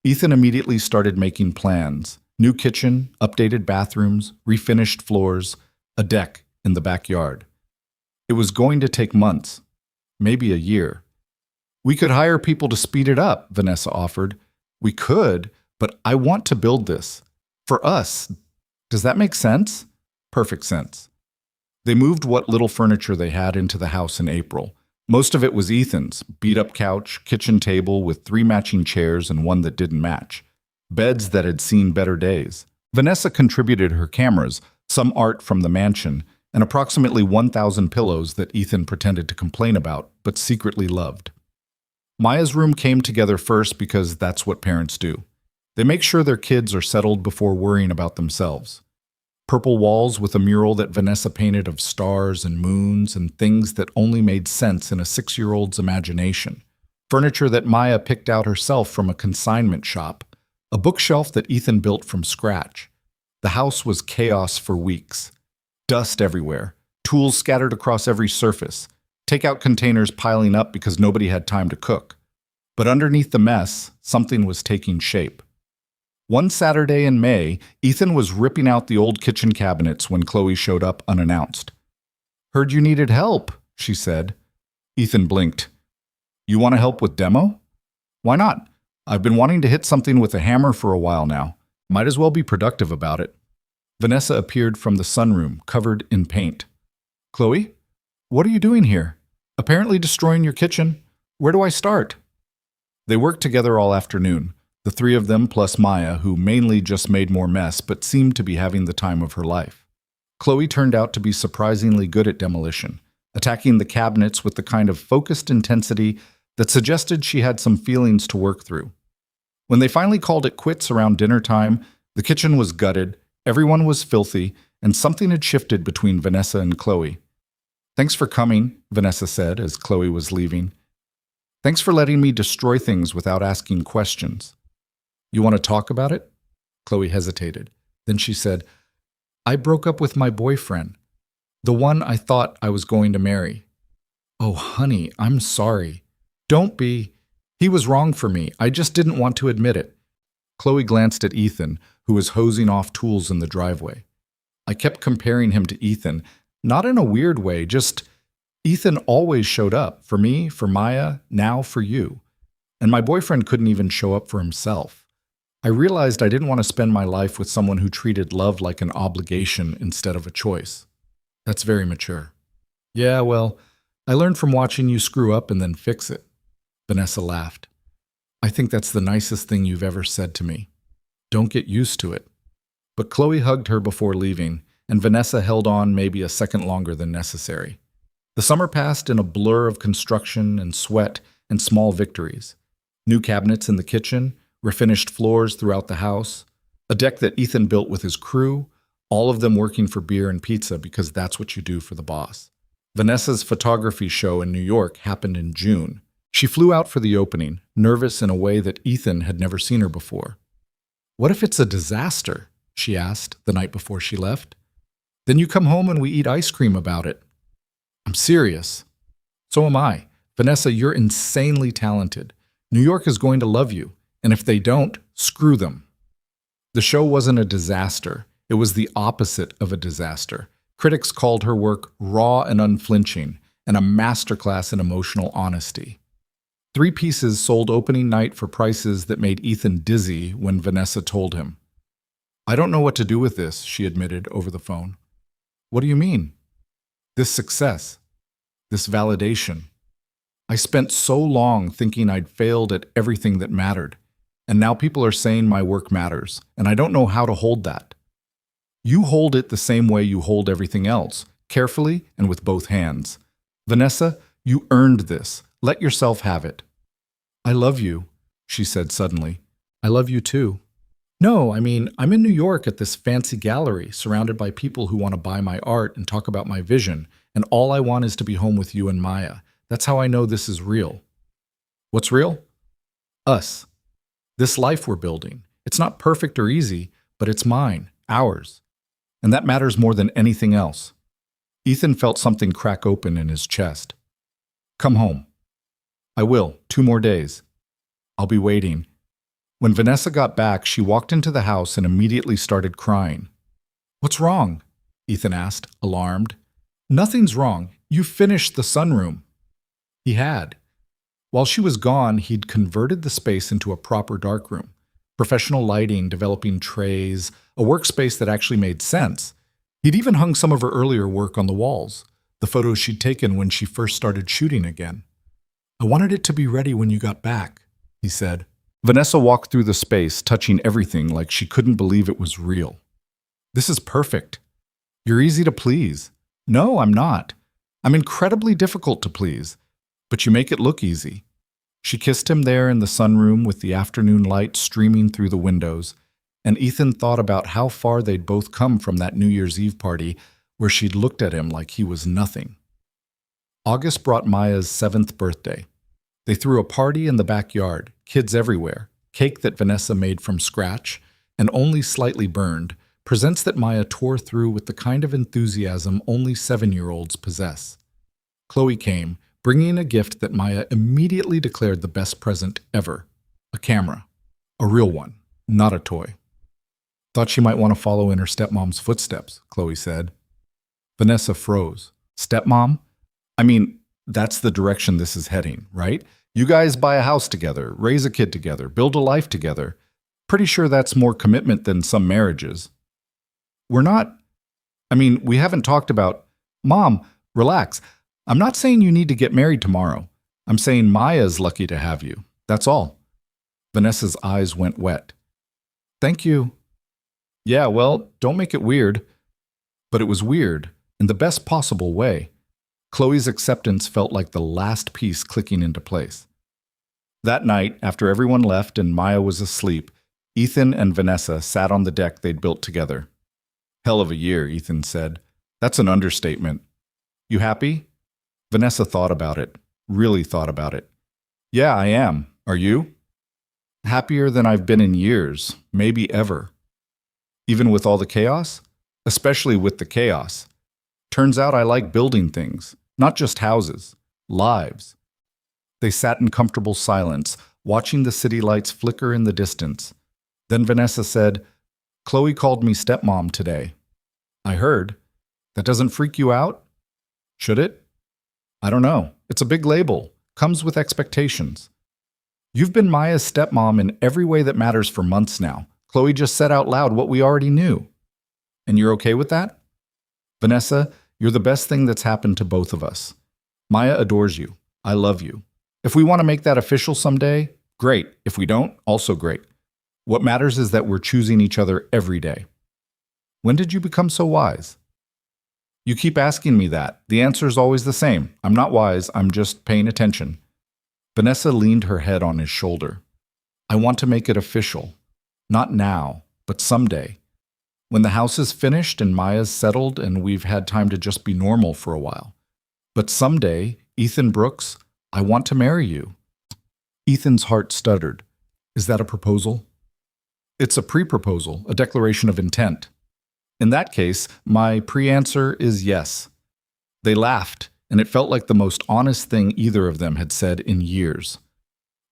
Ethan immediately started making plans. New kitchen, updated bathrooms, refinished floors, a deck in the backyard. It was going to take months, maybe a year. "We could hire people to speed it up," Vanessa offered. "We could, but I want to build this. For us. Does that make sense?" "Perfect sense." They moved what little furniture they had into the house in April. Most of it was Ethan's, beat-up couch, kitchen table with 3 matching chairs and one that didn't match. Beds that had seen better days. Vanessa contributed her cameras, some art from the mansion, and approximately 1,000 pillows that Ethan pretended to complain about, but secretly loved. Maya's room came together first because that's what parents do. They make sure their kids are settled before worrying about themselves. Purple walls with a mural that Vanessa painted of stars and moons and things that only made sense in a 6-year-old's imagination. Furniture that Maya picked out herself from a consignment shop. A bookshelf that Ethan built from scratch. The house was chaos for weeks. Dust everywhere. Tools scattered across every surface. Takeout containers piling up because nobody had time to cook. But underneath the mess, something was taking shape. One Saturday in May, Ethan was ripping out the old kitchen cabinets when Chloe showed up unannounced. "Heard you needed help," she said. Ethan blinked. "You want to help with demo?" "Why not? I've been wanting to hit something with a hammer for a while now. Might as well be productive about it." Vanessa appeared from the sunroom, covered in paint. "Chloe, what are you doing here? Apparently destroying your kitchen. Where do I start?" They worked together all afternoon, the 3 of them plus Maya, who mainly just made more mess but seemed to be having the time of her life. Chloe turned out to be surprisingly good at demolition, attacking the cabinets with the kind of focused intensity that suggested she had some feelings to work through. When they finally called it quits around dinner time, the kitchen was gutted, everyone was filthy, and something had shifted between Vanessa and Chloe. "Thanks for coming," Vanessa said as Chloe was leaving. "Thanks for letting me destroy things without asking questions." "You want to talk about it?" Chloe hesitated. Then she said, "I broke up with my boyfriend, the one I thought I was going to marry." "Oh, honey, I'm sorry." "Don't be. He was wrong for me. I just didn't want to admit it." Chloe glanced at Ethan, who was hosing off tools in the driveway. "I kept comparing him to Ethan, not in a weird way, just Ethan always showed up, for me, for Maya, now for you. And my boyfriend couldn't even show up for himself. I realized I didn't want to spend my life with someone who treated love like an obligation instead of a choice." "That's very mature." "Yeah, well, I learned from watching you screw up and then fix it." Vanessa laughed. "I think that's the nicest thing you've ever said to me. Don't get used to it." But Chloe hugged her before leaving, and Vanessa held on maybe a second longer than necessary. The summer passed in a blur of construction and sweat and small victories. New cabinets in the kitchen, refinished floors throughout the house, a deck that Ethan built with his crew, all of them working for beer and pizza because that's what you do for the boss. Vanessa's photography show in New York happened in June. She flew out for the opening, nervous in a way that Ethan had never seen her before. "What if it's a disaster?" she asked the night before she left. "Then you come home and we eat ice cream about it." "I'm serious." "So am I. Vanessa, you're insanely talented. New York is going to love you, and if they don't, screw them." The show wasn't a disaster. It was the opposite of a disaster. Critics called her work raw and unflinching, and a masterclass in emotional honesty. 3 pieces sold opening night for prices that made Ethan dizzy when Vanessa told him. "I don't know what to do with this," she admitted over the phone. "What do you mean?" "This success. This validation. I spent so long thinking I'd failed at everything that mattered, and now people are saying my work matters, and I don't know how to hold that." "You hold it the same way you hold everything else, carefully and with both hands. Vanessa, you earned this. Let yourself have it." "I love you," she said suddenly. "I love you too." "No, I mean, I'm in New York at this fancy gallery, surrounded by people who want to buy my art and talk about my vision, and all I want is to be home with you and Maya. That's how I know this is real." "What's real?" "Us. This life we're building. It's not perfect or easy, but it's mine, ours. And that matters more than anything else." Ethan felt something crack open in his chest. "Come home." "I will. 2 more days. I'll be waiting." When Vanessa got back, she walked into the house and immediately started crying. "What's wrong?" Ethan asked, alarmed. "Nothing's wrong. You finished the sunroom." He had. While she was gone, he'd converted the space into a proper darkroom. Professional lighting, developing trays, a workspace that actually made sense. He'd even hung some of her earlier work on the walls, the photos she'd taken when she first started shooting again. "I wanted it to be ready when you got back," he said. Vanessa walked through the space, touching everything like she couldn't believe it was real. "This is perfect. You're easy to please." "No, I'm not. I'm incredibly difficult to please, but you make it look easy." She kissed him there in the sunroom with the afternoon light streaming through the windows, and Ethan thought about how far they'd both come from that New Year's Eve party where she'd looked at him like he was nothing. August brought Maya's 7th birthday. They threw a party in the backyard, kids everywhere, cake that Vanessa made from scratch, and only slightly burned, presents that Maya tore through with the kind of enthusiasm only 7-year-olds possess. Chloe came, bringing a gift that Maya immediately declared the best present ever. A camera. A real one, not a toy. "Thought she might want to follow in her stepmom's footsteps," Chloe said. Vanessa froze. "Stepmom? I mean, that's the direction this is heading, right? You guys buy a house together, raise a kid together, build a life together. Pretty sure that's more commitment than some marriages." "We're not... we haven't talked about..." "Mom, relax. I'm not saying you need to get married tomorrow. I'm saying Maya's lucky to have you. That's all." Vanessa's eyes went wet. "Thank you." "Yeah, well, don't make it weird." But it was weird, in the best possible way. Chloe's acceptance felt like the last piece clicking into place. That night, after everyone left and Maya was asleep, Ethan and Vanessa sat on the deck they'd built together. "Hell of a year," Ethan said. "That's an understatement. You happy?" Vanessa thought about it, really thought about it. "Yeah, I am. Are you?" "Happier than I've been in years, maybe ever." "Even with all the chaos?" "Especially with the chaos. Turns out I like building things, not just houses, lives." They sat in comfortable silence, watching the city lights flicker in the distance. Then Vanessa said, "Chloe called me stepmom today." "I heard. That doesn't freak you out?" "Should it?" "I don't know. It's a big label. Comes with expectations." "You've been Maya's stepmom in every way that matters for months now. Chloe just said out loud what we already knew." "And you're okay with that?" "Vanessa, you're the best thing that's happened to both of us. Maya adores you. I love you. If we want to make that official someday, great. If we don't, also great. What matters is that we're choosing each other every day." "When did you become so wise?" You keep asking me that. The answer's always the same. I'm not wise, I'm just paying attention. Vanessa leaned her head on his shoulder. I want to make it official. Not now, but someday. When the house is finished and Maya's settled and we've had time to just be normal for a while. But someday, Ethan Brooks, I want to marry you. Ethan's heart stuttered. Is that a proposal? It's a pre-proposal, a declaration of intent. In that case, my pre-answer is yes. They laughed, and it felt like the most honest thing either of them had said in years.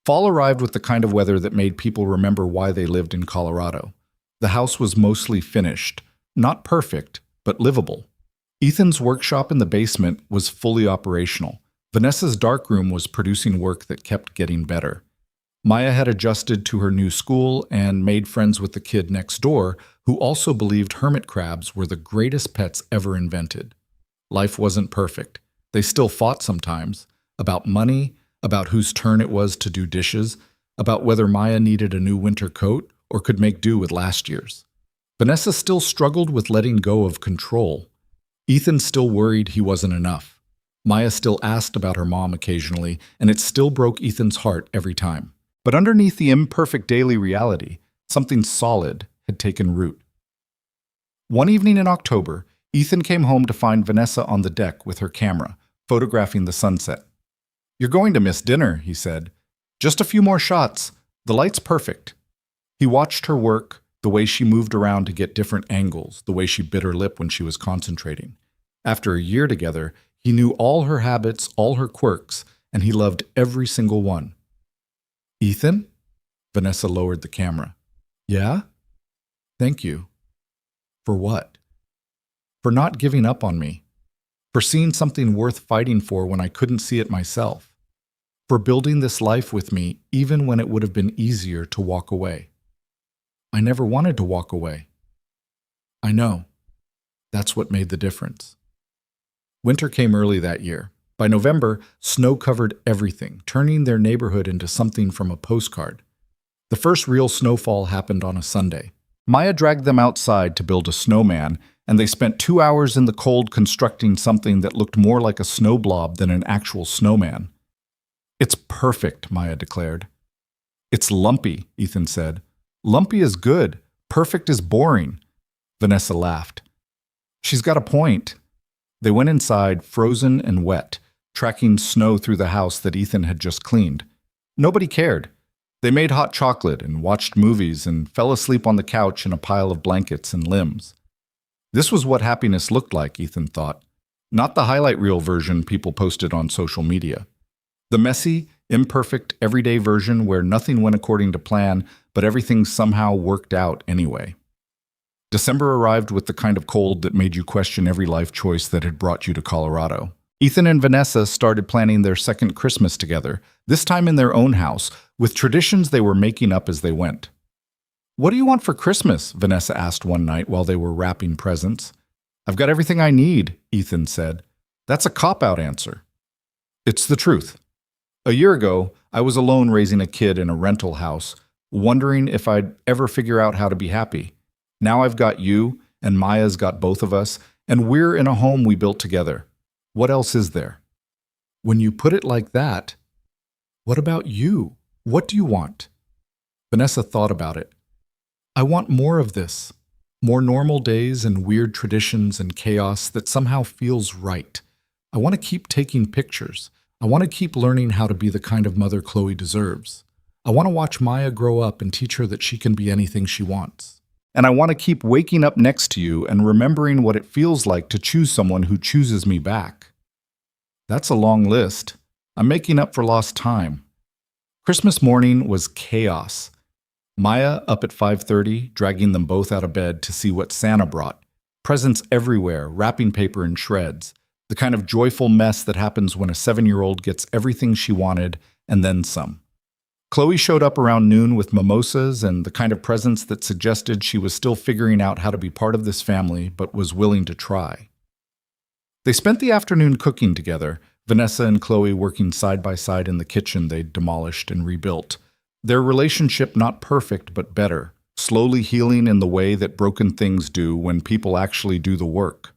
Fall arrived with the kind of weather that made people remember why they lived in Colorado. The house was mostly finished, not perfect, but livable. Ethan's workshop in the basement was fully operational. Vanessa's darkroom was producing work that kept getting better. Maya had adjusted to her new school and made friends with the kid next door, who also believed hermit crabs were the greatest pets ever invented. Life wasn't perfect. They still fought sometimes, about money, about whose turn it was to do dishes, about whether Maya needed a new winter coat or could make do with last year's. Vanessa still struggled with letting go of control. Ethan still worried he wasn't enough. Maya still asked about her mom occasionally, and it still broke Ethan's heart every time. But underneath the imperfect daily reality, something solid had taken root. One evening in October, Ethan came home to find Vanessa on the deck with her camera, photographing the sunset. You're going to miss dinner, he said. Just a few more shots. The light's perfect. He watched her work, the way she moved around to get different angles, the way she bit her lip when she was concentrating. After a year together, he knew all her habits, all her quirks, and he loved every single one. Ethan? Vanessa lowered the camera. Yeah? Thank you. For what? For not giving up on me. For seeing something worth fighting for when I couldn't see it myself. For building this life with me even when it would have been easier to walk away. I never wanted to walk away. I know. That's what made the difference. Winter came early that year. By November, snow covered everything, turning their neighborhood into something from a postcard. The first real snowfall happened on a Sunday. Maya dragged them outside to build a snowman, and they spent 2 hours in the cold constructing something that looked more like a snow blob than an actual snowman. It's perfect, Maya declared. It's lumpy, Ethan said. Lumpy is good. Perfect is boring. Vanessa laughed. She's got a point. They went inside, frozen and wet, tracking snow through the house that Ethan had just cleaned. Nobody cared. They made hot chocolate and watched movies and fell asleep on the couch in a pile of blankets and limbs. This was what happiness looked like, Ethan thought. Not the highlight reel version people posted on social media. The messy, imperfect, everyday version where nothing went according to plan, but everything somehow worked out anyway. December arrived with the kind of cold that made you question every life choice that had brought you to Colorado. Ethan and Vanessa started planning their second Christmas together, this time in their own house, with traditions they were making up as they went. What do you want for Christmas? Vanessa asked one night while they were wrapping presents. I've got everything I need, Ethan said. That's a cop-out answer. It's the truth. A year ago, I was alone raising a kid in a rental house, wondering if I'd ever figure out how to be happy. Now I've got you, and Maya's got both of us, and we're in a home we built together. What else is there? When you put it like that, what about you? What do you want? Vanessa thought about it. I want more of this. More normal days and weird traditions and chaos that somehow feels right. I want to keep taking pictures. I want to keep learning how to be the kind of mother Chloe deserves. I want to watch Maya grow up and teach her that she can be anything she wants. And I want to keep waking up next to you and remembering what it feels like to choose someone who chooses me back. That's a long list. I'm making up for lost time. Christmas morning was chaos. Maya up at 5:30, dragging them both out of bed to see what Santa brought. Presents everywhere, wrapping paper in shreds. The kind of joyful mess that happens when a 7-year-old gets everything she wanted and then some. Chloe showed up around noon with mimosas and the kind of presents that suggested she was still figuring out how to be part of this family but was willing to try. They spent the afternoon cooking together, Vanessa and Chloe working side by side in the kitchen they'd demolished and rebuilt. Their relationship not perfect but better, slowly healing in the way that broken things do when people actually do the work.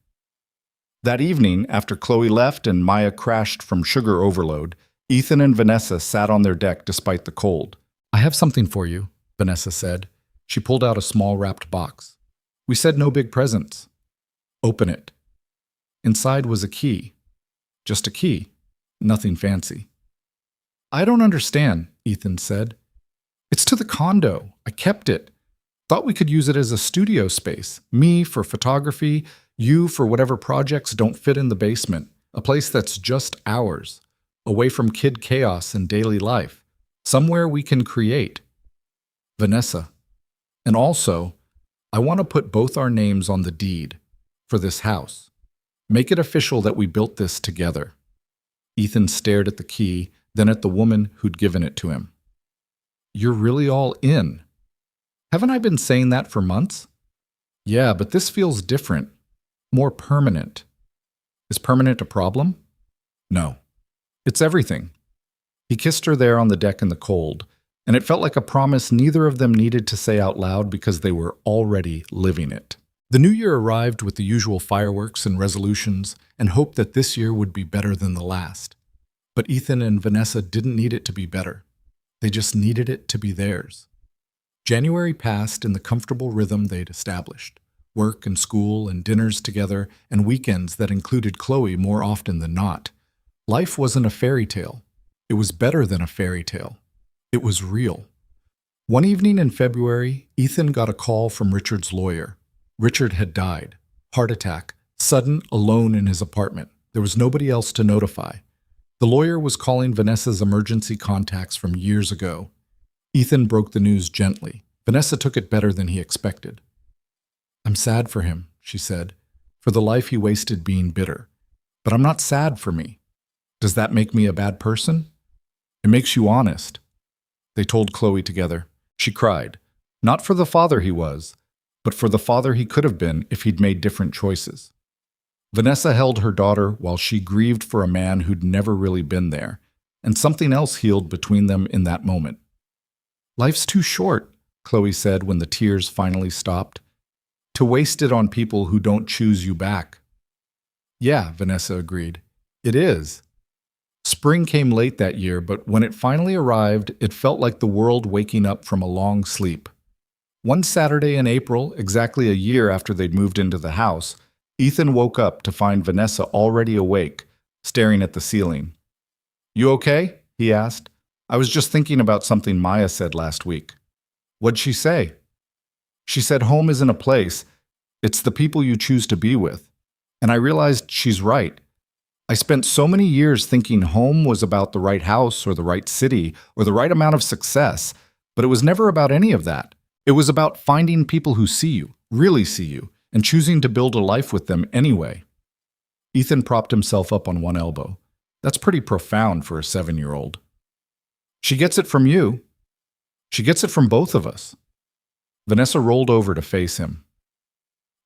That evening, after Chloe left and Maya crashed from sugar overload, Ethan and Vanessa sat on their deck despite the cold. "I have something for you," Vanessa said. She pulled out a small wrapped box. "We said no big presents." "Open it." Inside was a key. Just a key. Nothing fancy. "I don't understand," Ethan said. "It's to the condo. I kept it. Thought we could use it as a studio space. Me for photography, you for whatever projects don't fit in the basement. A place that's just ours. Away from kid chaos and daily life. Somewhere we can create." "Vanessa. And also, I want to put both our names on the deed for this house. Make it official that we built this together." Ethan stared at the key, then at the woman who'd given it to him. "You're really all in. Haven't I been saying that for months?" "Yeah, but this feels different. More permanent." "Is permanent a problem?" "No. It's everything." He kissed her there on the deck in the cold, and it felt like a promise neither of them needed to say out loud because they were already living it. The new year arrived with the usual fireworks and resolutions and hope that this year would be better than the last. But Ethan and Vanessa didn't need it to be better. They just needed it to be theirs. January passed in the comfortable rhythm they'd established. Work and school and dinners together and weekends that included Chloe more often than not. Life wasn't a fairy tale. It was better than a fairy tale. It was real. One evening in February, Ethan got a call from Richard's lawyer. Richard had died. Heart attack. Sudden, alone in his apartment. There was nobody else to notify. The lawyer was calling Vanessa's emergency contacts from years ago. Ethan broke the news gently. Vanessa took it better than he expected. "I'm sad for him," she said, "for the life he wasted being bitter. But I'm not sad for me. Does that make me a bad person?" "It makes you honest." They told Chloe together. She cried, not for the father he was, but for the father he could have been if he'd made different choices. Vanessa held her daughter while she grieved for a man who'd never really been there, and something else healed between them in that moment. "Life's too short," Chloe said when the tears finally stopped, "to waste it on people who don't choose you back." "Yeah," Vanessa agreed. "It is." Spring came late that year, but when it finally arrived, it felt like the world waking up from a long sleep. One Saturday in April, exactly a year after they'd moved into the house, Ethan woke up to find Vanessa already awake, staring at the ceiling. "You okay?" he asked. "I was just thinking about something Maya said last week." "What'd she say?" "She said home isn't a place, it's the people you choose to be with. And I realized she's right. I spent so many years thinking home was about the right house or the right city or the right amount of success, but it was never about any of that. It was about finding people who see you, really see you, and choosing to build a life with them anyway." Ethan propped himself up on one elbow. "That's pretty profound for a 7-year-old. "She gets it from you. She gets it from both of us." Vanessa rolled over to face him.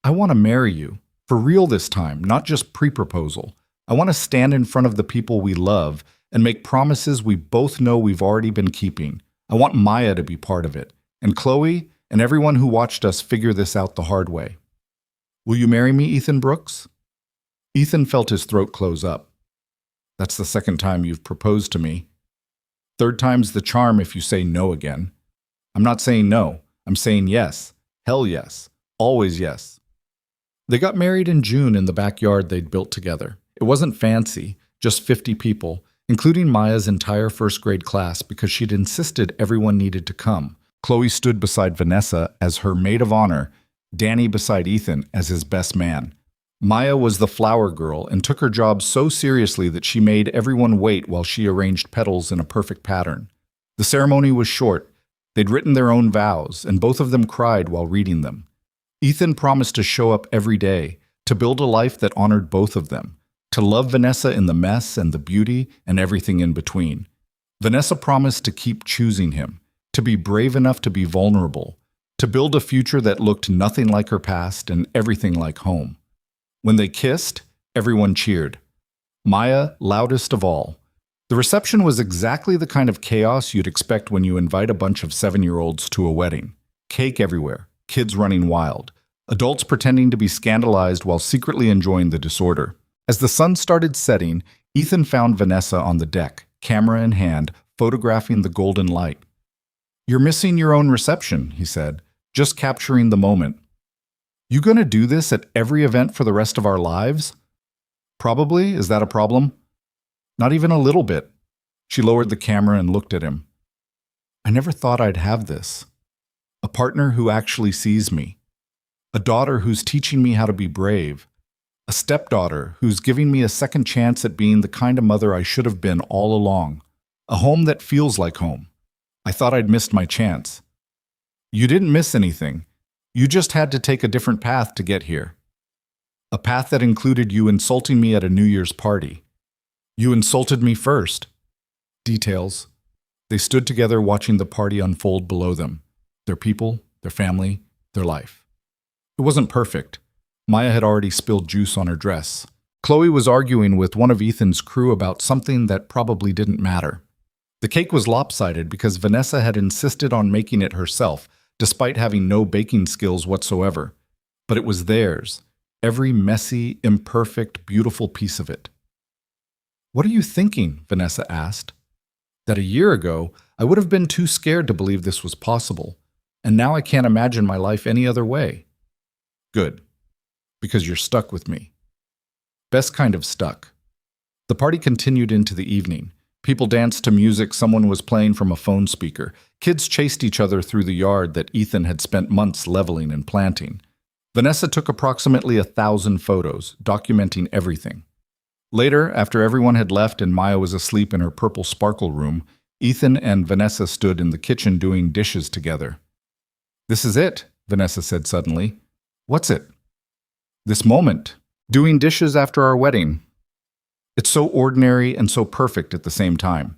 "I want to marry you, for real this time, not just pre-proposal. I want to stand in front of the people we love and make promises we both know we've already been keeping. I want Maya to be part of it, and Chloe, and everyone who watched us figure this out the hard way. Will you marry me, Ethan Brooks?" Ethan felt his throat close up. "That's the second time you've proposed to me. Third time's the charm if you say no again." "I'm not saying no. I'm saying yes. Hell yes. Always yes." They got married in June in the backyard they'd built together. It wasn't fancy, just 50 people, including Maya's entire first-grade class because she'd insisted everyone needed to come. Chloe stood beside Vanessa as her maid of honor, Danny beside Ethan as his best man. Maya was the flower girl and took her job so seriously that she made everyone wait while she arranged petals in a perfect pattern. The ceremony was short. They'd written their own vows, and both of them cried while reading them. Ethan promised to show up every day, to build a life that honored both of them, to love Vanessa in the mess and the beauty and everything in between. Vanessa promised to keep choosing him, to be brave enough to be vulnerable, to build a future that looked nothing like her past and everything like home. When they kissed, everyone cheered. Maya, loudest of all. The reception was exactly the kind of chaos you'd expect when you invite a bunch of 7-year-olds to a wedding. Cake everywhere, kids running wild, adults pretending to be scandalized while secretly enjoying the disorder. As the sun started setting, Ethan found Vanessa on the deck, camera in hand, photographing the golden light. "You're missing your own reception," he said, "just capturing the moment. You gonna do this at every event for the rest of our lives?" "Probably. Is that a problem?" "Not even a little bit." She lowered the camera and looked at him. "I never thought I'd have this. A partner who actually sees me. A daughter who's teaching me how to be brave. A stepdaughter who's giving me a second chance at being the kind of mother I should have been all along. A home that feels like home. I thought I'd missed my chance." "You didn't miss anything. You just had to take a different path to get here. A path that included you insulting me at a New Year's party. You insulted me first." Details. They stood together watching the party unfold below them. Their people, their family, their life. It wasn't perfect. Maya had already spilled juice on her dress. Chloe was arguing with one of Ethan's crew about something that probably didn't matter. The cake was lopsided because Vanessa had insisted on making it herself, despite having no baking skills whatsoever. But it was theirs, every messy, imperfect, beautiful piece of it. "What are you thinking?" Vanessa asked. "That a year ago, I would have been too scared to believe this was possible, and now I can't imagine my life any other way." "Good. Because you're stuck with me." Best kind of stuck. The party continued into the evening. People danced to music someone was playing from a phone speaker. Kids chased each other through the yard that Ethan had spent months leveling and planting. Vanessa took approximately 1,000 photos, documenting everything. Later, after everyone had left and Maya was asleep in her purple sparkle room, Ethan and Vanessa stood in the kitchen doing dishes together. "This is it," Vanessa said suddenly. "What's it?" "This moment. Doing dishes after our wedding. It's so ordinary and so perfect at the same time.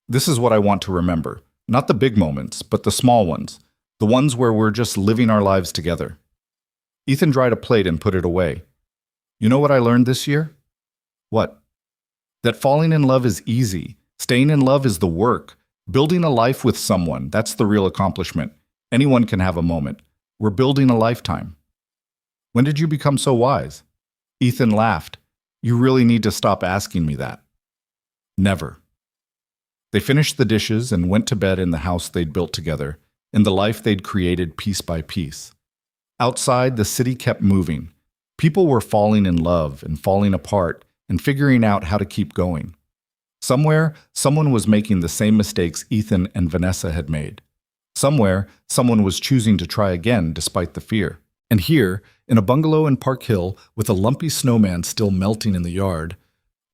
This is what I want to remember. Not the big moments, but the small ones. The ones where we're just living our lives together." Ethan dried a plate and put it away. "You know what I learned this year?" "What?" "That falling in love is easy. Staying in love is the work. Building a life with someone, that's the real accomplishment. Anyone can have a moment. We're building a lifetime." "When did you become so wise?" Ethan laughed. "You really need to stop asking me that." "Never." They finished the dishes and went to bed in the house they'd built together, in the life they'd created piece by piece. Outside, the city kept moving. People were falling in love and falling apart and figuring out how to keep going. Somewhere, someone was making the same mistakes Ethan and Vanessa had made. Somewhere, someone was choosing to try again despite the fear. And here, in a bungalow in Park Hill, with a lumpy snowman still melting in the yard,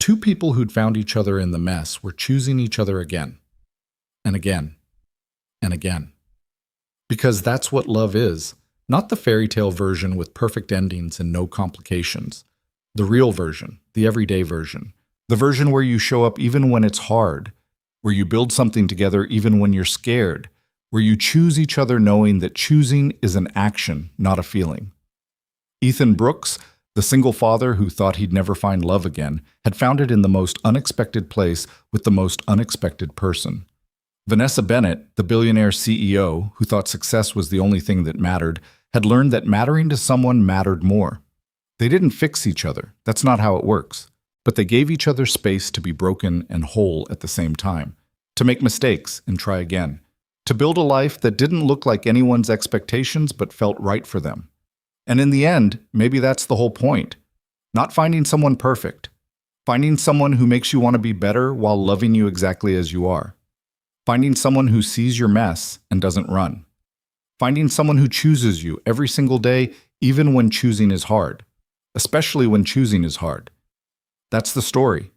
two people who'd found each other in the mess were choosing each other again. And again. And again. Because that's what love is. Not the fairy tale version with perfect endings and no complications. The real version, the everyday version. The version where you show up even when it's hard. Where you build something together even when you're scared. Where you choose each other knowing that choosing is an action, not a feeling. Ethan Brooks, the single father who thought he'd never find love again, had found it in the most unexpected place with the most unexpected person. Vanessa Bennett, the billionaire CEO, who thought success was the only thing that mattered, had learned that mattering to someone mattered more. They didn't fix each other. That's not how it works. But they gave each other space to be broken and whole at the same time, to make mistakes and try again, to build a life that didn't look like anyone's expectations but felt right for them. And in the end, maybe that's the whole point. Not finding someone perfect. Finding someone who makes you want to be better while loving you exactly as you are. Finding someone who sees your mess and doesn't run. Finding someone who chooses you every single day, even when choosing is hard. Especially when choosing is hard. That's the story.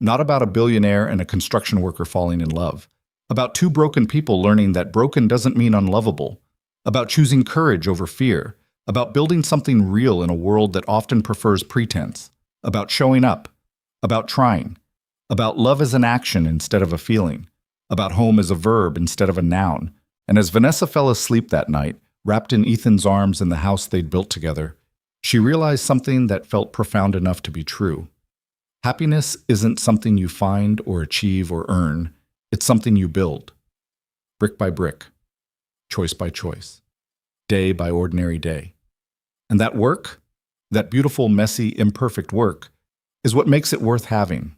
Not about a billionaire and a construction worker falling in love. About two broken people learning that broken doesn't mean unlovable. About choosing courage over fear. About building something real in a world that often prefers pretense. About showing up. About trying. About love as an action instead of a feeling. About home as a verb instead of a noun. And as Vanessa fell asleep that night, wrapped in Ethan's arms in the house they'd built together, she realized something that felt profound enough to be true. Happiness isn't something you find or achieve or earn. It's something you build. Brick by brick. Choice by choice. Day by ordinary day. And that work, that beautiful, messy, imperfect work, is what makes it worth having.